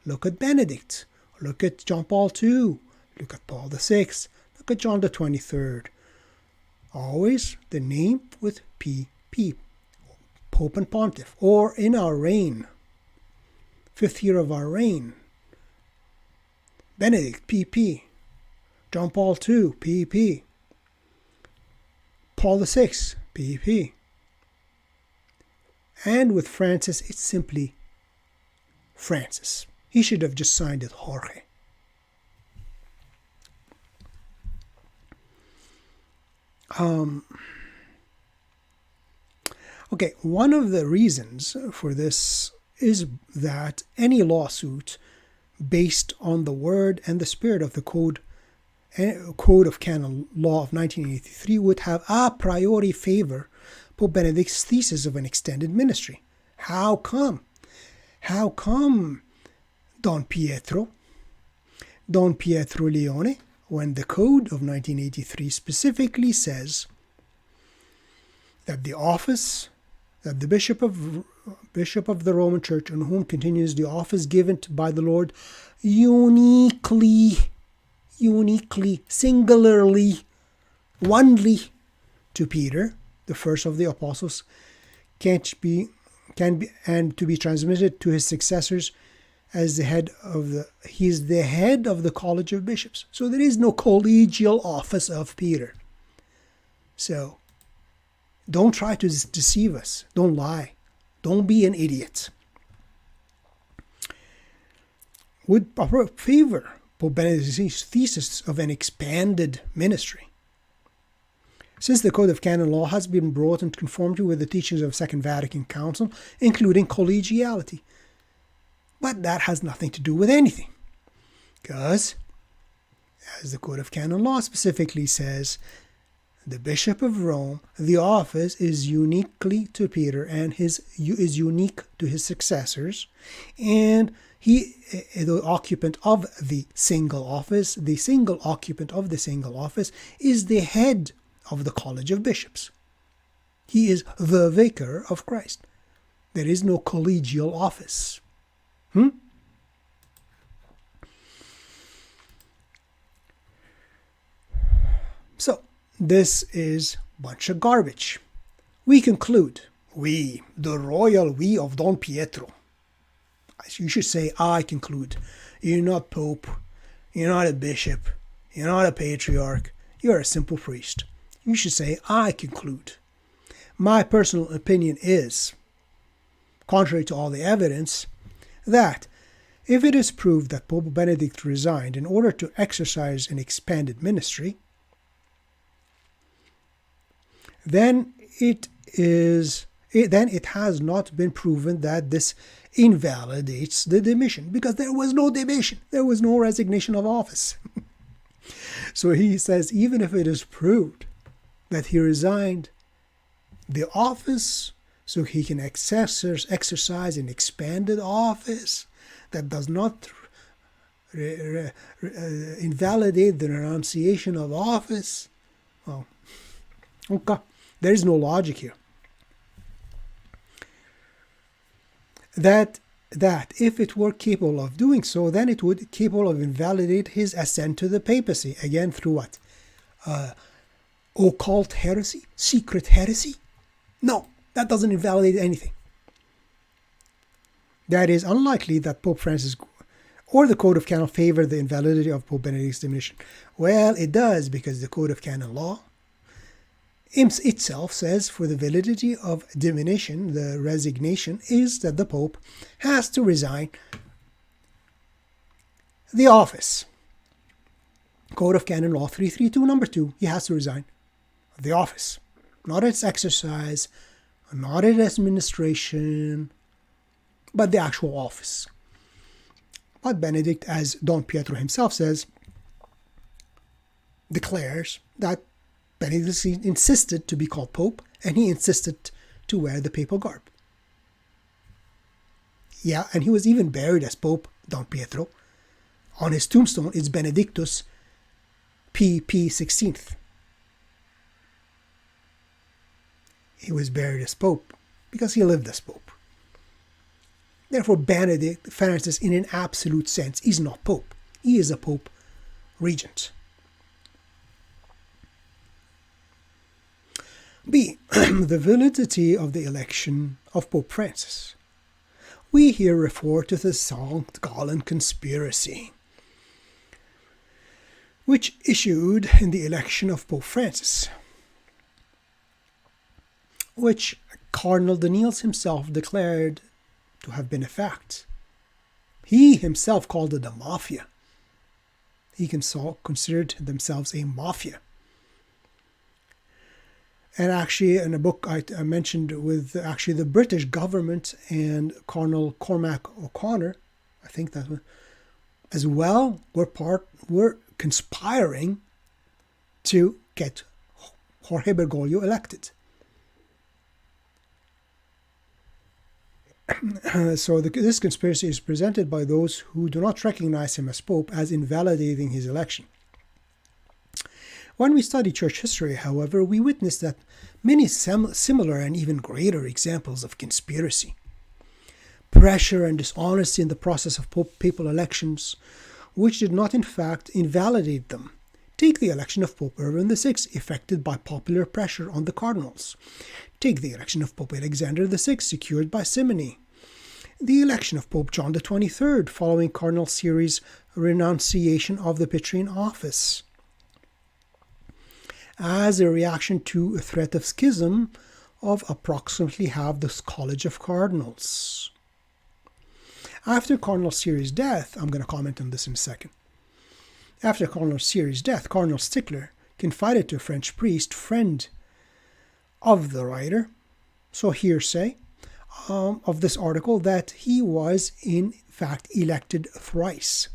Look at Benedict. Look at John Paul II. Look at Paul VI. Look at John the 23rd. Always the name with PP, Pope and Pontiff. Or in our reign, 5th year of our reign, Benedict, PP. John Paul II, PP. Paul VI, PP. And with Francis, it's simply Francis. He should have just signed it Jorge. Okay, one of the reasons for this is that any lawsuit based on the word and the spirit of the Code of Canon Law of 1983 would have a priori favor Pope Benedict's thesis of an extended ministry. How come? How come Don Pietro Leone, when the Code of 1983 specifically says that the office, that the Bishop of the Roman Church, on whom continues the office given by the Lord, uniquely, singularly, onely to Peter, the first of the apostles, can be and to be transmitted to his successors as he is the head of the College of Bishops. So there is no collegial office of Peter. So don't try to deceive us. Don't lie. Don't be an idiot. Would favor Pope Benedict's thesis of an expanded ministry. Since the Code of Canon Law has been brought into conformity with the teachings of the Second Vatican Council, including collegiality. But that has nothing to do with anything. Because, as the Code of Canon Law specifically says, the Bishop of Rome, the office is uniquely to Peter and is unique to his successors. And he, the occupant of the single office, the single occupant of the single office, is the head of the College of Bishops. He is the vicar of Christ. There is no collegial office. So, this is a bunch of garbage. We conclude, we, the royal we of Don Pietro. You should say, I conclude. You're not Pope. You're not a bishop. You're not a patriarch. You're a simple priest. You should say, I conclude. My personal opinion is, contrary to all the evidence, that if it is proved that Pope Benedict resigned in order to exercise an expanded ministry, then it has not been proven that this invalidates the demission, because there was no demission, there was no resignation of office. So he says, even if it is proved that he resigned the office so he can exercise an expanded office, that does not invalidate the renunciation of office. Well, okay, there is no logic here. That if it were capable of doing so, then it would capable of invalidate his ascent to the papacy. Again, through what? Occult heresy? Secret heresy? No, that doesn't invalidate anything. That is unlikely that Pope Francis or the Code of Canon favor the invalidity of Pope Benedict's diminution. Well, it does, because the Code of Canon Law itself says for the validity of diminution, the resignation is that the Pope has to resign the office. Code of Canon Law 332, number 2, he has to resign the office. Not its exercise, not its administration, but the actual office. But Benedict, as Don Pietro himself says, declares that Benedict XVI insisted to be called Pope, and he insisted to wear the papal garb. Yeah, and he was even buried as Pope, Don Pietro. On his tombstone is Benedictus PP 16th. He was buried as Pope because he lived as Pope. Therefore, Benedict Francis, in an absolute sense, is not Pope. He is a Pope regent. B. The validity of the election of Pope Francis. We here refer to the St. Gallen conspiracy, which issued in the election of Pope Francis, which Cardinal Daniels himself declared to have been a fact. He himself called it a mafia. He considered themselves a mafia. And actually, in a book I mentioned with actually the British government and Cardinal Cormac O'Connor, I think that as well, were conspiring to get Jorge Bergoglio elected. So this conspiracy is presented by those who do not recognize him as Pope as invalidating his election. When we study church history, however, we witness that many similar and even greater examples of conspiracy, pressure and dishonesty in the process of papal elections, which did not in fact invalidate them. Take the election of Pope Urban VI, effected by popular pressure on the cardinals. Take the election of Pope Alexander VI, secured by simony. The election of Pope John XXIII, following Cardinal Siri's renunciation of the Petrine office, as a reaction to a threat of schism of approximately half the College of Cardinals. After Cardinal Siri's death, I'm going to comment on this in a second. After Cardinal Siri's death, Cardinal Stickler confided to a French priest, friend of the writer, so hearsay, of this article, that he was in fact elected thrice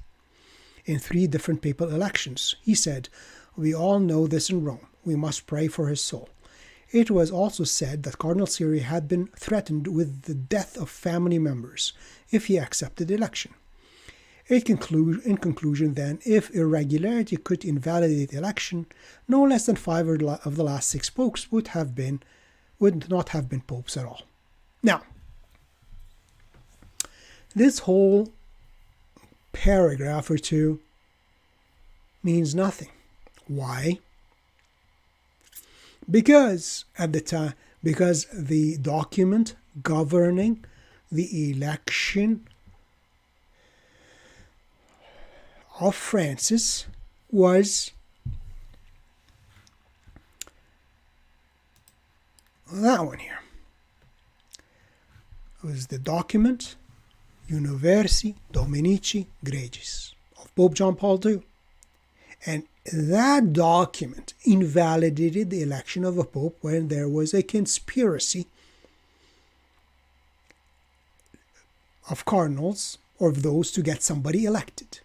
in 3 different papal elections. He said, "We all know this in Rome. We must pray for his soul." It was also said that Cardinal Siri had been threatened with the death of family members if he accepted election. In conclusion, then, if irregularity could invalidate election, no less than 5 of the last 6 popes would not have been popes at all. Now, this whole paragraph or 2 means nothing. Why? Because the document governing the election of Francis was that one here. It was the document Universi Dominici Gregis of Pope John Paul II. And that document invalidated the election of a pope when there was a conspiracy of cardinals or of those to get somebody elected.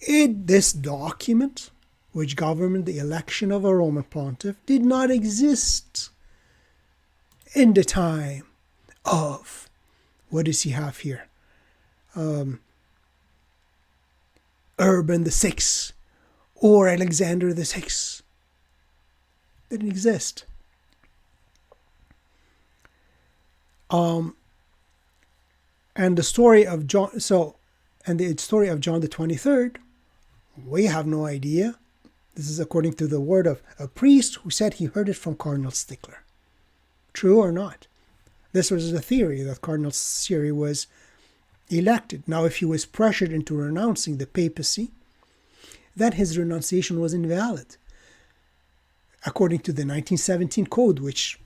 This document, which governed the election of a Roman pontiff, did not exist in the time of, what does he have here? Urban VI or Alexander VI. Didn't exist. And the story of John, the story of John the 23rd, we have no idea. This is according to the word of a priest who said he heard it from Cardinal Stickler. True or not? This was the theory that Cardinal Siri was elected. Now, if he was pressured into renouncing the papacy, then his renunciation was invalid, according to the 1917 code, which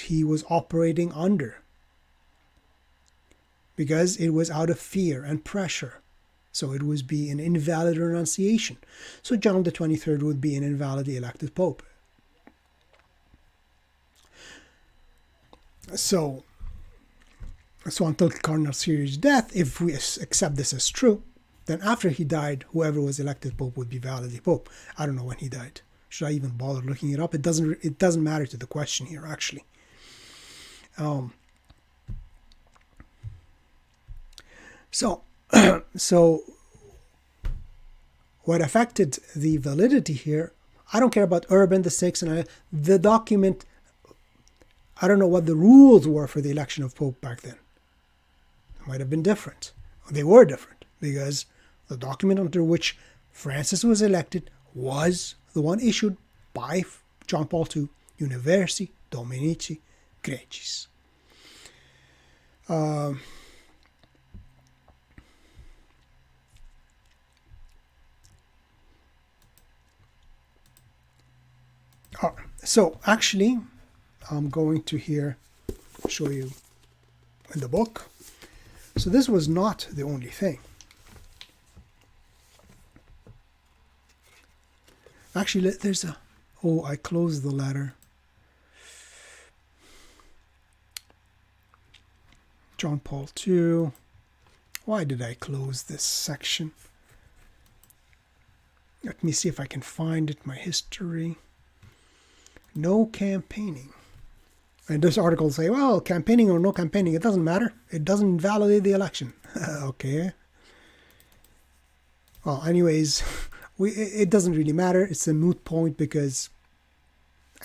he was operating under, because it was out of fear and pressure. So it would be an invalid renunciation. So John the 23rd would be an invalidly elected pope. So until Cardinal Siri's death, if we accept this as true, then after he died, whoever was elected pope would be validly pope. I don't know when he died. Should I even bother looking it up? It doesn't matter to the question here, actually. So what affected the validity here, I don't care about Urban VI and the document. I don't know what the rules were for the election of Pope back then. It might have been different. They were different because the document under which Francis was elected was the one issued by John Paul II, Universi Dominici Graecis. So actually, I'm going to here show you in the book. So this was not the only thing. Actually, there's a... Oh, I closed the letter. John Paul II. Why did I close this section? Let me see if I can find it, my history. No campaigning. And this article say, well, campaigning or no campaigning, it doesn't matter. It doesn't invalidate the election. Okay. Well, anyways, it doesn't really matter. It's a moot point because,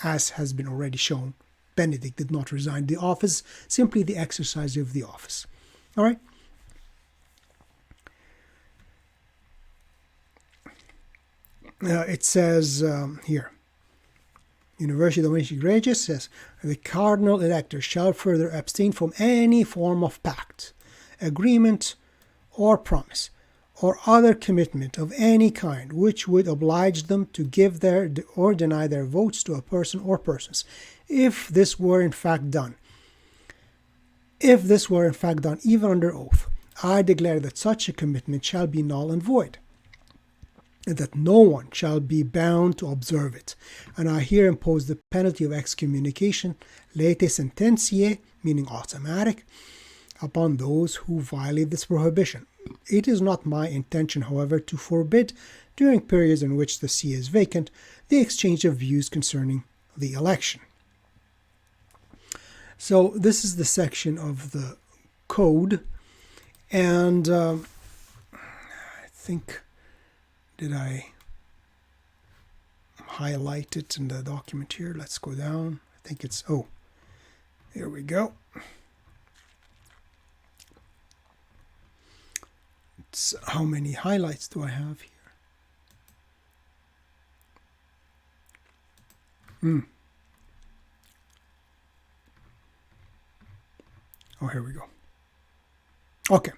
as has been already shown, Benedict did not resign the office, simply the exercise of the office. All right. It says here, University Dominici Graecis says, the cardinal elector shall further abstain from any form of pact, agreement, or promise, or other commitment of any kind which would oblige them to give their or deny their votes to a person or persons, if this were in fact done. If this were in fact done even under oath, I declare that such a commitment shall be null and void, and that no one shall be bound to observe it. And I here impose the penalty of excommunication, lete sententiae, meaning automatic, upon those who violate this prohibition. It is not my intention, however, to forbid, during periods in which the see is vacant, the exchange of views concerning the election. So this is the section of the code, and I think... Did I highlight it in the document here? Let's go down. I think it's, oh, here we go. It's, how many highlights do I have here? Oh, here we go. Okay.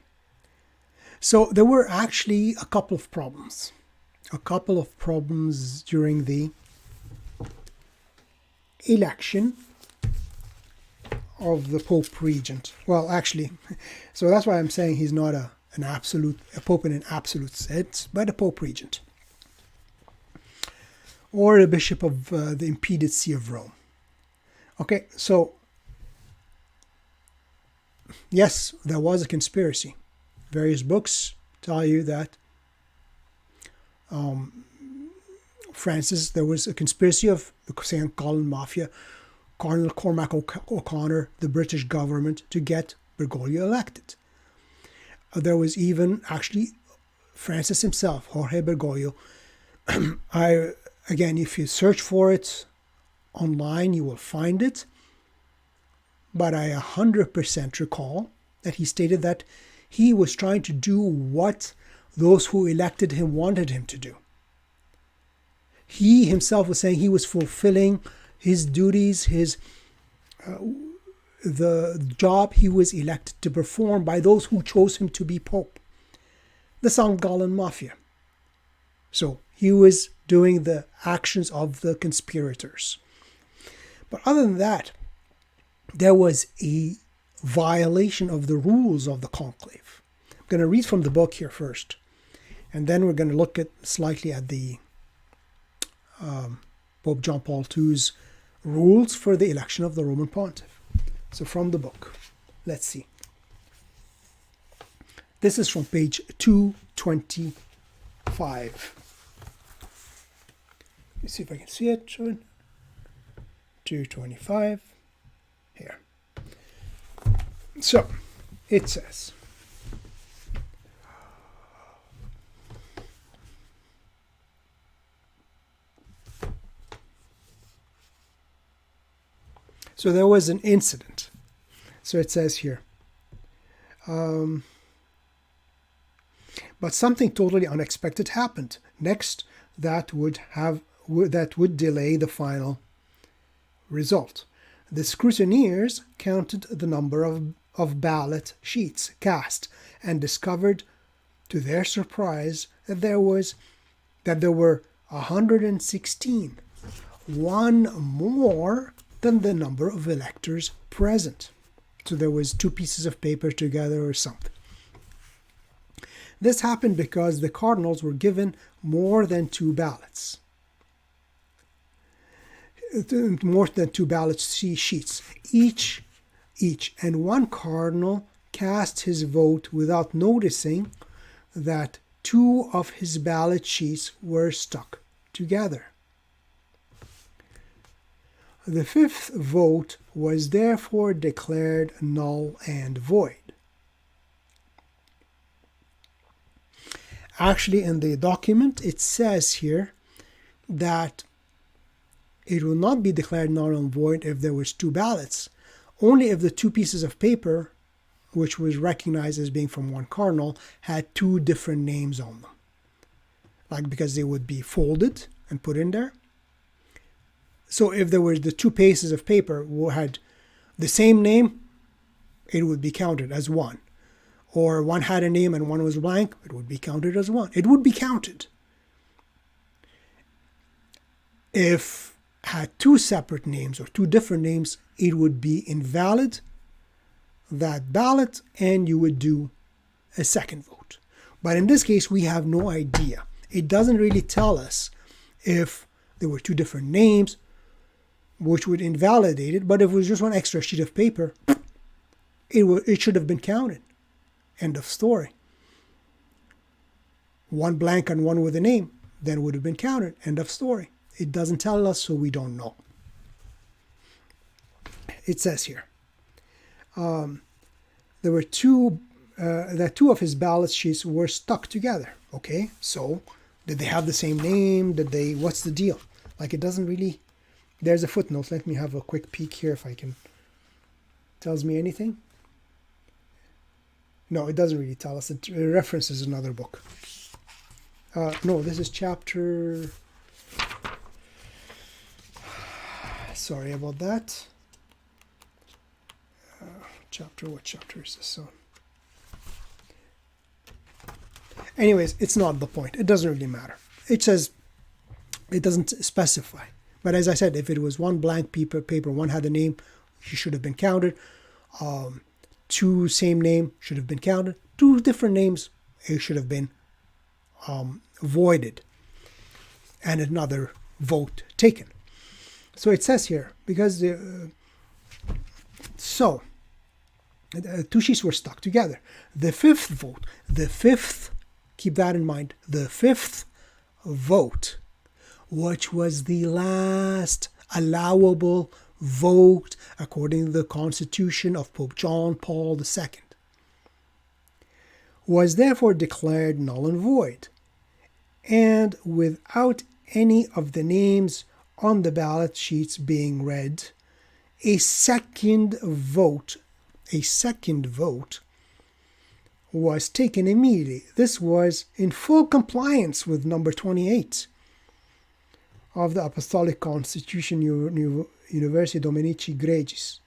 So there were actually a couple of problems. During the election of the Pope Regent. Well, actually, so that's why I'm saying he's not a Pope in an absolute sense, but a Pope Regent. Or a Bishop of the impeded See of Rome. Okay, so, yes, there was a conspiracy. Various books tell you that Francis, there was a conspiracy of the St. Colin Mafia, Cardinal Cormac O'Connor, the British government, to get Bergoglio elected. There was even actually Francis himself, Jorge Bergoglio. Again, if you search for it online, you will find it. But I 100% recall that he stated that he was trying to do what those who elected him wanted him to do. He himself was saying he was fulfilling his duties, his the job he was elected to perform by those who chose him to be Pope, the St. Gallen Mafia. So he was doing the actions of the conspirators. But other than that, there was a violation of the rules of the conclave. I'm going to read from the book here first, and then we're going to look at slightly at the Pope John Paul II's rules for the election of the Roman Pontiff. So from the book, let's see. This is from page 225. Let me see if I can see it. 225. Here. So, it says, so there was an incident. So it says here, but something totally unexpected happened next that would delay the final result. The scrutineers counted the number of ballot sheets cast and discovered, to their surprise, that there were 116, one more than the number of electors present. So there was two pieces of paper together or something. This happened because the cardinals were given more than two ballot sheets each, and one cardinal cast his vote without noticing that two of his ballot sheets were stuck together. The fifth vote was therefore declared null and void. Actually, in the document, it says here that it will not be declared null and void if there was two ballots, only if the two pieces of paper, which was recognized as being from one cardinal, had two different names on them. Like because they would be folded and put in there. So if there were the two pieces of paper who had the same name, it would be counted as one. Or one had a name and one was blank, it would be counted as one. It would be counted. If had two separate names or two different names, it would be invalid, that ballot, and you would do a second vote. But in this case, we have no idea. It doesn't really tell us if there were two different names, which would invalidate it, but if it was just one extra sheet of paper, it should have been counted. End of story. One blank and one with a name, then would have been counted. End of story. It doesn't tell us, so we don't know. It says here, there were two of his ballot sheets were stuck together. Okay, so did they have the same name? What's the deal? Like, it doesn't really, there's a footnote. Let me have a quick peek here if I can. Tells me anything? No, it doesn't really tell us. It references another book. No, this is chapter... Sorry about that. What chapter is this on? Anyways, it's not the point. It doesn't really matter. It says, it doesn't specify. But as I said, if it was one blank paper, one had a name, he should have been counted. Two same name should have been counted. Two different names, it should have been voided. And another vote taken. So it says here, because two sheets were stuck together. The fifth vote, keep that in mind, the fifth vote, which was the last allowable vote according to the Constitution of Pope John Paul II, was therefore declared null and void, and without any of the names on the ballot sheets being read, a second vote was taken immediately. This was in full compliance with number 28 of the Apostolic Constitution Universi Dominici Gregis,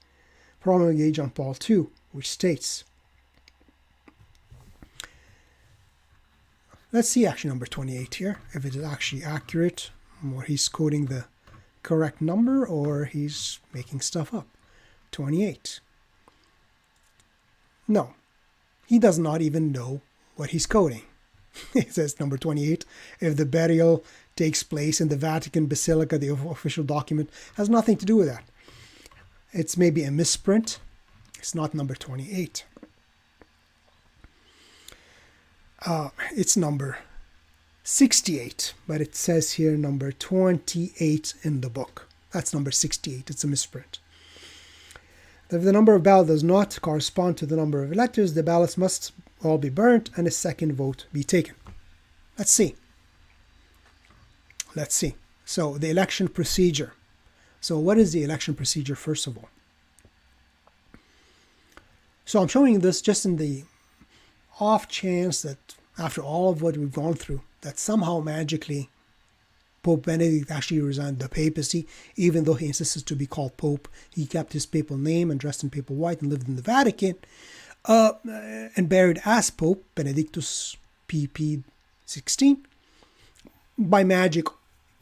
promulgated John Paul II, which states, let's see actually number 28 here, if it is actually accurate, or he's quoting the correct number, or he's making stuff up. 28. No, he does not even know what he's quoting. It says number 28, if the burial takes place in the Vatican Basilica, the official document has nothing to do with that. It's maybe a misprint. It's not number 28. It's number 68, but it says here number 28 in the book. That's number 68. It's a misprint. If the number of ballots does not correspond to the number of electors, the ballots must all be burnt and a second vote be taken. Let's see. Let's see. So the election procedure. So what is the election procedure, first of all? So I'm showing this just in the off chance that after all of what we've gone through, that somehow magically Pope Benedict actually resigned the papacy, even though he insisted to be called Pope. He kept his papal name and dressed in papal white and lived in the Vatican, and buried as Pope, Benedictus PP 16. By magic,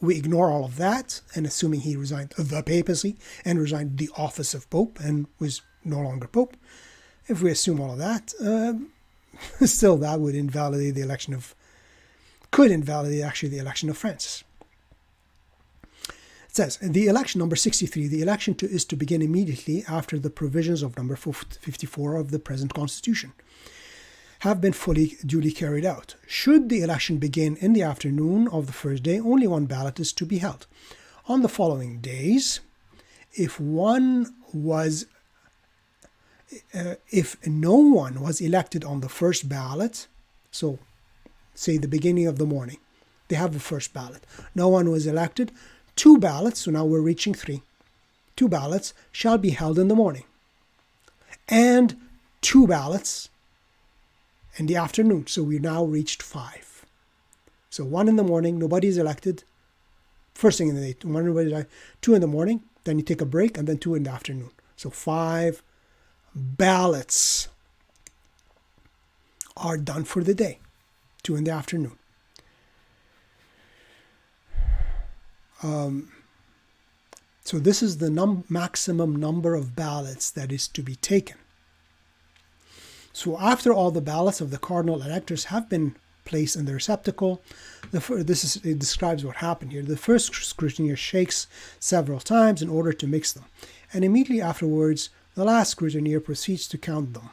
we ignore all of that, and assuming he resigned the papacy and resigned the office of Pope and was no longer Pope, if we assume all of that, still that would invalidate the election of, could invalidate actually the election of Francis. It says, the election number 63, the election is to begin immediately after the provisions of number 54 of the present constitution have been duly carried out. Should the election begin in the afternoon of the first day, only one ballot is to be held. On the following days, if no one was elected on the first ballot, so say the beginning of the morning, they have the first ballot, no one was elected, 2 ballots, so now we're reaching 3, 2 ballots shall be held in the morning, and 2 ballots in the afternoon, so we now reached 5. So 1 in the morning, nobody's elected, first thing in the day, 2 in the morning, then you take a break, and then 2 in the afternoon. So 5 ballots are done for the day, 2 in the afternoon. So this is the maximum number of ballots that is to be taken. So after all the ballots of the cardinal electors have been placed in the receptacle, it describes what happened here. The first scrutineer shakes several times in order to mix them, and immediately afterwards the last scrutineer proceeds to count them,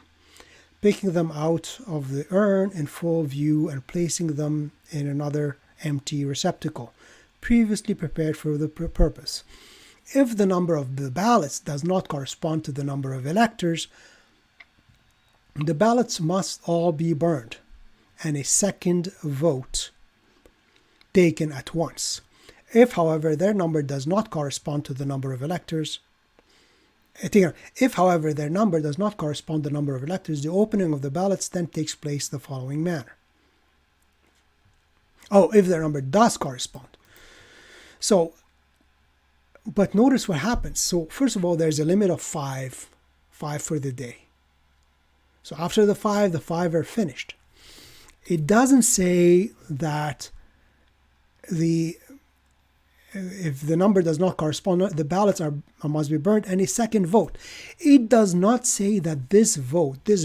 picking them out of the urn in full view and placing them in another empty receptacle, previously prepared for the purpose. If the number of the ballots does not correspond to the number of electors, the ballots must all be burned and a second vote taken at once. If, however, their number does not correspond to the number of electors, the opening of the ballots then takes place the following manner. Oh, if their number does correspond. So, but notice what happens. So, first of all, there's a limit of 5 for the day. So after the 5 are finished. It doesn't say that if the number does not correspond, the ballots must be burnt and a second vote. It does not say that this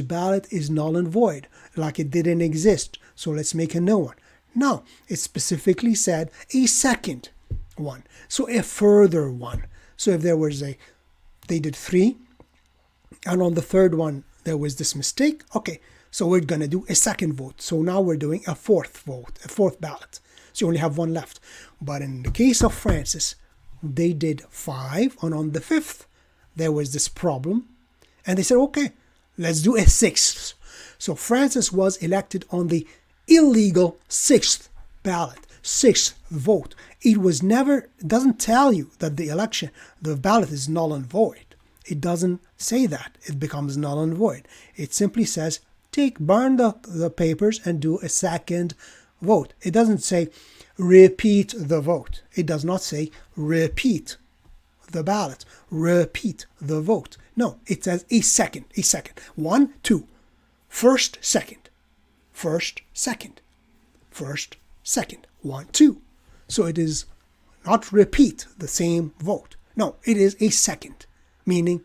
ballot is null and void, like it didn't exist, so let's make a new one. No, it specifically said a second one, so a further one. So if they did 3, and on the third one there was this mistake, okay, so we're going to do a second vote. So now we're doing a fourth vote, a fourth ballot. So you only have 1 left. But in the case of Francis, they did 5, and on the 5th, there was this problem. And they said, okay, let's do a 6th. So Francis was elected on the illegal 6th ballot, 6th vote. It doesn't tell you that the ballot is null and void. It doesn't say that. It becomes null and void. It simply says, burn the papers and do a second vote. It doesn't say repeat the vote. It does not say repeat the ballot, repeat the vote. No, it says a second. 1, 2. First, second. First, second. First, second. 1, 2. So it is not repeat the same vote. No, it is a second, meaning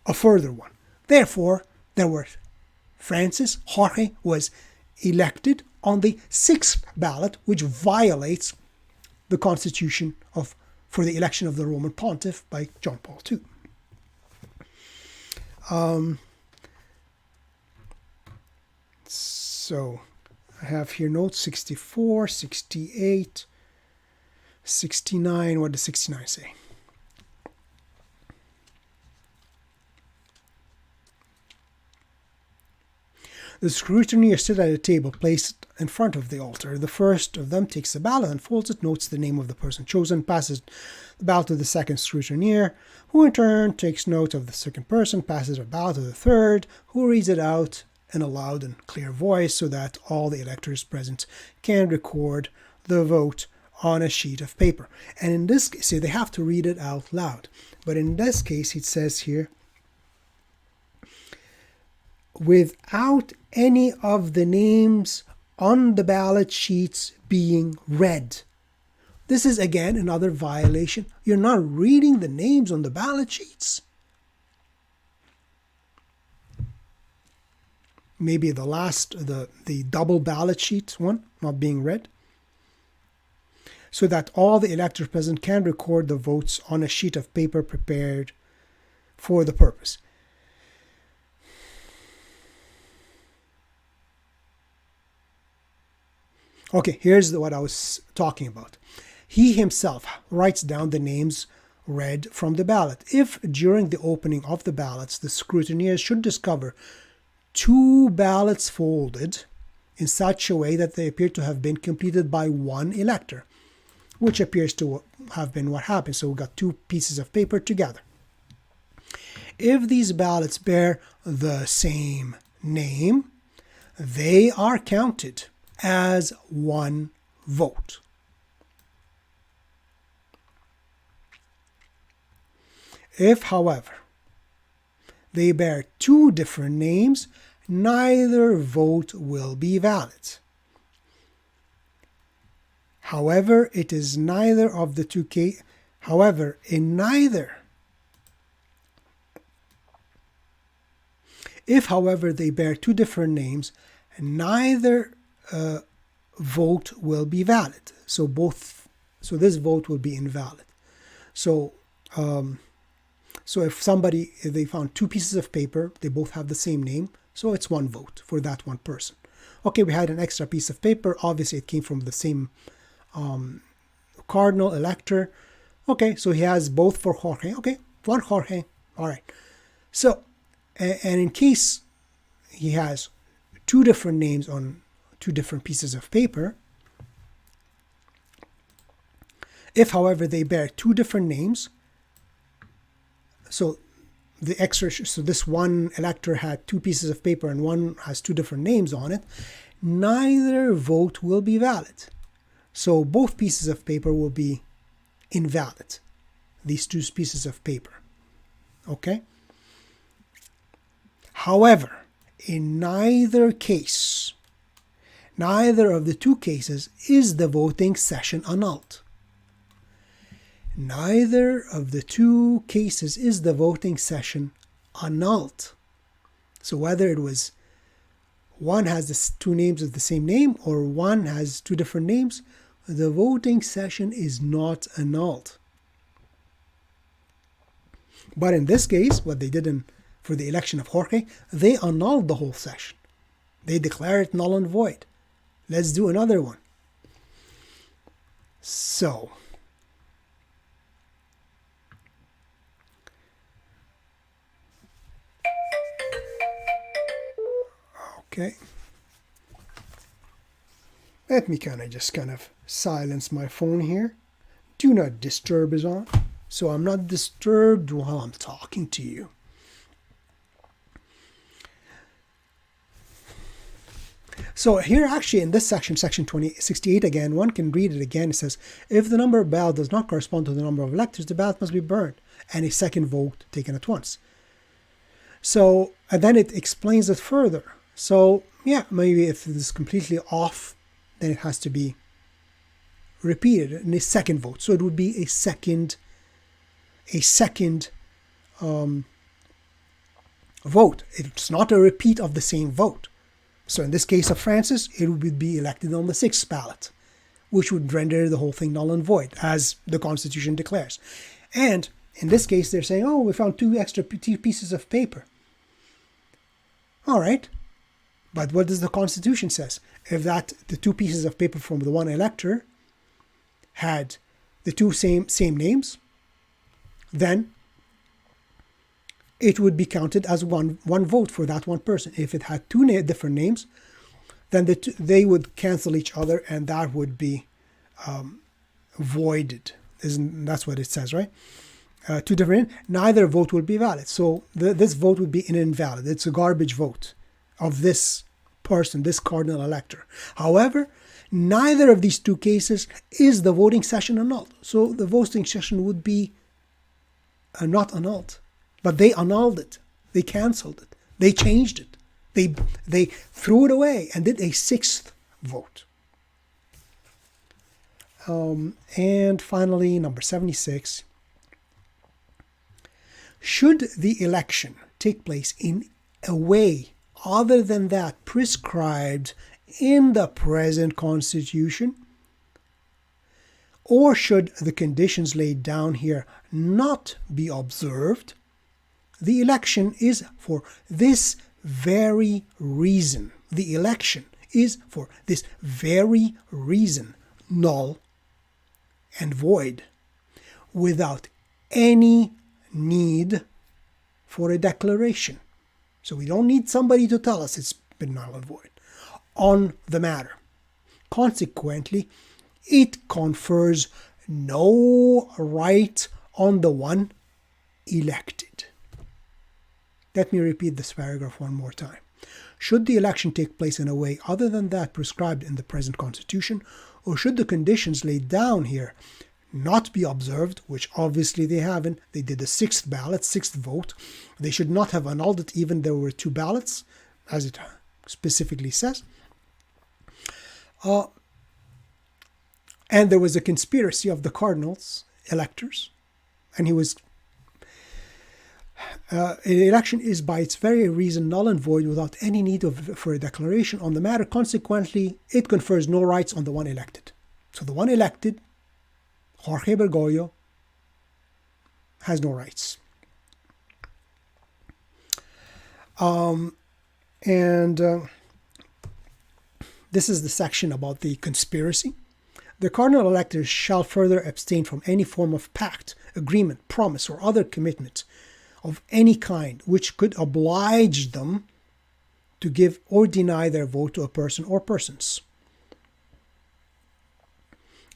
a further one. Therefore, Jorge was elected on the 6th ballot, which violates the constitution for the election of the Roman Pontiff by John Paul II. So I have here notes 64, 68, 69. What does 69 say? The scrutineers sit at a table placed in front of the altar. The first of them takes the ballot, unfolds it, notes the name of the person chosen, passes the ballot to the second scrutineer, who in turn takes note of the second person, passes the ballot to the third, who reads it out in a loud and clear voice so that all the electors present can record the vote on a sheet of paper. And in this case, they have to read it out loud. But in this case, it says here, without any of the names on the ballot sheets being read. This is again another violation. You're not reading the names on the ballot sheets. Maybe the double ballot sheet one not being read. So that all the electors present can record the votes on a sheet of paper prepared for the purpose. Okay, here's what I was talking about. He himself writes down the names read from the ballot. If during the opening of the ballots the scrutineers should discover 2 ballots folded in such a way that they appear to have been completed by one elector, which appears to have been what happened. So we got 2 pieces of paper together. If these ballots bear the same name, they are counted as one vote. If, however, they bear 2 different names, neither vote will be valid. However, it is neither of the 2 cases. However, in neither. If, however, they bear 2 different names, neither vote will be valid. So this vote will be invalid. So if they found 2 pieces of paper, they both have the same name, so it's one vote for that one person. Okay, we had an extra piece of paper. Obviously, it came from the same cardinal elector. Okay, so he has both for Jorge. Okay, one Jorge. All right. So, and in case he has 2 different names on 2 different pieces of paper, if, however, they bear 2 different names, so this one elector had 2 pieces of paper and one has 2 different names on it, neither vote will be valid. So both pieces of paper will be invalid, these 2 pieces of paper. Okay? However, in neither case, neither of the 2 cases is the voting session annulled. Neither of the 2 cases is the voting session annulled. So whether it was one has the 2 names of the same name or one has 2 different names, the voting session is not annulled. But in this case, what they did for the election of Jorge, they annulled the whole session. They declare it null and void. Let's do another one. So, okay. Let me kind of silence my phone here. Do not disturb is on, so I'm not disturbed while I'm talking to you. So here actually in this section, section 68 again, one can read it again. It says, if the number of ballots does not correspond to the number of electors, the ballot must be burned and a second vote taken at once. So, and then it explains it further. So, yeah, maybe if it is completely off, then it has to be repeated in a second vote. So it would be a second vote. It's not a repeat of the same vote. So in this case of Francis, it would be elected on the sixth ballot, which would render the whole thing null and void, as the Constitution declares. And in this case, they're saying, oh, we found two extra pieces of paper. All right. But what does the Constitution says? If the two pieces of paper from the one elector had the two same names, then it would be counted as one vote for that one person. If it had two different names, then they would cancel each other, and that would be voided. That's what it says, right? Two different, neither vote will be valid. So this vote would be an invalid. It's a garbage vote of this person, this cardinal elector. However, neither of these two cases is the voting session annulled. So the voting session would be not annulled. But they annulled it. They canceled it. They changed it. They threw it away and did a sixth vote. And finally, number 76. Should the election take place in a way other than that prescribed in the present Constitution, or should the conditions laid down here not be observed, the election is for this very reason. The election is for this very reason null and void, without any need for a declaration. So we don't need somebody to tell us it's been null and void on the matter. Consequently, it confers no right on the one elected. Let me repeat this paragraph one more time. Should the election take place in a way other than that prescribed in the present Constitution, or should the conditions laid down here not be observed, which obviously they haven't, they did a sixth ballot, sixth vote, they should not have annulled it even there were two ballots, as it specifically says. And there was a conspiracy of the cardinals, electors, and an election is by its very reason null and void without any need for a declaration on the matter. Consequently, it confers no rights on the one elected. So the one elected, Jorge Bergoglio, has no rights. This is the section about the conspiracy. The cardinal electors shall further abstain from any form of pact, agreement, promise, or other commitment of any kind which could oblige them to give or deny their vote to a person or persons,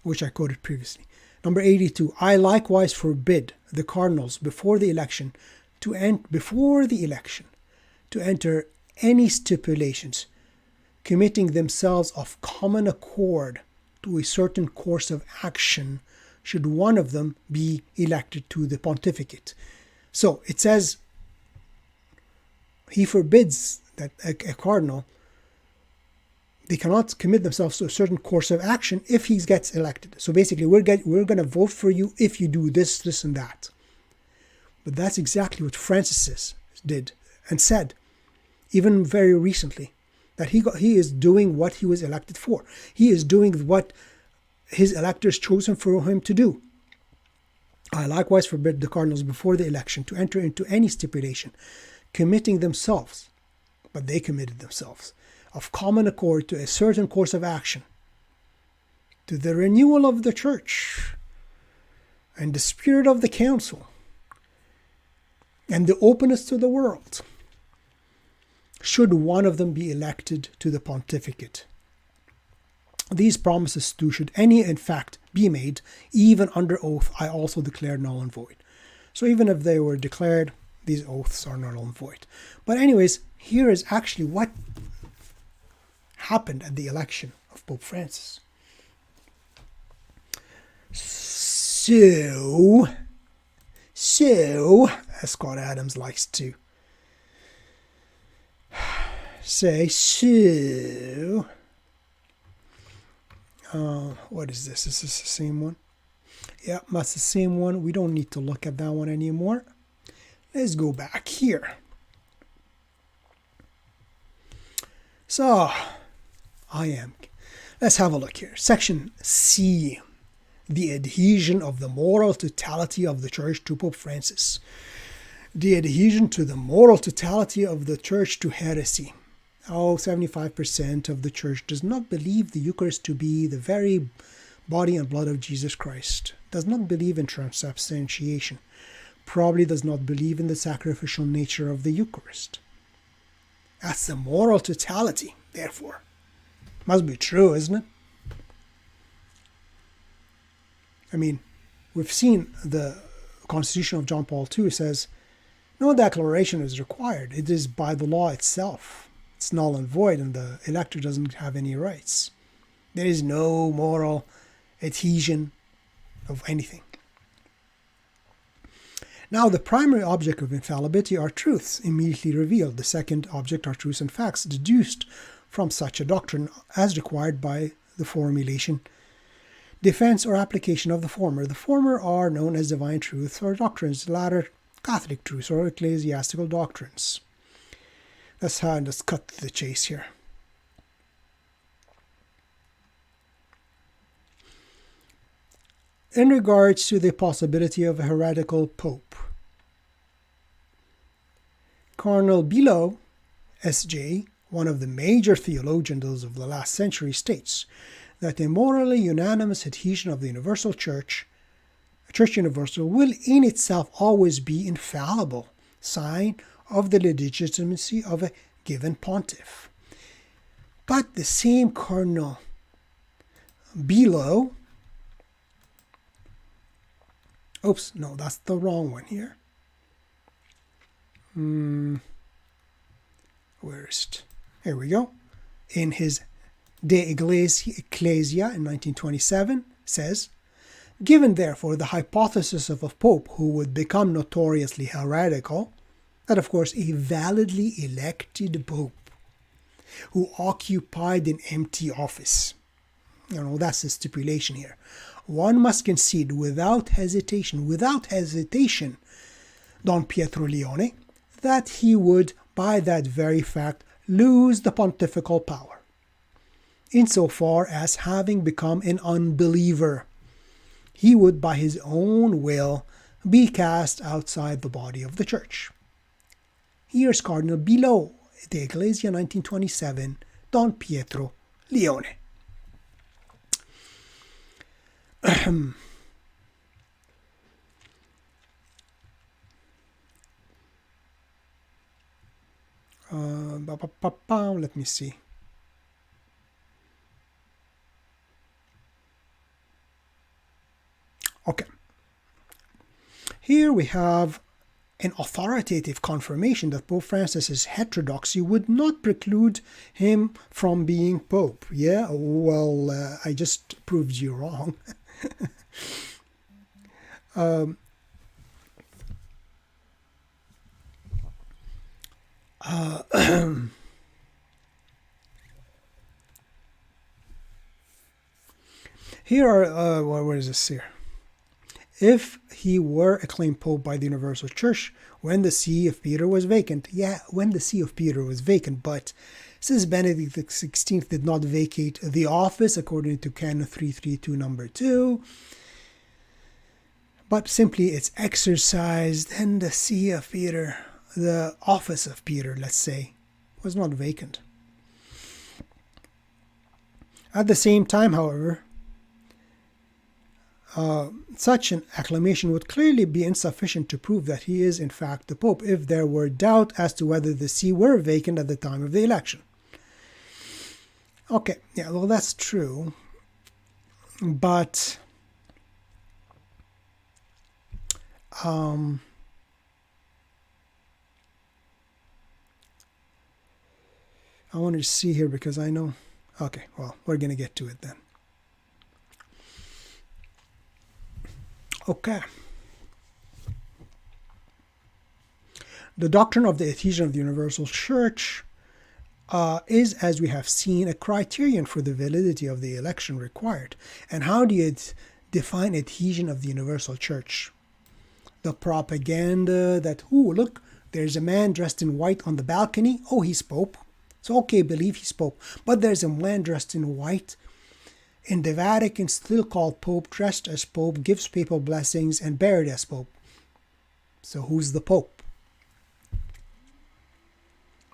which I quoted previously. Number 82, I likewise forbid the cardinals before the election to enter any stipulations committing themselves of common accord to a certain course of action should one of them be elected to the pontificate. So it says he forbids that a cardinal, they cannot commit themselves to a certain course of action if he gets elected. So basically, we're going to vote for you if you do this, this, and that. But that's exactly what Francis did and said, even very recently, that he is doing what he was elected for. He is doing what his electors chose for him to do. I likewise forbid the cardinals before the election to enter into any stipulation, committing themselves, but they committed themselves, of common accord to a certain course of action, to the renewal of the church, and the spirit of the council, and the openness to the world, should one of them be elected to the pontificate. These promises too, should any in fact be made, even under oath, I also declare null and void. So even if they were declared, these oaths are null and void. But anyways, here is actually what happened at the election of Pope Francis. So, as Scott Adams likes to say, so, what is this? Is this the same one? Yeah, that's the same one. We don't need to look at that one anymore. Let's go back here. So, let's have a look here. Section C, the adhesion of the moral totality of the Church to Pope Francis. The adhesion to the moral totality of the Church to heresy. 75% of the Church does not believe the Eucharist to be the very body and blood of Jesus Christ, does not believe in transubstantiation, probably does not believe in the sacrificial nature of the Eucharist. That's the moral totality, therefore. Must be true, isn't it? I mean, we've seen the Constitution of John Paul II says, no declaration is required. It is by the law itself. It's null and void, and the elector doesn't have any rights. There is no moral adhesion of anything. Now, the primary object of infallibility are truths immediately revealed. The second object are truths and facts deduced from such a doctrine as required by the formulation, defense, or application of the former. The former are known as divine truths or doctrines, the latter Catholic truths or ecclesiastical doctrines. Let's cut to the chase here. In regards to the possibility of a heretical pope, Cardinal Leone, S.J., one of the major theologians of the last century, states that a morally unanimous adhesion of the universal church, Church Universal, will in itself always be infallible, sign of the legitimacy of a given pontiff. But the same Cardinal Leone, oops, no, that's the wrong one here. Where is it? Here we go. In his De Ecclesia in 1927 says, given therefore the hypothesis of a pope who would become notoriously heretical, that of course a validly elected pope who occupied an empty office, that's the stipulation here, one must concede without hesitation, Don Pietro Leone, that he would by that very fact lose the pontifical power, insofar as having become an unbeliever, he would by his own will be cast outside the body of the Church. Here's Cardinal Leone, De Ecclesia 1927, Don Pietro Leone. Let me see. Okay. Here we have an authoritative confirmation that Pope Francis's heterodoxy would not preclude him from being Pope. Yeah, well, I just proved you wrong. Here are, where is this here? If he were acclaimed Pope by the Universal Church when the See of Peter was vacant. Yeah, when the See of Peter was vacant, but since Benedict XVI did not vacate the office according to Canon 332 number 2, but simply it's exercised, then the See of Peter, the office of Peter, let's say, was not vacant. At the same time, however, such an acclamation would clearly be insufficient to prove that he is in fact the Pope if there were doubt as to whether the see were vacant at the time of the election. Okay, yeah, well, that's true, but I want to see here because I know. Okay, well, we're going to get to it then. Okay. The doctrine of the adhesion of the Universal Church is, as we have seen, a criterion for the validity of the election required. And how do you define adhesion of the universal church? The propaganda that, oh, look, there's a man dressed in white on the balcony. Oh, he's Pope. It's okay, believe he's Pope. But there's a man dressed in white in the Vatican, still called Pope, dressed as Pope, gives papal blessings, and buried as Pope. So who's the Pope?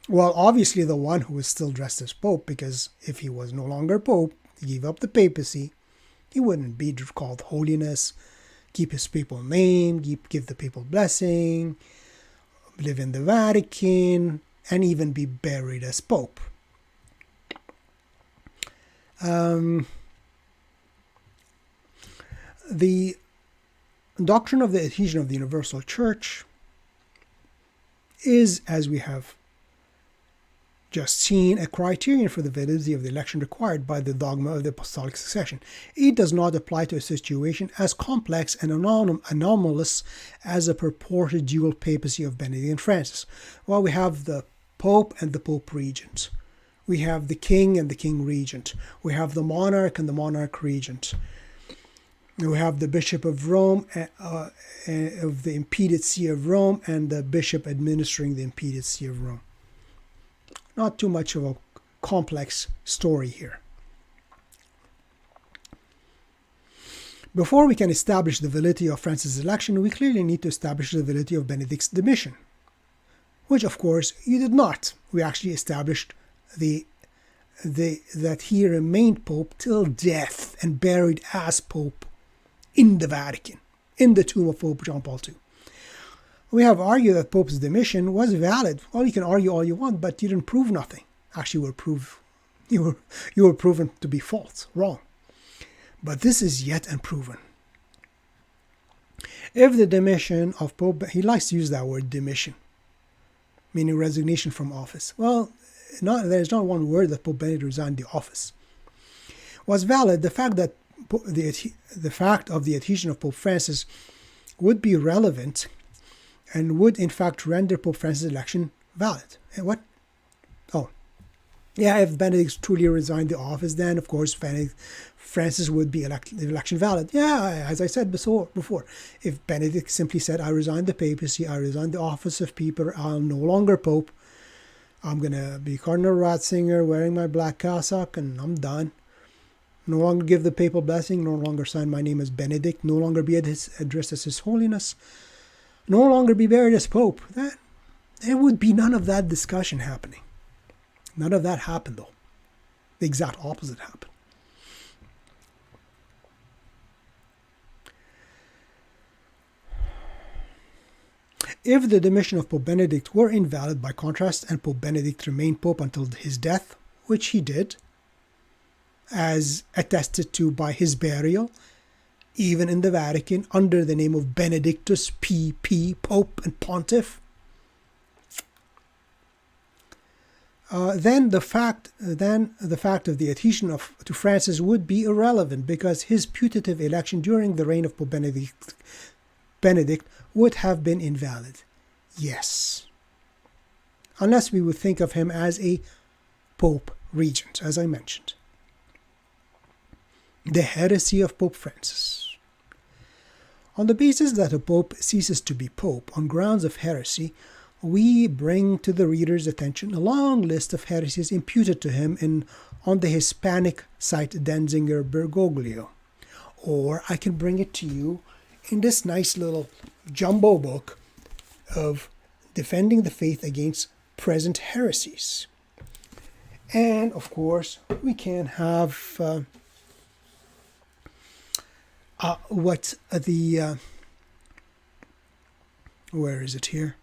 Well, obviously the one who is still dressed as Pope, because if he was no longer Pope, he gave up the papacy, he wouldn't be called Holiness, keep his papal name, give the papal blessing, live in the Vatican, and even be buried as Pope. The doctrine of the adhesion of the universal church is, as we have just seen, a criterion for the validity of the election required by the dogma of the apostolic succession. It does not apply to a situation as complex and anomalous as a purported dual papacy of Benedict and Francis. Well, we have the Pope and the Pope Regent. We have the King and the King Regent. We have the monarch and the monarch regent. We have the Bishop of Rome, of the impeded See of Rome, and the bishop administering the impeded See of Rome. Not too much of a complex story here. Before we can establish the validity of Francis' election, we clearly need to establish the validity of Benedict's demission, which, of course, you did not. We actually established that he remained Pope till death and buried as Pope in the Vatican, in the tomb of Pope John Paul II. We have argued that Pope's demission was valid. Well, you can argue all you want, but you didn't prove nothing. Actually, you were proven to be false, wrong. But this is yet unproven. If the demission of Pope, he likes to use that word demission, meaning resignation from office. Well, there's not one word that Pope Benedict resigned the office. Was valid, the fact that the fact of the adhesion of Pope Francis would be relevant and would in fact render Pope Francis' election valid. And what? Oh, yeah, if Benedict truly resigned the office, then of course Francis would be the election valid. Yeah, as I said before, if Benedict simply said, I resign the papacy, I resign the office of Peter, I'm no longer Pope, I'm going to be Cardinal Ratzinger wearing my black cassock and I'm done. No longer give the papal blessing, no longer sign my name as Benedict, no longer be addressed as His Holiness, no longer be buried as Pope. There would be none of that discussion happening. None of that happened, though. The exact opposite happened. If the demission of Pope Benedict were invalid by contrast and Pope Benedict remained Pope until his death, which he did, as attested to by his burial, even in the Vatican, under the name of Benedictus PP, Pope and Pontiff, then the fact of the adhesion to Francis would be irrelevant, because his putative election during the reign of Pope Benedict would have been invalid. Yes. Unless we would think of him as a Pope Regent, as I mentioned. The heresy of Pope Francis. On the basis that a pope ceases to be pope on grounds of heresy, we bring to the reader's attention a long list of heresies imputed to him on the Hispanic site Denzinger Bergoglio. Or I can bring it to you in this nice little jumbo book of Defending the Faith Against Present Heresies. And, of course, we can have where is it here?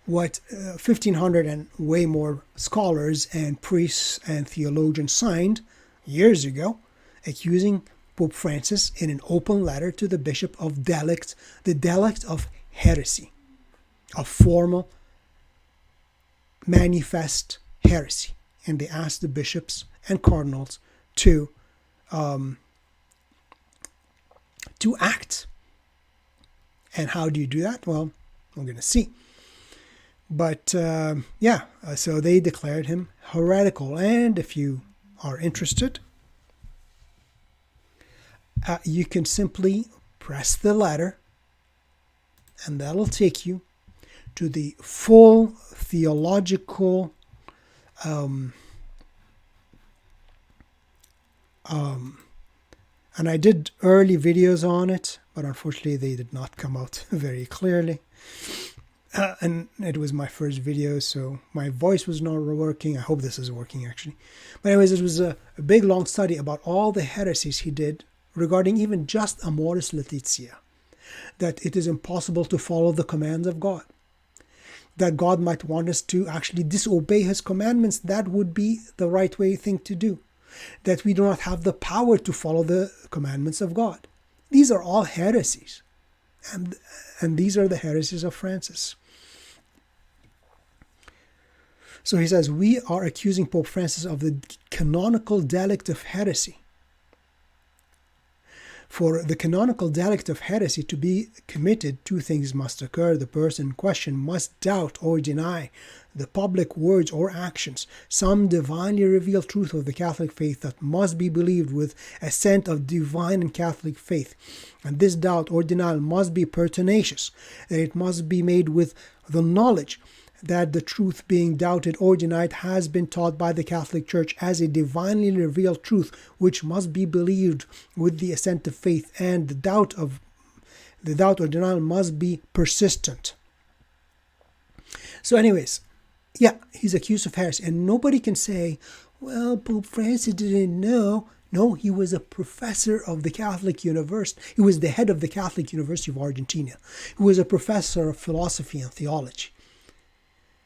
What 1,500 and way more scholars and priests and theologians signed years ago, accusing Pope Francis in an open letter to the Bishop of the delict of heresy, of formal manifest heresy. And they asked the bishops and cardinals to act. And how do you do that? Well, we're going to see. But so they declared him heretical. And if you are interested, you can simply press the letter, and that'll take you to the full theological and I did early videos on it, but unfortunately they did not come out very clearly. And it was my first video, so my voice was not working. I hope this is working, actually. But anyways, it was a big, long study about all the heresies he did regarding even just Amoris Laetitia. That it is impossible to follow the commands of God. That God might want us to actually disobey his commandments. That would be the right thing to do. That we do not have the power to follow the commandments of God. These are all heresies. And these are the heresies of Francis. So he says, we are accusing Pope Francis of the canonical delict of heresy. For the canonical delict of heresy to be committed, two things must occur. The person in question must doubt or deny the public words or actions, some divinely revealed truth of the Catholic faith that must be believed with assent of divine and Catholic faith. And this doubt or denial must be pertinacious, and it must be made with the knowledge that the truth being doubted or denied has been taught by the Catholic Church as a divinely revealed truth, which must be believed with the assent of faith, and the doubt or denial must be persistent. So anyways, he's accused of heresy, and nobody can say, well, Pope Francis didn't know. No, he was a professor of the Catholic University. He was the head of the Catholic University of Argentina. He was a professor of philosophy and theology.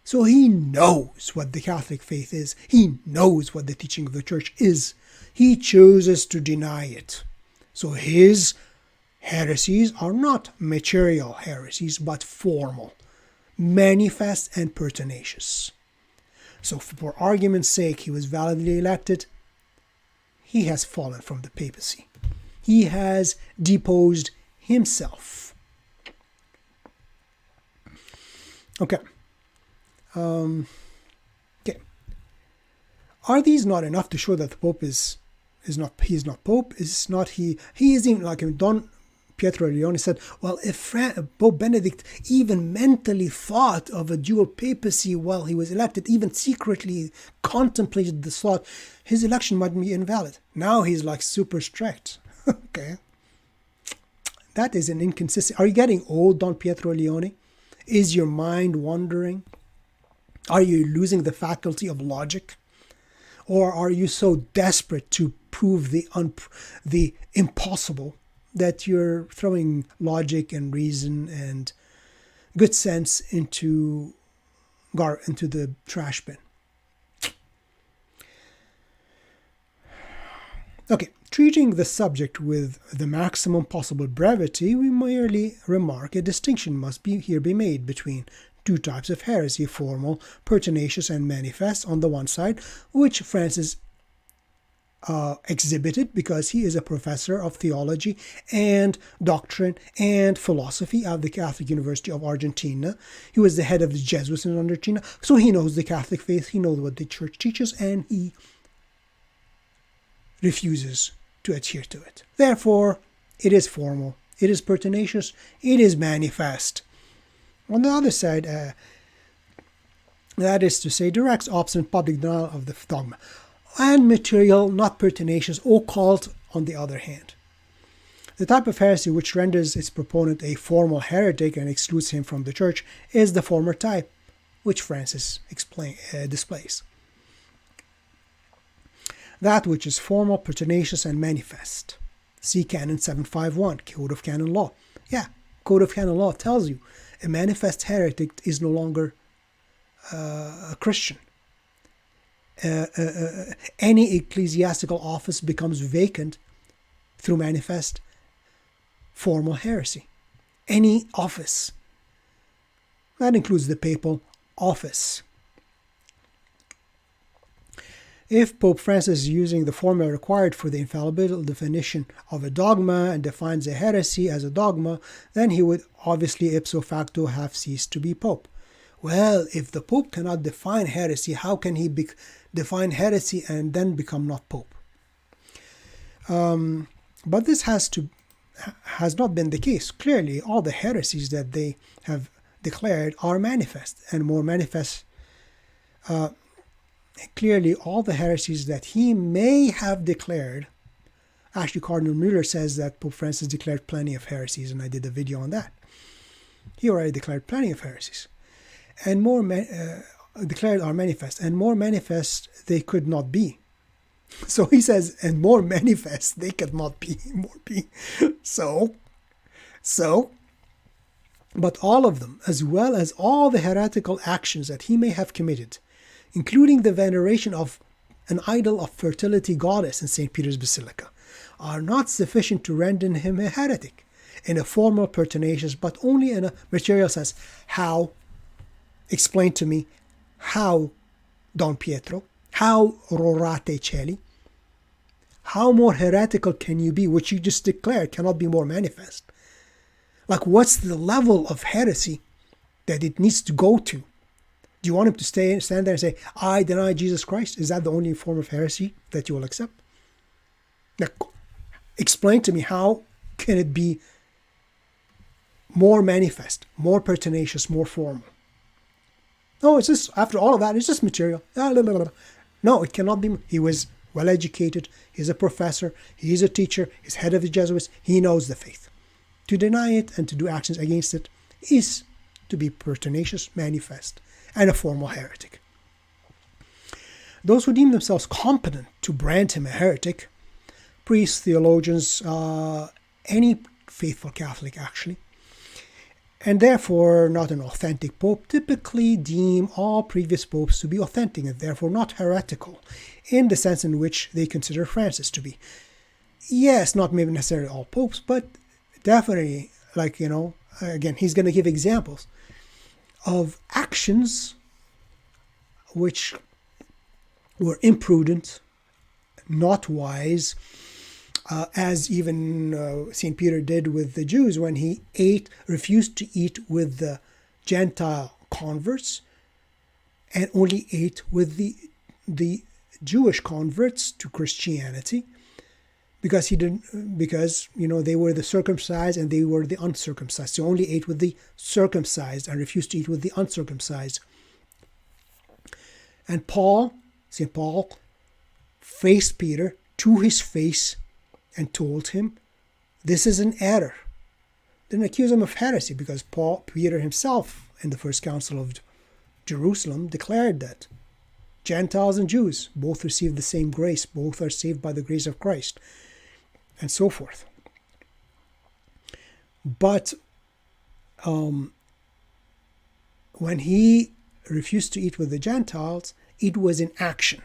So he knows what the Catholic faith is. He knows what the teaching of the Church is. He chooses to deny it. So his heresies are not material heresies, but formal, manifest, and pertinacious. So for argument's sake, he was validly elected. He has fallen from the papacy. He has deposed himself. Okay. Are these not enough to show that the Pope is not Pope? He is even like Don Pietro Leone said, well, if Pope Benedict even mentally thought of a dual papacy while he was elected, even secretly contemplated the thought, his election might be invalid. Now he's like super strict. Okay. That is an inconsistency. Are you getting old, Don Pietro Leone? Is your mind wandering? Are you losing the faculty of logic? Or are you so desperate to prove the impossible that you're throwing logic and reason and good sense into the trash bin? Okay, treating the subject with the maximum possible brevity, we merely remark a distinction must be made between two types of heresy, formal, pertinacious, and manifest on the one side, which Francis exhibited because he is a professor of theology and doctrine and philosophy at the Catholic University of Argentina. He was the head of the Jesuits in Argentina, so he knows the Catholic faith, he knows what the Church teaches, and he refuses to adhere to it. Therefore, it is formal, it is pertinacious, it is manifest. On the other side, that is to say, direct, obstinate public denial of the dogma, and material, not pertinacious, occult on the other hand. The type of heresy which renders its proponent a formal heretic and excludes him from the Church is the former type, which Francis displays. That which is formal, pertinacious, and manifest. See Canon 751, Code of Canon Law. Code of Canon Law tells you a manifest heretic is no longer a Christian. Any ecclesiastical office becomes vacant through manifest formal heresy. Any office. That includes the papal office. If Pope Francis is using the formula required for the infallible definition of a dogma and defines a heresy as a dogma, then he would obviously ipso facto have ceased to be Pope. well, if the Pope cannot define heresy, how can he define heresy and then become not Pope? But this has not been the case. Clearly, all the heresies that they have declared are manifest, and more manifest. Clearly, all the heresies that he may have declared. Actually, Cardinal Mueller says that Pope Francis declared plenty of heresies, and I did a video on that. He already declared plenty of heresies, and more declared are manifest, and more manifest they could not be. So he says, and more manifest they could not be. But all of them, as well as all the heretical actions that he may have committed, including the veneration of an idol of fertility goddess in St. Peter's Basilica, are not sufficient to render him a heretic in a formal pertinacious, but only in a material sense. How? Explain to me how, Don Pietro, how Rorate Caeli, how more heretical can you be, which you just declared cannot be more manifest? Like, what's the level of heresy that it needs to go to? Do you want him to stand there and say, I deny Jesus Christ? Is that the only form of heresy that you will accept? Now, explain to me, how can it be more manifest, more pertinacious, more formal? No, it's just, after all of that, it's just material. No, it cannot be. He was well educated. He's a professor. He's a teacher. He's head of the Jesuits. He knows the faith. To deny it and to do actions against it is to be pertinacious, manifest, and a formal heretic. Those who deem themselves competent to brand him a heretic, priests, theologians, any faithful Catholic actually, and therefore not an authentic pope, typically deem all previous popes to be authentic and therefore not heretical in the sense in which they consider Francis to be. Yes, not maybe necessarily all popes, but definitely, like, again, he's going to give examples of actions which were imprudent, not wise, as even St. Peter did with the Jews when he refused to eat with the Gentile converts and only ate with the Jewish converts to Christianity, because they were the circumcised and they were the uncircumcised. So only ate with the circumcised and refused to eat with the uncircumcised. And St. Paul, faced Peter to his face and told him, this is an error. Didn't accuse him of heresy, because Peter himself in the First Council of Jerusalem declared that Gentiles and Jews both receive the same grace, both are saved by the grace of Christ, and so forth. But when he refused to eat with the Gentiles, it was an action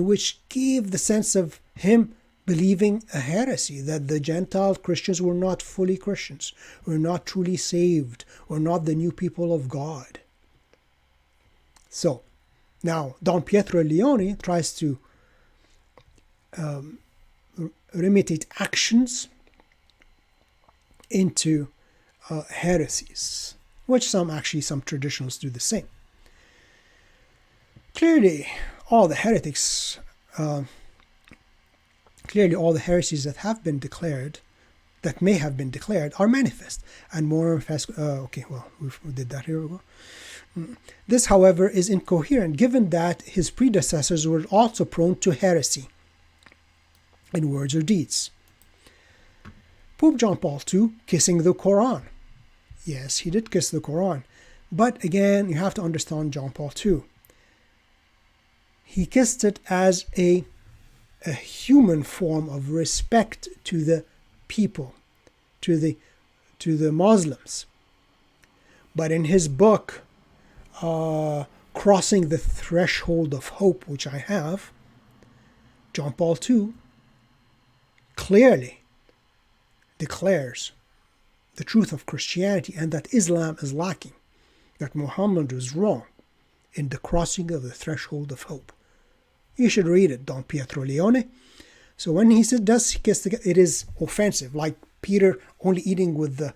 which gave the sense of him believing a heresy, that the Gentile Christians were not fully Christians, were not truly saved, were not the new people of God. So, now Don Pietro Leone tries to imitate actions into heresies, which some traditionalists do the same. Clearly, all the heresies that have been declared, that may have been declared, are manifest and more manifest. We did that here. This, however, is incoherent, given that his predecessors were also prone to heresy in words or deeds. Pope John Paul II kissing the Quran. Yes, he did kiss the Quran. But again, you have to understand John Paul II. He kissed it as a human form of respect to the people, to the Muslims. But in his book, Crossing the Threshold of Hope, which I have, John Paul II clearly declares the truth of Christianity and that Islam is lacking, that Muhammad is wrong in the crossing of the threshold of hope. You should read it, Don Pietro Leone. So when he does kiss the, it is offensive, like Peter only eating with the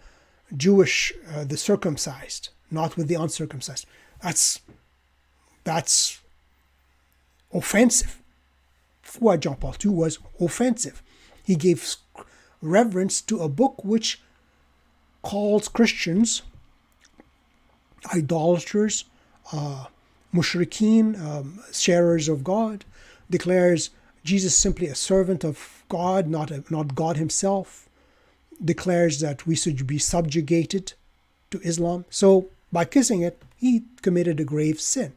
Jewish, the circumcised. not with the uncircumcised. That's offensive. What John Paul II was offensive. He gave reverence to a book which calls Christians idolaters, mushrikeen, sharers of God, declares Jesus simply a servant of God, not God himself, declares that we should be subjugated to Islam. So by kissing it, he committed a grave sin.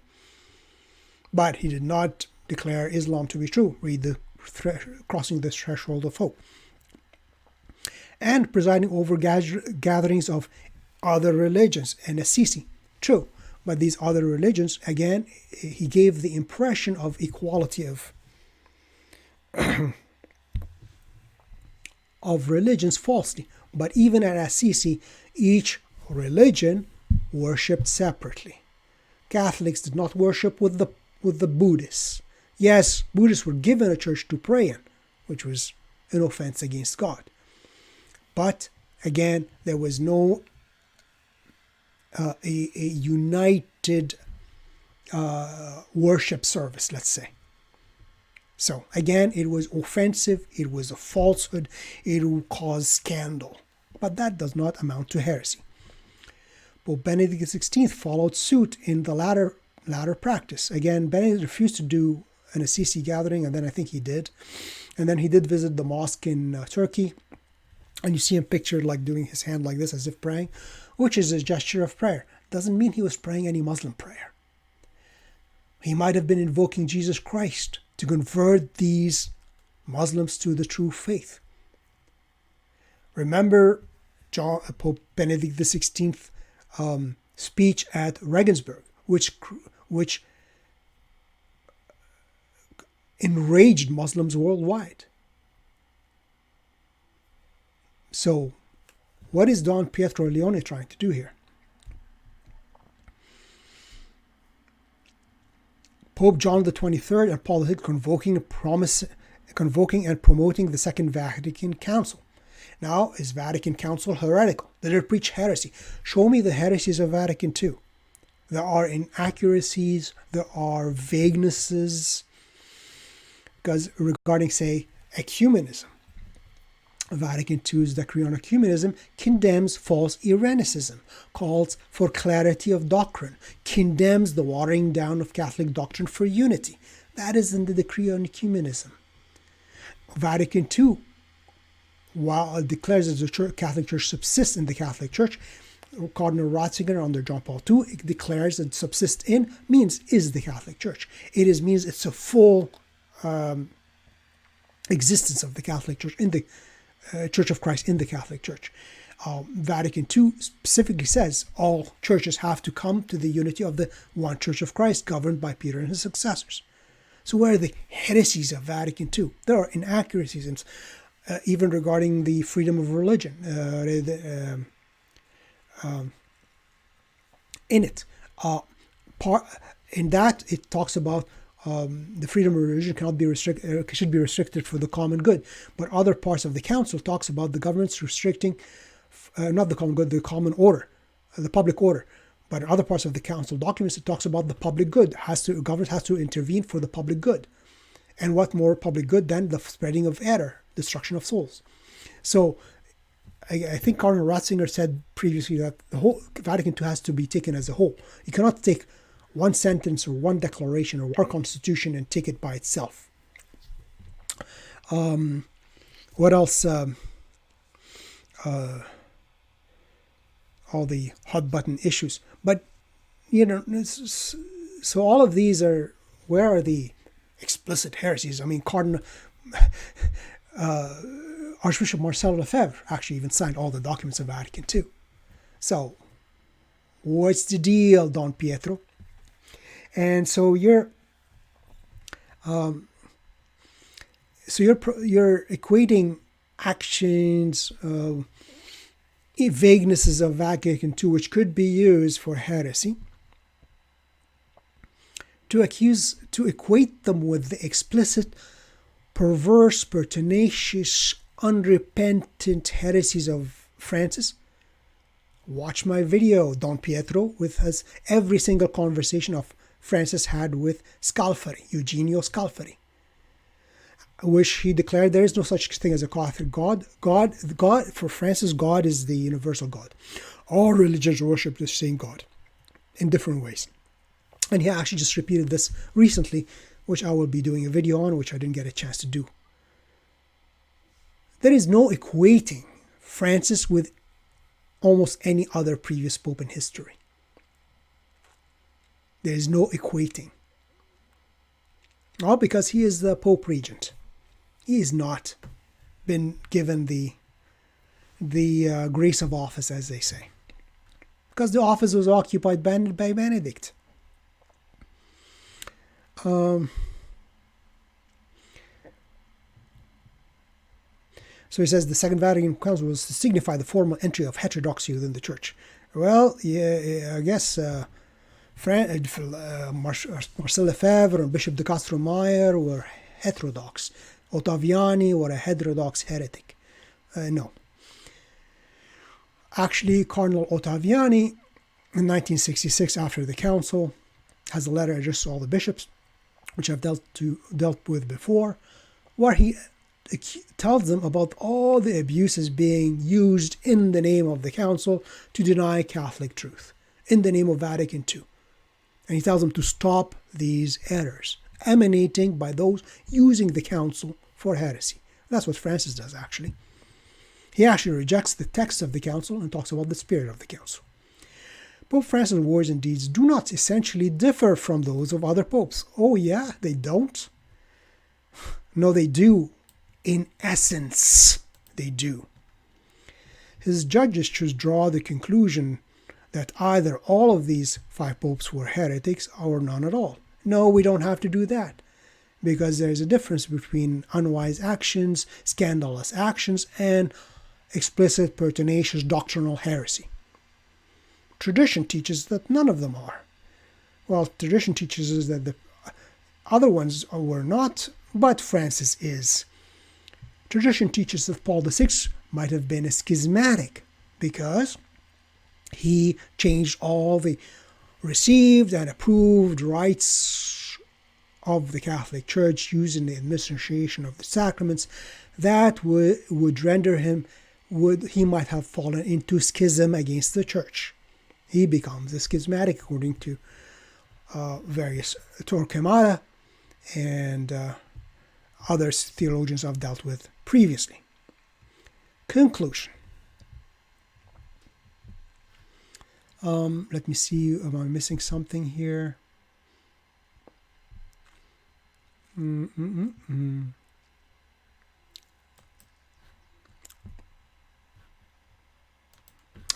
But he did not declare Islam to be true. Read the Crossing the Threshold of Hope. And presiding over gatherings of other religions, and Assisi. True. But these other religions, again, he gave the impression of equality of of religions falsely. But even at Assisi, each religion worshipped separately. Catholics did not worship with the Buddhists. Yes, Buddhists were given a church to pray in, which was an offense against God. But again, there was no a united worship service, let's say. So again, it was offensive, it was a falsehood, it will cause scandal. But that does not amount to heresy. Pope Benedict XVI followed suit in the latter practice. Again, Benedict refused to do an Assisi gathering, and then I think he did. And then he did visit the mosque in Turkey. And you see him pictured like doing his hand like this as if praying, which is a gesture of prayer. Doesn't mean he was praying any Muslim prayer. He might have been invoking Jesus Christ to convert these Muslims to the true faith. Remember Pope Benedict XVI speech at Regensburg, which enraged Muslims worldwide. So, what is Don Pietro Leone trying to do here? Pope John the 23rd and Paul VI convoking and promoting the Second Vatican Council. Now, is Vatican Council heretical? Did it preach heresy? Show me the heresies of Vatican II. There are inaccuracies, there are vaguenesses, because regarding, say, ecumenism. Vatican II's Decree on Ecumenism condemns false Irenicism, calls for clarity of doctrine, condemns the watering down of Catholic doctrine for unity. That is in the Decree on Ecumenism. Vatican II, while it declares that the Catholic Church subsists in the Catholic Church, Cardinal Ratzinger under John Paul II declares that subsist in means is the Catholic Church. It means it's a full existence of the Catholic Church in the Church of Christ in the Catholic Church. Vatican II specifically says all churches have to come to the unity of the one Church of Christ governed by Peter and his successors. So where are the heresies of Vatican II? There are inaccuracies, even regarding the freedom of religion in it. In that, it talks about the freedom of religion cannot be restricted, should be restricted for the common good. But other parts of the council talks about the government's restricting, not the common good, the common order, the public order. But in other parts of the council documents, it talks about the public good. Government has to intervene for the public good. And what more public good than the spreading of error, destruction of souls? So I think Cardinal Ratzinger said previously that the whole Vatican II has to be taken as a whole. You cannot take one sentence or one declaration or our constitution and take it by itself. What else? All the hot button issues. But, so all of these are, where are the explicit heresies? I mean, Archbishop Marcel Lefebvre actually even signed all the documents of Vatican II. So, what's the deal, Don Pietro? And so you're equating actions, vaguenesses of Vatican II, which could be used for heresy, to equate them with the explicit, perverse, pertinacious, unrepentant heresies of Francis. watch my video, Don Pietro, with his every single conversation of Francis had with Scalfari, Eugenio Scalfari, which he declared there is no such thing as a Catholic God. God, for Francis, God is the universal God. All religions worship the same God in different ways. And he actually just repeated this recently, which I will be doing a video on, which I didn't get a chance to do. There is no equating Francis with almost any other previous pope in history. There is no equating. All because he is the Pope Regent. He has not been given the grace of office, as they say, because the office was occupied by Benedict. So he says the Second Vatican Council was to signify the formal entry of heterodoxy within the Church. Well, yeah, I guess Marcel Lefebvre and Bishop de Castro Meyer were heterodox. Ottaviani were a heterodox heretic. No. Actually, Cardinal Ottaviani, in 1966, after the council, has a letter addressed to all the bishops, which I've dealt with before, where he tells them about all the abuses being used in the name of the council to deny Catholic truth, in the name of Vatican II. And he tells them to stop these errors emanating by those using the council for heresy. That's what Francis does, actually. He actually rejects the text of the council and talks about the spirit of the council. Pope Francis' words and deeds do not essentially differ from those of other popes. Oh yeah, they don't? No, they do. In essence, they do. His judges draw the conclusion that either all of these 5 popes were heretics or none at all. No, we don't have to do that, because there's a difference between unwise actions, scandalous actions, and explicit, pertinacious doctrinal heresy. Tradition teaches that none of them are. Well, tradition teaches us that the other ones were not, but Francis is. Tradition teaches that Paul VI might have been a schismatic because he changed all the received and approved rites of the Catholic Church using the administration of the sacraments. That would render him, he might have fallen into schism against the Church. He becomes a schismatic according to various Torquemada and other theologians I've dealt with previously. Conclusion. Let me see, am I missing something here?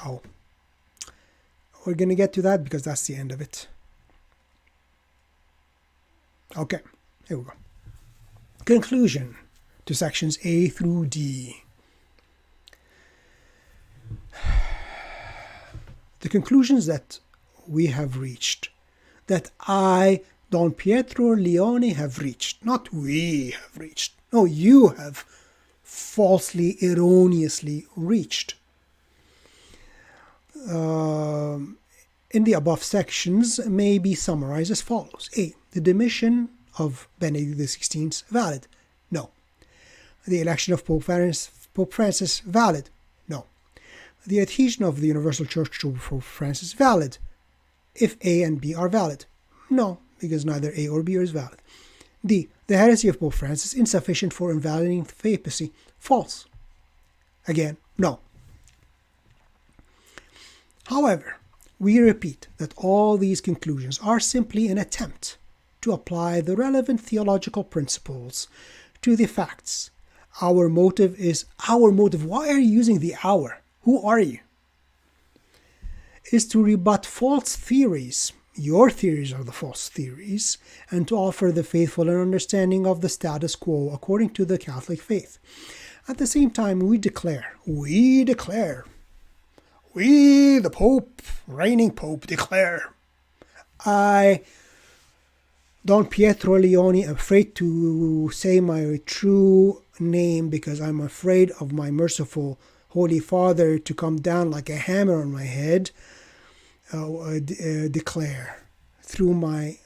Oh, we're going to get to that because that's the end of it. Okay, here we go. Conclusion to sections A through D. The conclusions that we have reached, that I, Don Pietro Leone, have reached, not we have reached. No, you have falsely, erroneously reached. In the above sections may be summarized as follows. A. The demission of Benedict XVI valid? No. The election of Pope Francis valid? No. The adhesion of the Universal Church to Pope Francis valid? If A and B are valid? No, because neither A or B is valid. D. The heresy of Pope Francis insufficient for invalidating the papacy? False. Again, no. However, we repeat that all these conclusions are simply an attempt to apply the relevant theological principles to the facts. Our motive is our motive. Why are you using the our? Who are you? Is to rebut false theories. Your theories are the false theories, and to offer the faithful and understanding of the status quo according to the Catholic faith. At the same time, we declare, we, the Pope, reigning Pope, declare, I, Don Pietro Leone, am afraid to say my true name because I'm afraid of my merciful Holy Father to come down like a hammer on my head, declare through my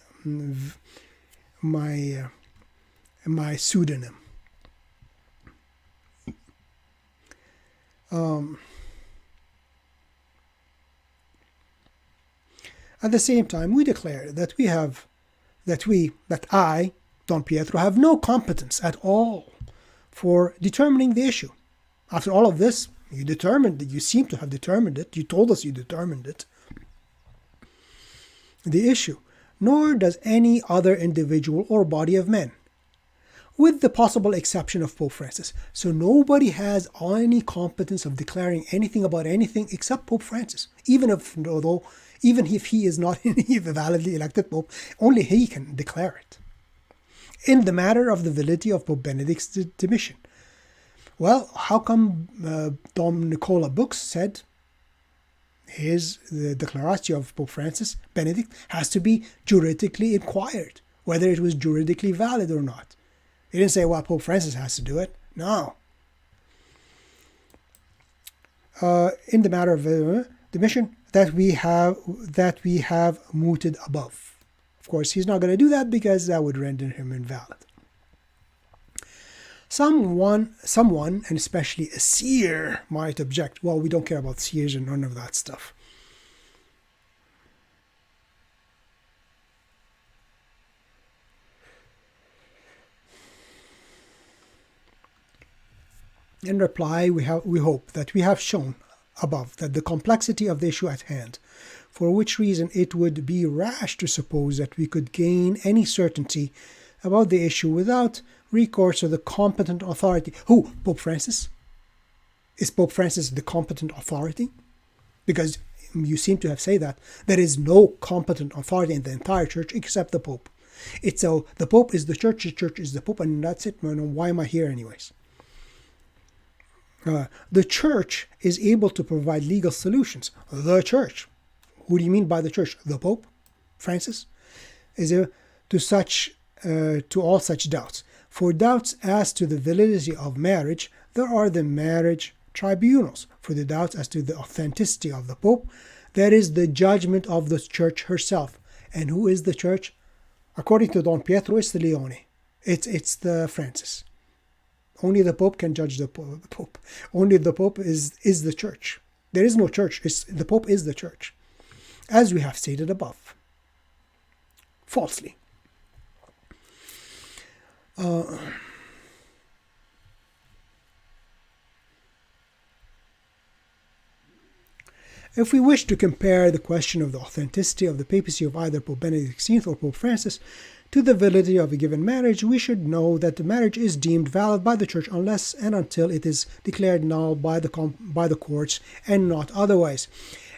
pseudonym. At the same time, we declare that I, Don Pietro, have no competence at all for determining the issue. After all of this, you seem to have determined it. You told us you determined it. The issue, nor does any other individual or body of men, with the possible exception of Pope Francis. So nobody has any competence of declaring anything about anything except Pope Francis. Even if he is not a validly elected Pope, only he can declare it. In the matter of the validity of Pope Benedict's demission. Well, how come Dom Nicola Books said the declaratio of Pope Francis, Benedict, has to be juridically inquired, whether it was juridically valid or not? He didn't say, well, Pope Francis has to do it. No. In the matter of demission that we have mooted above. Of course, he's not going to do that because that would render him invalid. Someone, and especially a seer, might object, well, we don't care about seers and none of that stuff. In reply, we hope that we have shown above that the complexity of the issue at hand, for which reason it would be rash to suppose that we could gain any certainty about the issue without recourse to the competent authority. Who? Pope Francis? Is Pope Francis the competent authority? Because you seem to have said that there is no competent authority in the entire church except the Pope. The Pope is the church is the Pope, and that's it. Why am I here anyways? The church is able to provide legal solutions. The church. Who do you mean by the church? The Pope? Francis? Is there to all such doubts. For doubts as to the validity of marriage, there are the marriage tribunals. For the doubts as to the authenticity of the Pope, there is the judgment of the church herself. And who is the church? According to Don Pietro, it's the Leone. It's the Francis. Only the Pope can judge the Pope. Only the Pope is the church. There is no church. The Pope is the church, as we have stated above. Falsely. If we wish to compare the question of the authenticity of the papacy of either Pope Benedict XVI or Pope Francis to the validity of a given marriage, we should know that the marriage is deemed valid by the Church unless and until it is declared null by the courts and not otherwise.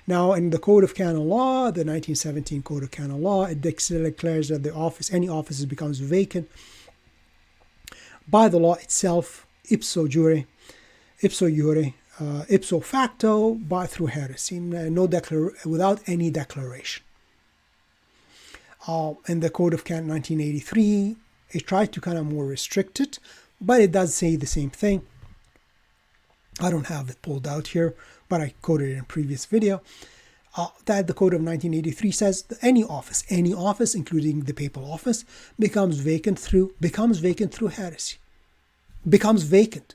Now, in the Code of Canon Law, the 1917 Code of Canon Law, it declares that any office becomes vacant by the law itself, ipso jure, ipso facto, through heresy, without any declaration. In the Code of Canon 1983, it tried to kind of more restrict it, but it does say the same thing. I don't have it pulled out here, but I quoted it in a previous video. That the Code of 1983 says that any office, including the papal office, becomes vacant through heresy. Becomes vacant.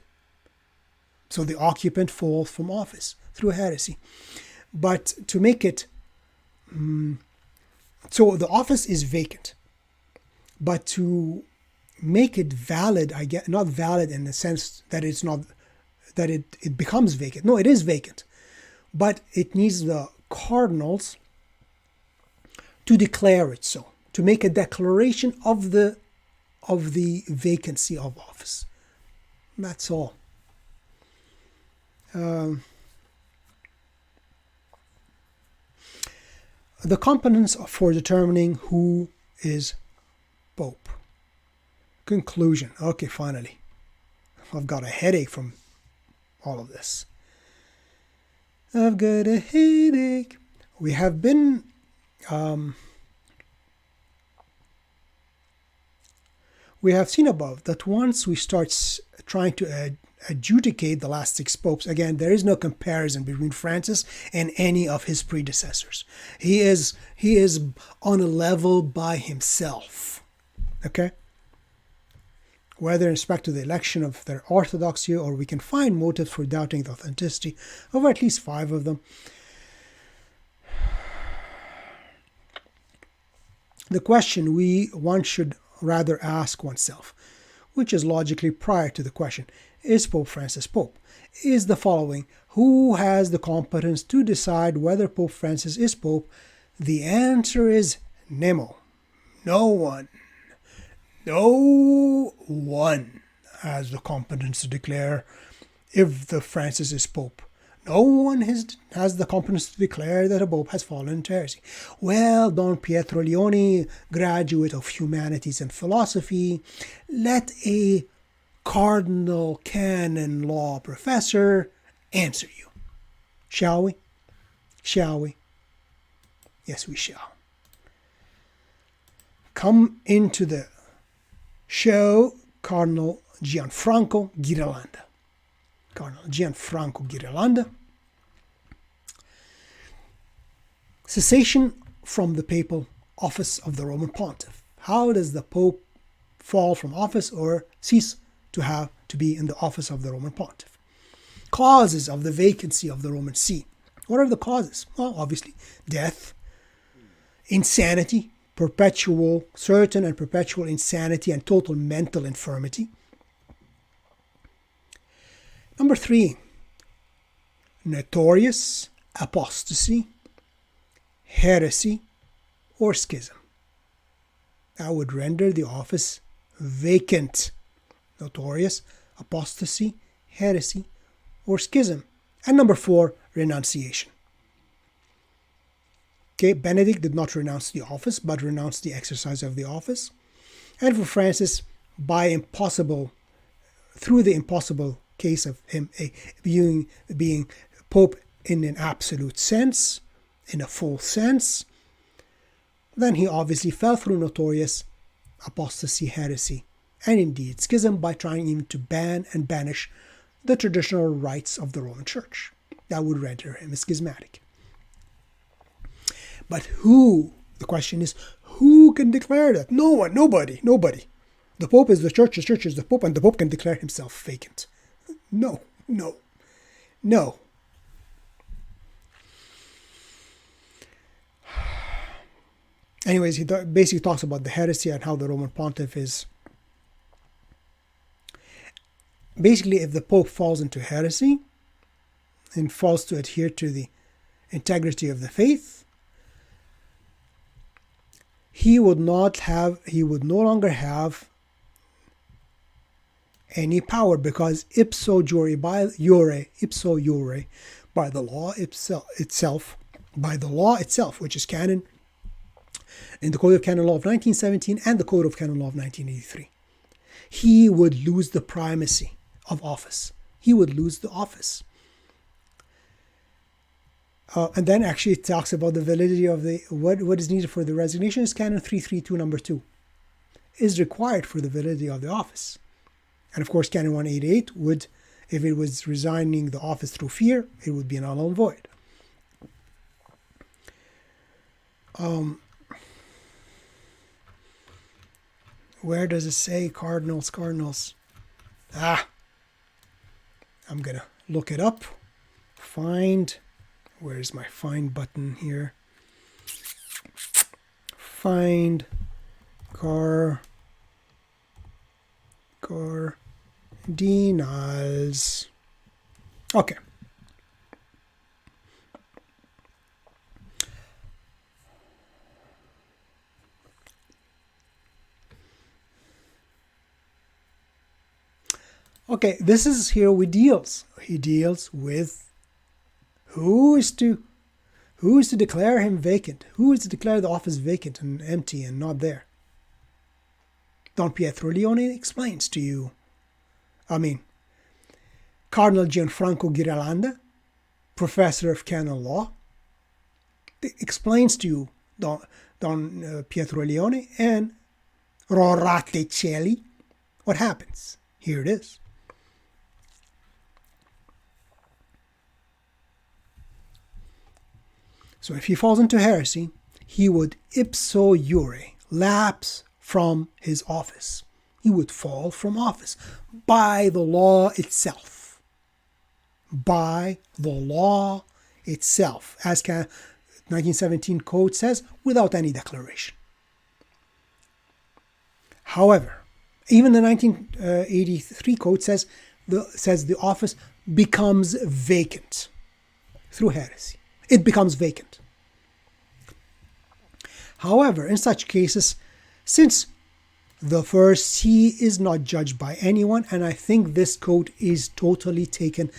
So the occupant falls from office through heresy. But to make it, so the office is vacant. But to make it valid, not valid in the sense that it's not, that it becomes vacant. No, it is vacant. But it needs the cardinals to declare it so, to make a declaration of the vacancy of office. That's all. The competence for determining who is Pope. Conclusion. Okay, finally. I've got a headache from all of this. I've got a headache. We have been we have seen above that once we start trying to adjudicate the last 6 popes. Again, there is no comparison between Francis and any of his predecessors. He is on a level by himself. Okay? Whether in respect to the election of their orthodoxy, or we can find motives for doubting the authenticity of at least 5 of them. The question one should rather ask oneself, which is logically prior to the question, is Pope Francis Pope, is the following: who has the competence to decide whether Pope Francis is Pope? The answer is nemo. No one. No one has the competence to declare if the Francis is Pope. No one has the competence to declare that a Pope has fallen into heresy. Well, Don Pietro Leone, graduate of humanities and philosophy, let a cardinal canon law professor answer you. Shall we? Shall we? Yes, we shall. Come into the show, Cardinal Gianfranco Giralanda. Cardinal Gianfranco Giralanda. Cessation from the papal office of the Roman Pontiff. How does the Pope fall from office or cease to be in the office of the Roman Pontiff? Causes of the vacancy of the Roman See. What are the causes? Well, obviously, death, insanity, certain and perpetual insanity and total mental infirmity. Number 3, notorious apostasy, heresy, or schism. That would render the office vacant. Notorious apostasy, heresy, or schism. And number 4, renunciation. Okay, Benedict did not renounce the office, but renounced the exercise of the office. And for Francis, through the impossible case of him being Pope in an absolute sense, in a full sense, then he obviously fell through notorious apostasy, heresy, and indeed schism by trying even to ban and banish the traditional rites of the Roman Church. That would render him a schismatic. But the question is, who can declare that? No one, nobody. The Pope is the Church is the Pope, and the Pope can declare himself vacant. No. Anyways, he basically talks about the heresy and how the Roman Pontiff is... Basically, if the Pope falls into heresy and falls to adhere to the integrity of the faith, he would no longer have any power, because ipso jure, by the law itself, which is canon in the Code of Canon Law of 1917 and the Code of Canon Law of 1983, he would lose the primacy of office. He would lose the office. And then actually it talks about the validity of what is needed for the resignation is Canon 332 number 2 is required for the validity of the office. And of course, Canon 188 would, if it was resigning the office through fear, it would be null and void. Where does it say cardinals? I'm going to look it up. Where's my find button here? Find cardinals. Okay. Okay, this is here he deals with who is to declare him vacant, who is to declare the office vacant and empty and not there. Don Pietro Leone explains to you. Cardinal Gianfranco Giralanda, professor of canon law, explains to you Don Pietro Leone and Rorate Caeli what happens. Here it is. So if he falls into heresy, he would ipso jure lapse from his office. He would fall from office by the law itself. By the law itself, as 1917 Code says, without any declaration. However, even the 1983 Code says the office becomes vacant through heresy. It becomes vacant. However, in such cases, since the first see is not judged by anyone, and I think this code is totally taken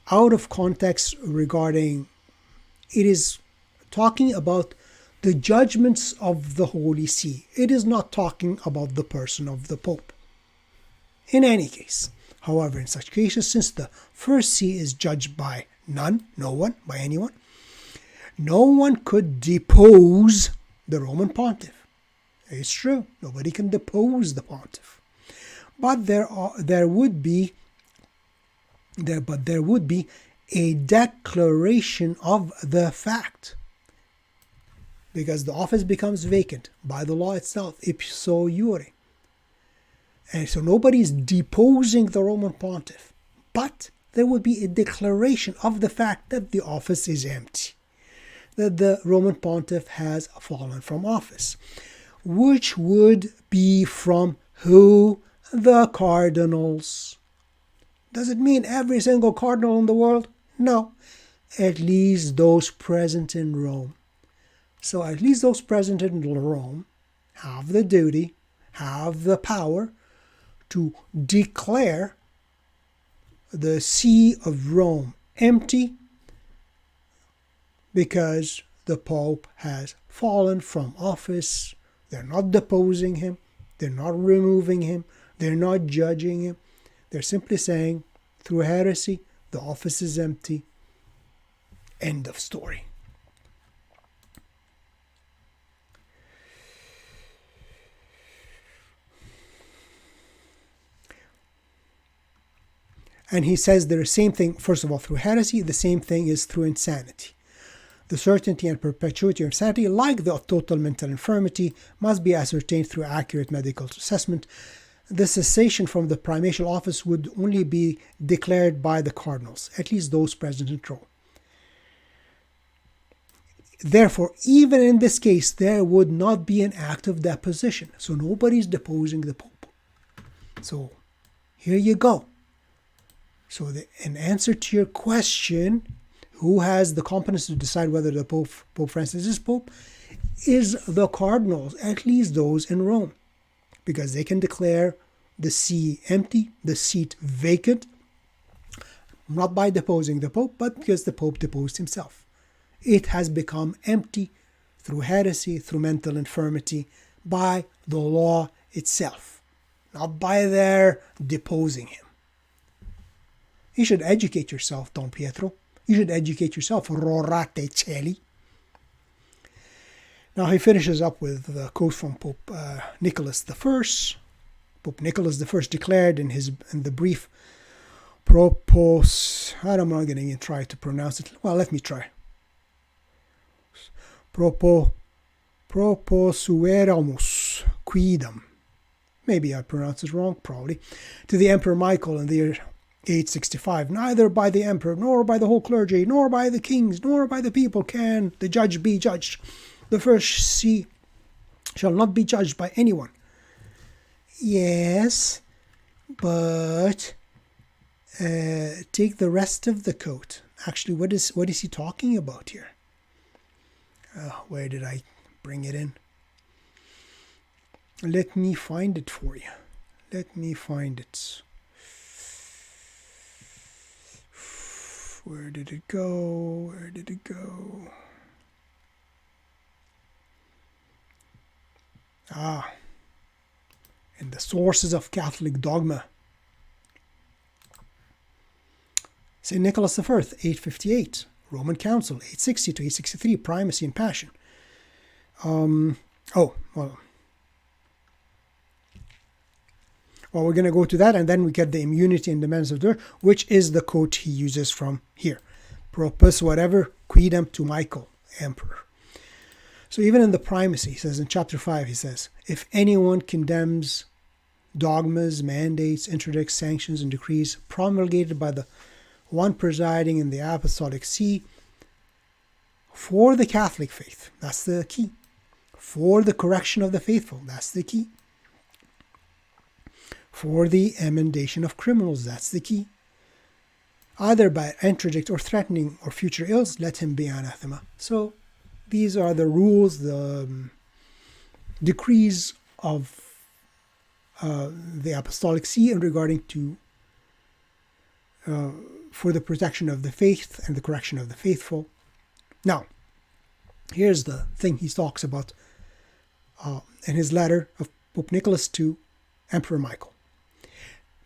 out of context regarding, it is talking about the judgments of the Holy See. It is not talking about the person of the Pope. In any case, however, in such cases, since the first see is judged by no one, by anyone, no one could depose the Roman Pontiff. It's true, nobody can depose the Pontiff. But there would be a declaration of the fact, because the office becomes vacant by the law itself, ipso jure. And so nobody is deposing the Roman Pontiff, but there would be a declaration of the fact that the office is empty, that the Roman Pontiff has fallen from office, which would be from who? The cardinals. Does it mean every single cardinal in the world? No. At least those present in Rome. So at least those present in Rome have the duty, have the power to declare the See of Rome empty because the Pope has fallen from office. They're not deposing him. They're not removing him. They're not judging him. They're simply saying, through heresy, the office is empty. End of story. And he says the same thing, first of all, through heresy, the same thing is through insanity. The certainty and perpetuity of insanity, like the total mental infirmity, must be ascertained through accurate medical assessment. The cessation from the primatial office would only be declared by the cardinals, at least those present in Rome. Therefore, even in this case, there would not be an act of deposition. So nobody's deposing the Pope. So here you go. So in answer to your question, who has the competence to decide whether the Pope Francis is Pope, is the cardinals, at least those in Rome, because they can declare the see empty, the seat vacant, not by deposing the Pope, but because the Pope deposed himself. It has become empty through heresy, through mental infirmity, by the law itself, not by their deposing him. You should educate yourself, Don Pietro. You should educate yourself, Rorate Caeli. Now he finishes up with the quote from Pope Nicholas I. Pope Nicholas I declared in the brief Propos, I'm not going to even try to pronounce it. Well, let me try. Proposueramus quidam. Maybe I pronounced it wrong, probably. To the Emperor Michael in the year 865, neither by the emperor, nor by the whole clergy, nor by the kings, nor by the people can the judge be judged. The first see shall not be judged by anyone. Yes, but take the rest of the quote. Actually, what is he talking about here? Where did I bring it in? Let me find it for you. Let me find it. Where did it go? Where did it go? In the sources of Catholic dogma. St. Nicholas I, 858. Roman Council, 860 to 863. Primacy and Passion. Well, we're going to go to that, and then we get the immunity and demands of the earth, which is the quote he uses from here. Propus whatever quidam to Michael, emperor. So even in the Primacy, he says in chapter 5, he says, if anyone condemns dogmas, mandates, interdicts, sanctions, and decrees promulgated by the one presiding in the Apostolic See for the Catholic faith, that's the key. For the correction of the faithful, that's the key. For the emendation of criminals, that's the key. Either by interdict or threatening or future ills, let him be anathema. So these are the rules, the decrees of the Apostolic See in regarding to for the protection of the faith and the correction of the faithful. Now, here's the thing he talks about in his letter of Pope Nicholas to Emperor Michael.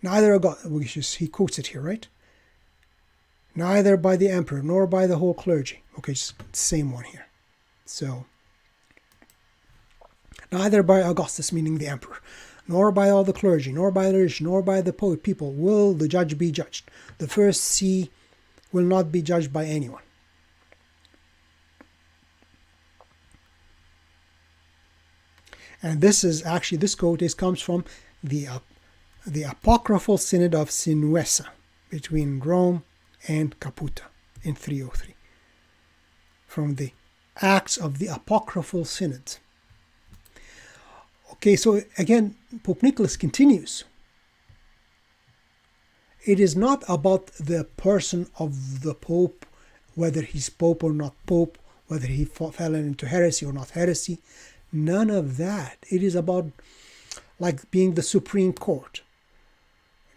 Neither he quotes it here, right? Neither by the emperor nor by the whole clergy. Okay, just the same one here. So, neither by Augustus, meaning the emperor, nor by all the clergy, nor by the rich, nor by the people will the judge be judged. The first see will not be judged by anyone. And this quote comes from the apocryphal synod of Sinuessa between Rome and Caputa in 303. From the Acts of the Apocryphal Synod. Okay, so again, Pope Nicholas continues. It is not about the person of the Pope, whether he's Pope or not Pope, whether he fell into heresy or not heresy. None of that. It is about like being the Supreme Court.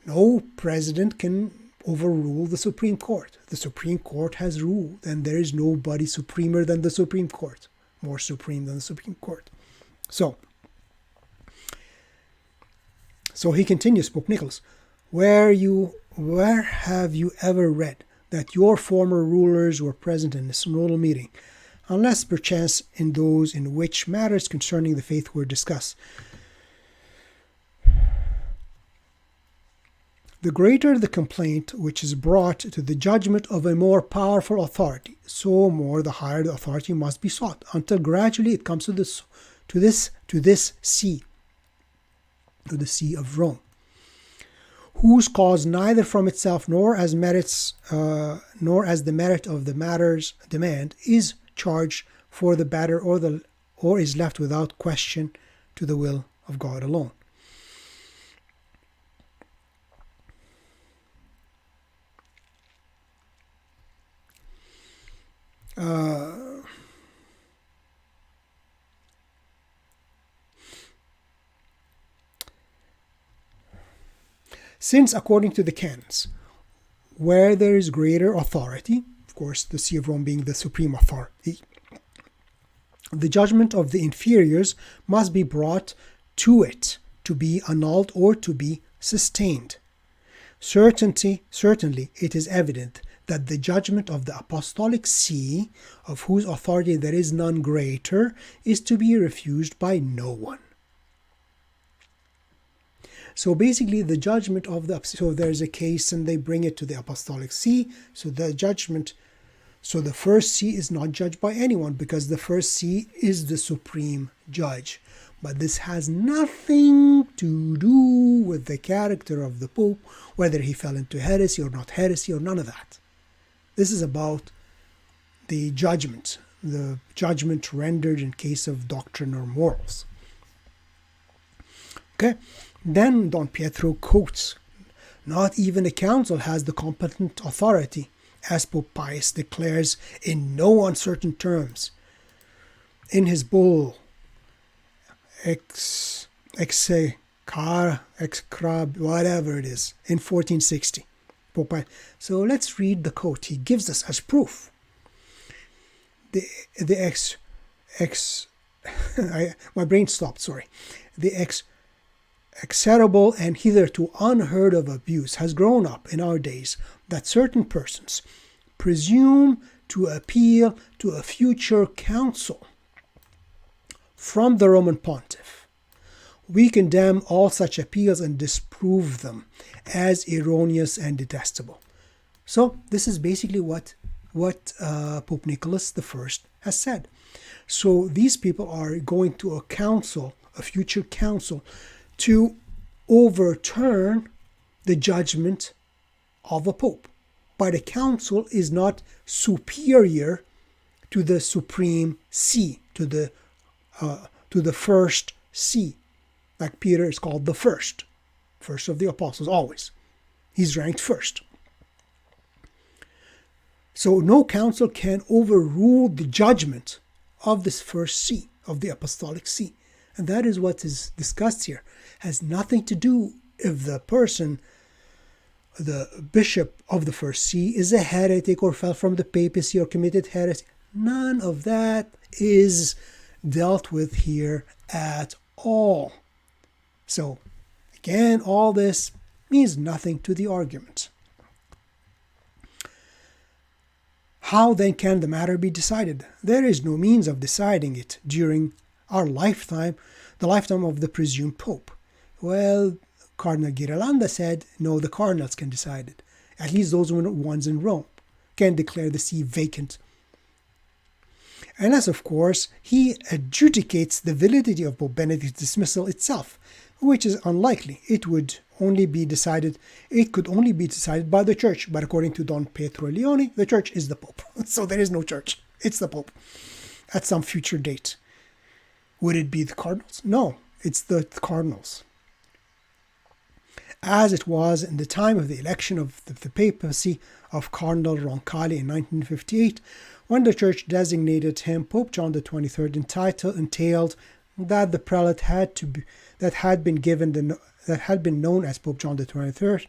No president can overrule the Supreme Court. The Supreme Court has ruled, and there is nobody supremer than the Supreme Court, more supreme than the Supreme Court. So he continues, Pope Nicholas, where have you ever read that your former rulers were present in a synodal meeting, unless perchance in those in which matters concerning the faith were discussed? The greater the complaint which is brought to the judgment of a more powerful authority, so more the higher the authority must be sought, until gradually it comes to this see, to the See of Rome, whose cause neither from itself nor as nor as the merit of the matters demand is charged for the better or is left without question to the will of God alone. Since, according to the canons, where there is greater authority, of course, the See of Rome being the supreme authority, the judgment of the inferiors must be brought to it to be annulled or to be sustained. Certainly, it is evident that the judgment of the Apostolic See, of whose authority there is none greater, is to be refused by no one. So basically the judgment of so there's a case and they bring it to the Apostolic See, so the first See is not judged by anyone because the first See is the supreme judge. But this has nothing to do with the character of the Pope, whether he fell into heresy or not heresy or none of that. This is about the judgment rendered in case of doctrine or morals. Okay, then Don Pietro quotes, not even a council has the competent authority, as Pope Pius declares in no uncertain terms in his bull ex crab, whatever it is, in 1460. Pope Pius. So let's read the quote he gives us as proof. My brain stopped, sorry. The execrable and hitherto unheard of abuse has grown up in our days that certain persons presume to appeal to a future council from the Roman Pontiff. We condemn all such appeals and disprove them as erroneous and detestable. So this is basically what what Pope Nicholas I has said. So these people are going to a council, a future council, to overturn the judgment of a pope. But a council is not superior to the supreme see, to the first see. Like Peter is called the first of the apostles, always. He's ranked first. So no council can overrule the judgment of this first see, of the apostolic see. And that is what is discussed here. It has nothing to do if the person, the bishop of the first see, is a heretic or fell from the papacy or committed heresy. None of that is dealt with here at all. So, again, all this means nothing to the argument. How then can the matter be decided? There is no means of deciding it during our lifetime, the lifetime of the presumed pope. Well, Cardinal Girolanda said, no, the cardinals can decide it. At least those ones in Rome can declare the see vacant. Unless, of course, he adjudicates the validity of Pope Benedict's dismissal itself, which is unlikely. It could only be decided by the church. But according to Don Pietro Leone, the church is the pope. So there is no church. It's the pope at some future date. Would it be the cardinals? No, it's the cardinals. As it was in the time of the election of the papacy of Cardinal Rorate Caeli in 1958, when the church designated him Pope John the 23rd, entailed that the prelate that had been known as Pope John the 23rd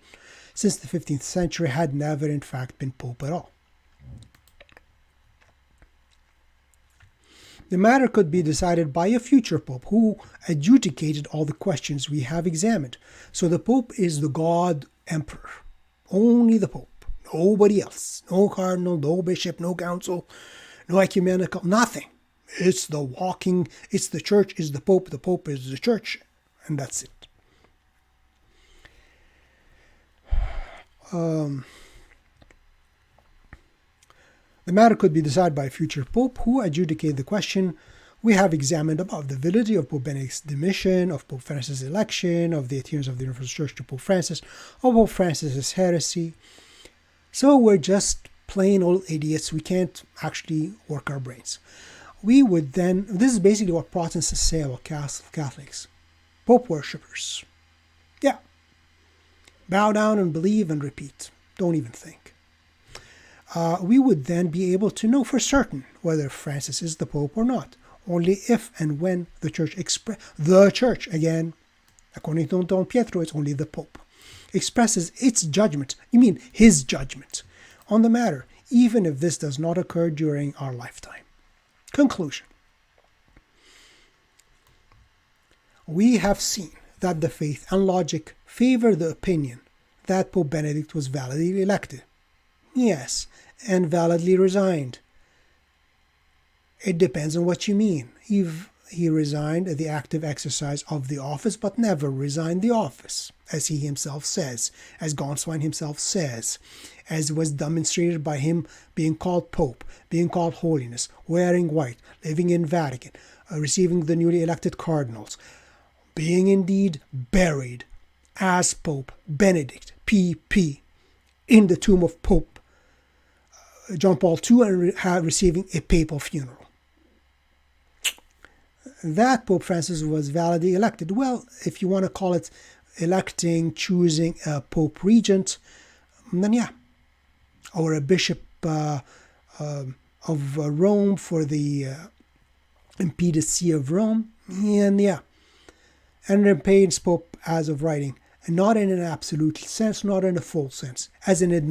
since the 15th century had never in fact been pope at all. The matter could be decided by a future pope who adjudicated all the questions we have examined. So the pope is the God emperor, only the pope. Nobody else. No cardinal, no bishop, no council, no ecumenical, nothing. It's the church is the pope is the church, and that's it. The matter could be decided by a future pope who adjudicated the question we have examined above, the validity of Pope Benedict's demission, of Pope Francis' election, of the adherence of the Universal Church to Pope Francis, of Pope Francis' heresy. So we're just plain old idiots. We can't actually work our brains. We would then, this is basically what Protestants say about Catholics. Pope worshippers. Yeah. Bow down and believe and repeat. Don't even think. We would then be able to know for certain whether Francis is the Pope or not, only if and when the church, again, according to Don Pietro, it's only the Pope, expresses its judgment, his judgment, on the matter, even if this does not occur during our lifetime. Conclusion. We have seen that the faith and logic favor the opinion that Pope Benedict was validly elected. Yes, and validly resigned. It depends on what you mean. He resigned the active exercise of the office, but never resigned the office, as he himself says, as Gonswein himself says, as was demonstrated by him being called Pope, being called Holiness, wearing white, living in Vatican, receiving the newly elected cardinals, being indeed buried as Pope Benedict, PP, in the tomb of Pope John Paul II and receiving a papal funeral. That Pope Francis was validly elected. Well, if you want to call it choosing a Pope Regent, then yeah. Or a Bishop of Rome for the impeded See of Rome, and yeah. And remains Pope as of writing. And not in an absolute sense, not in a full sense, as in a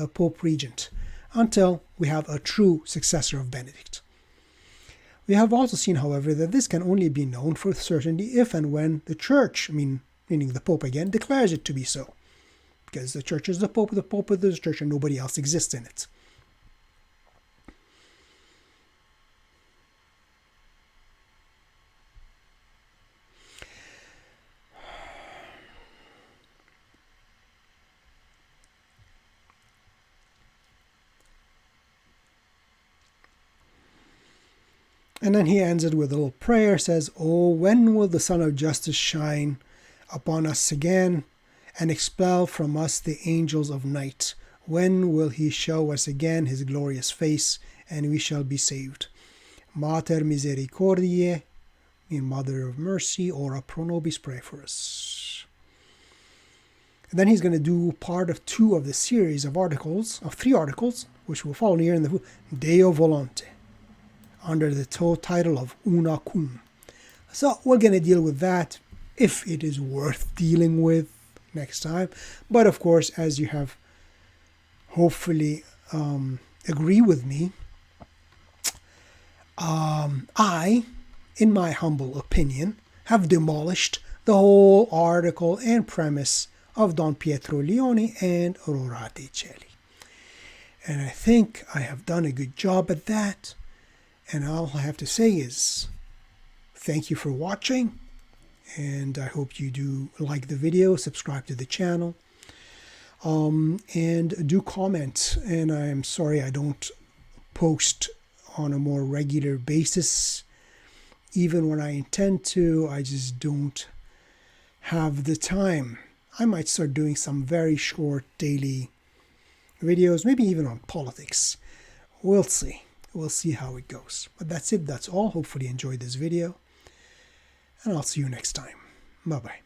Pope Regent, until we have a true successor of Benedict. We have also seen, however, that this can only be known for certainty if and when the Church, meaning the Pope again, declares it to be so. Because the Church is the Pope is the Church, and nobody else exists in it. And then he ends it with a little prayer, says, "Oh, when will the Sun of Justice shine upon us again and expel from us the angels of night? When will he show us again his glorious face and we shall be saved? Mater misericordiae, Mother of Mercy, ora pro nobis, pray for us." And then he's going to do part of 2 of the series of 3 articles, which will follow here in the Deo Volante, under the title of Una Cum. So we're going to deal with that, if it is worth dealing with, next time. But of course, as you have hopefully agree with me, I, in my humble opinion, have demolished the whole article and premise of Don Pietro Leone and Rorate Caeli. And I think I have done a good job at that. And all I have to say is thank you for watching. And I hope you do like the video, subscribe to the channel, and do comment. And I am sorry I don't post on a more regular basis. Even when I intend to, I just don't have the time. I might start doing some very short daily videos, maybe even on politics. We'll see. We'll see how it goes. But that's it. That's all. Hopefully you enjoyed this video. And I'll see you next time. Bye-bye.